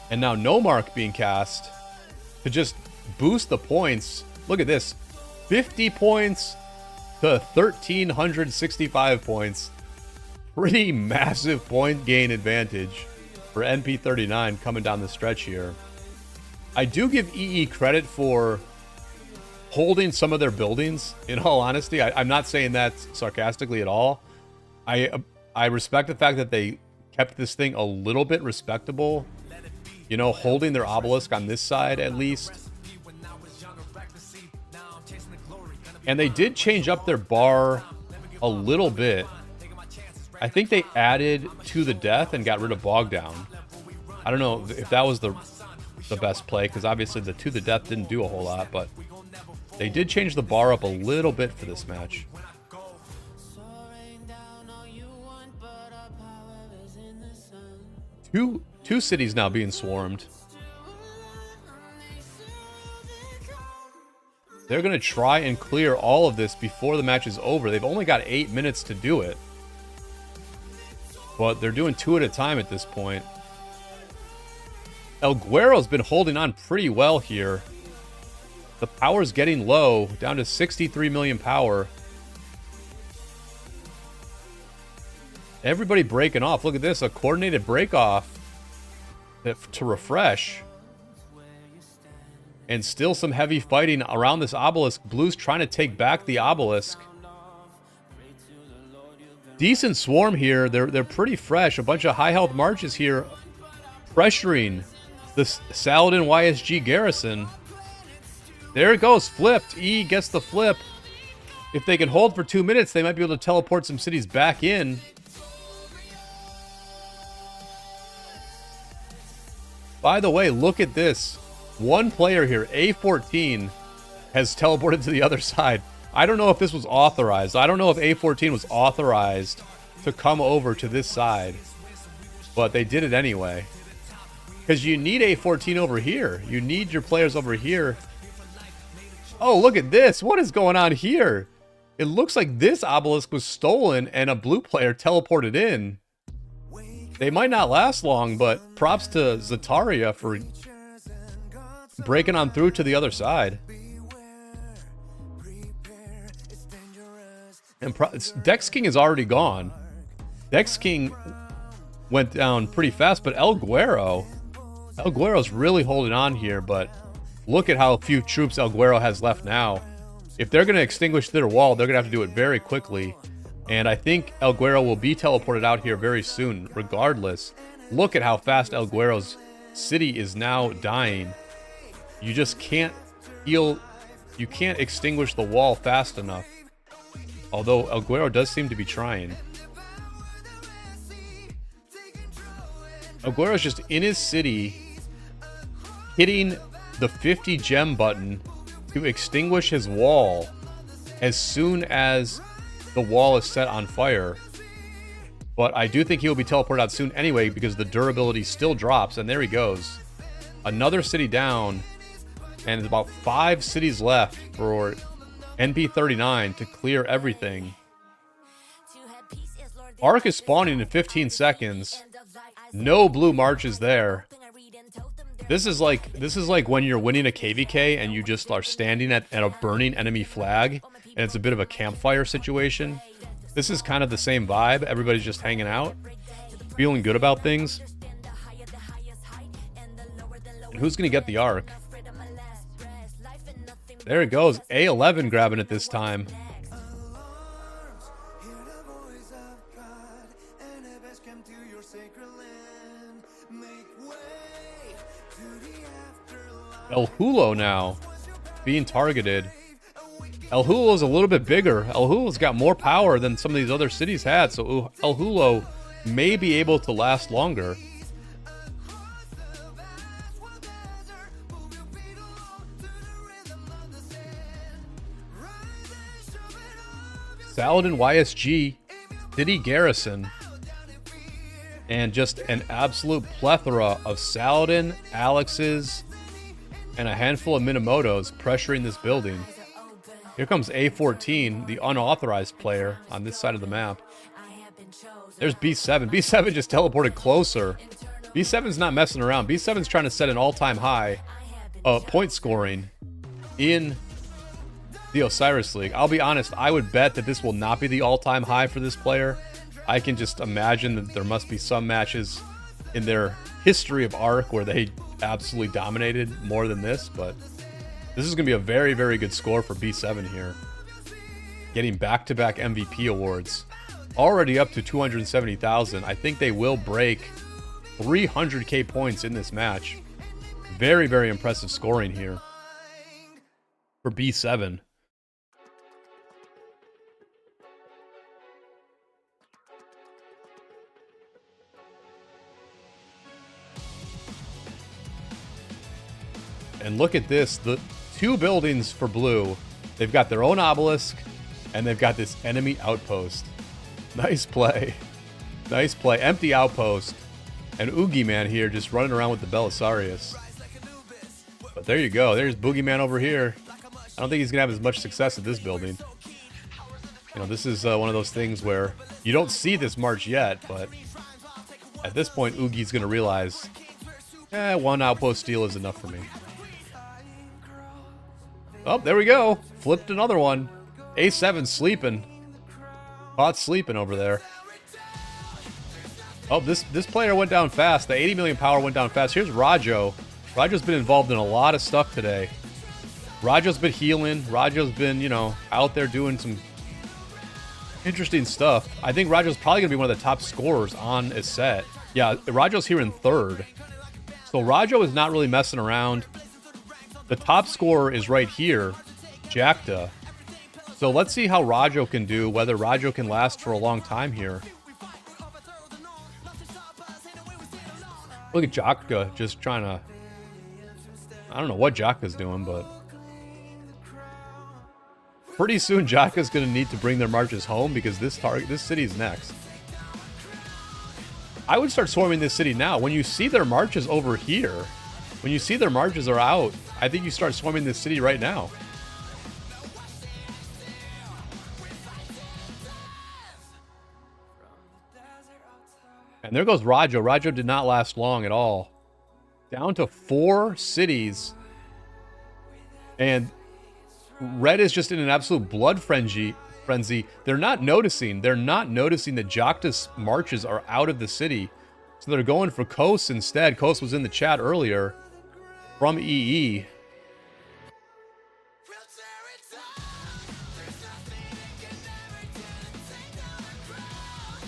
And now No Mark being cast to just boost the points. Look at this. 50 points to 1,365 points. Pretty massive point gain advantage for NP39 coming down the stretch here. I do give EE credit for holding some of their buildings, in all honesty. I'm not saying that sarcastically at all. I respect the fact that they kept this thing a little bit respectable. You know, holding their obelisk on this side at least. And they did change up their bar a little bit. I think they added to the death and got rid of Bog Down. I don't know if that was the best play, because obviously the to the death didn't do a whole lot, but they did change the bar up a little bit for this match. Two cities now being swarmed. They're going to try and clear all of this before the match is over. They've only got 8 minutes to do it. But they're doing 2 at a time at this point. El Guero's been holding on pretty well here. The power's getting low, down to 63 million power. Everybody breaking off. Look at this, a coordinated break off to refresh. And still some heavy fighting around this obelisk. Blue's trying to take back the obelisk. Decent swarm here. They're pretty fresh. A bunch of high health marches here, pressuring the Saladin YSG garrison. There it goes, flipped. E gets the flip. If they can hold for 2 minutes, they might be able to teleport some cities back in. By the way, look at this. One player here, A14, has teleported to the other side. I don't know if this was authorized. I don't know if A14 was authorized to come over to this side. But they did it anyway. Because you need A14 over here. You need your players over here. Oh, look at this. What is going on here? It looks like this obelisk was stolen and a blue player teleported in. They might not last long, but props to Zataria for breaking on through to the other side. And Dex King is already gone. Dex King went down pretty fast, but El Guero's really holding on here, but look at how few troops El Guero has left now. If they're going to extinguish their wall, they're going to have to do it very quickly. And I think El Guero will be teleported out here very soon, regardless. Look at how fast El Guero's city is now dying. You just can't heal. You can't extinguish the wall fast enough. Although El Guero does seem to be trying. El Guero's just in his city, hitting the 50 gem button to extinguish his wall as soon as the wall is set on fire. But I do think he'll be teleported out soon anyway, because the durability still drops. And there he goes. Another city down. And there's about 5 cities left for NP39 to clear everything. Arc is spawning in 15 seconds. No blue marches there. This is like when you're winning a KVK and you just are standing at a burning enemy flag, and it's a bit of a campfire situation. This is kind of the same vibe. Everybody's just hanging out, feeling good about things. And who's going to get the Arc? There it goes. A11 grabbing it this time. El Hulo now being targeted. El Hulo's a little bit bigger. El Hulo's got more power than some of these other cities had, so El Hulo may be able to last longer. Saladin YSG, City Garrison, and just an absolute plethora of Saladin, Alex's, and a handful of Minamotos pressuring this building. Here comes A14, the unauthorized player on this side of the map. There's B7. B7 just teleported closer. B7's not messing around. B7's trying to set an all-time high point scoring in the Osiris League. I'll be honest, I would bet that this will not be the all-time high for this player. I can just imagine that there must be some matches in their history of Arc where they absolutely dominated more than this, but this is going to be a very, very good score for B7 here. Getting back-to-back MVP awards. Already up to 270,000. I think they will break 300k points in this match. Very, very impressive scoring here for B7. And look at this, the two buildings for blue, they've got their own obelisk, and they've got this enemy outpost. Nice play. Nice play. Empty outpost. And Oogie Man here just running around with the Belisarius. But there you go. There's Boogeyman over here. I don't think he's going to have as much success at this building. You know, this is one of those things where you don't see this march yet, but at this point, Oogie's going to realize, one outpost steal is enough for me. Oh, there we go. Flipped another one. A7 sleeping. Caught sleeping over there. Oh, this player went down fast. The 80 million power went down fast. Here's Rajo. Rajo's been involved in a lot of stuff today. Rajo's been healing. Rajo's been, you know, out there doing some interesting stuff. I think Rajo's probably going to be one of the top scorers on a set. Yeah, Rajo's here in third. So Rajo is not really messing around. The top scorer is right here, Jakta. So let's see how Rajo can do, whether Rajo can last for a long time here. Look at Jakta just trying to... I don't know what Jakta's doing, but... pretty soon Jakta's going to need to bring their marches home because this city's next. I would start swarming this city now. When you see their marches over here, when you see their marches are out, I think you start swarming this city right now. And there goes Rajo. Rajo did not last long at all. Down to 4 cities. And Red is just in an absolute blood frenzy. They're not noticing. They're not noticing that Jakta's marches are out of the city. So they're going for Kos instead. Kos was in the chat earlier from EE.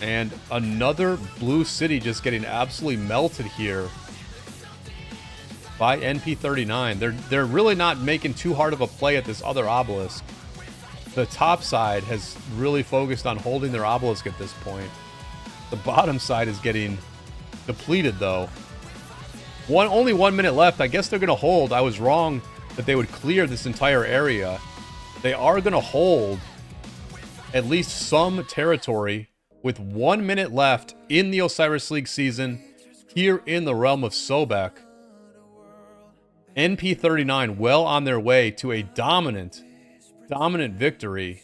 And another blue city just getting absolutely melted here by NP39. They're really not making too hard of a play at this other obelisk. The top side has really focused on holding their obelisk at this point. The bottom side is getting depleted though. Only 1 minute left. I guess they're going to hold. I was wrong that they would clear this entire area. They are going to hold at least some territory with 1 minute left in the Osiris League season here in the realm of Sobek. NP39 well on their way to a dominant victory.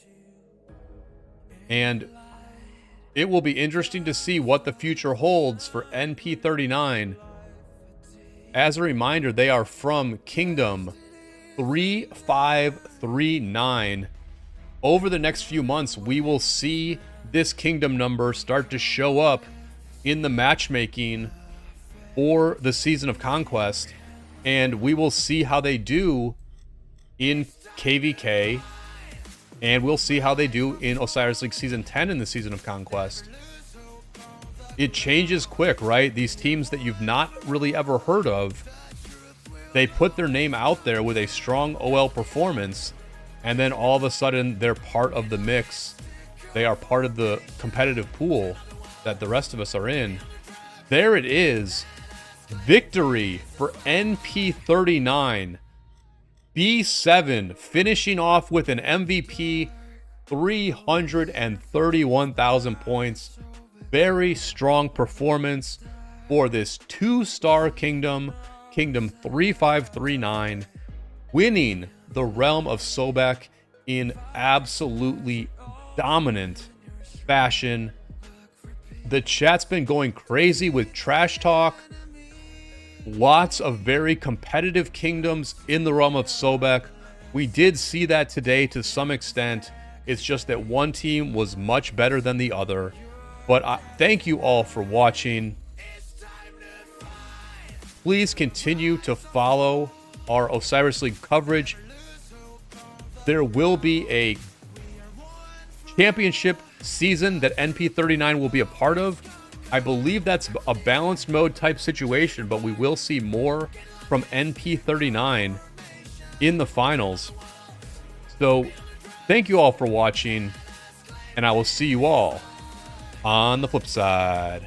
And it will be interesting to see what the future holds for NP39. As a reminder, they are from Kingdom 3539. Over the next few months, we will see this kingdom number start to show up in the matchmaking for the Season of Conquest, and we will see how they do in KVK, and we'll see how they do in Osiris League Season 10 in the Season of Conquest. It changes quick, right? These teams that you've not really ever heard of, they put their name out there with a strong OL performance, and then all of a sudden they're part of the mix. They are part of the competitive pool that the rest of us are in. There it is. Victory for NP39. B7 finishing off with an MVP, 331,000 points. Very strong performance for this 2-star kingdom, Kingdom 3539, winning the realm of Sobek in absolutely dominant fashion. The chat's been going crazy with trash talk. Lots of very competitive kingdoms in the realm of Sobek. We did see that today to some extent. It's just that one team was much better than the other. But thank you all for watching. Please continue to follow our Osiris League coverage. There will be a championship season that NP39 will be a part of. I believe that's a balanced mode type situation, but we will see more from NP39 in the finals. So thank you all for watching, and I will see you all on the flip side.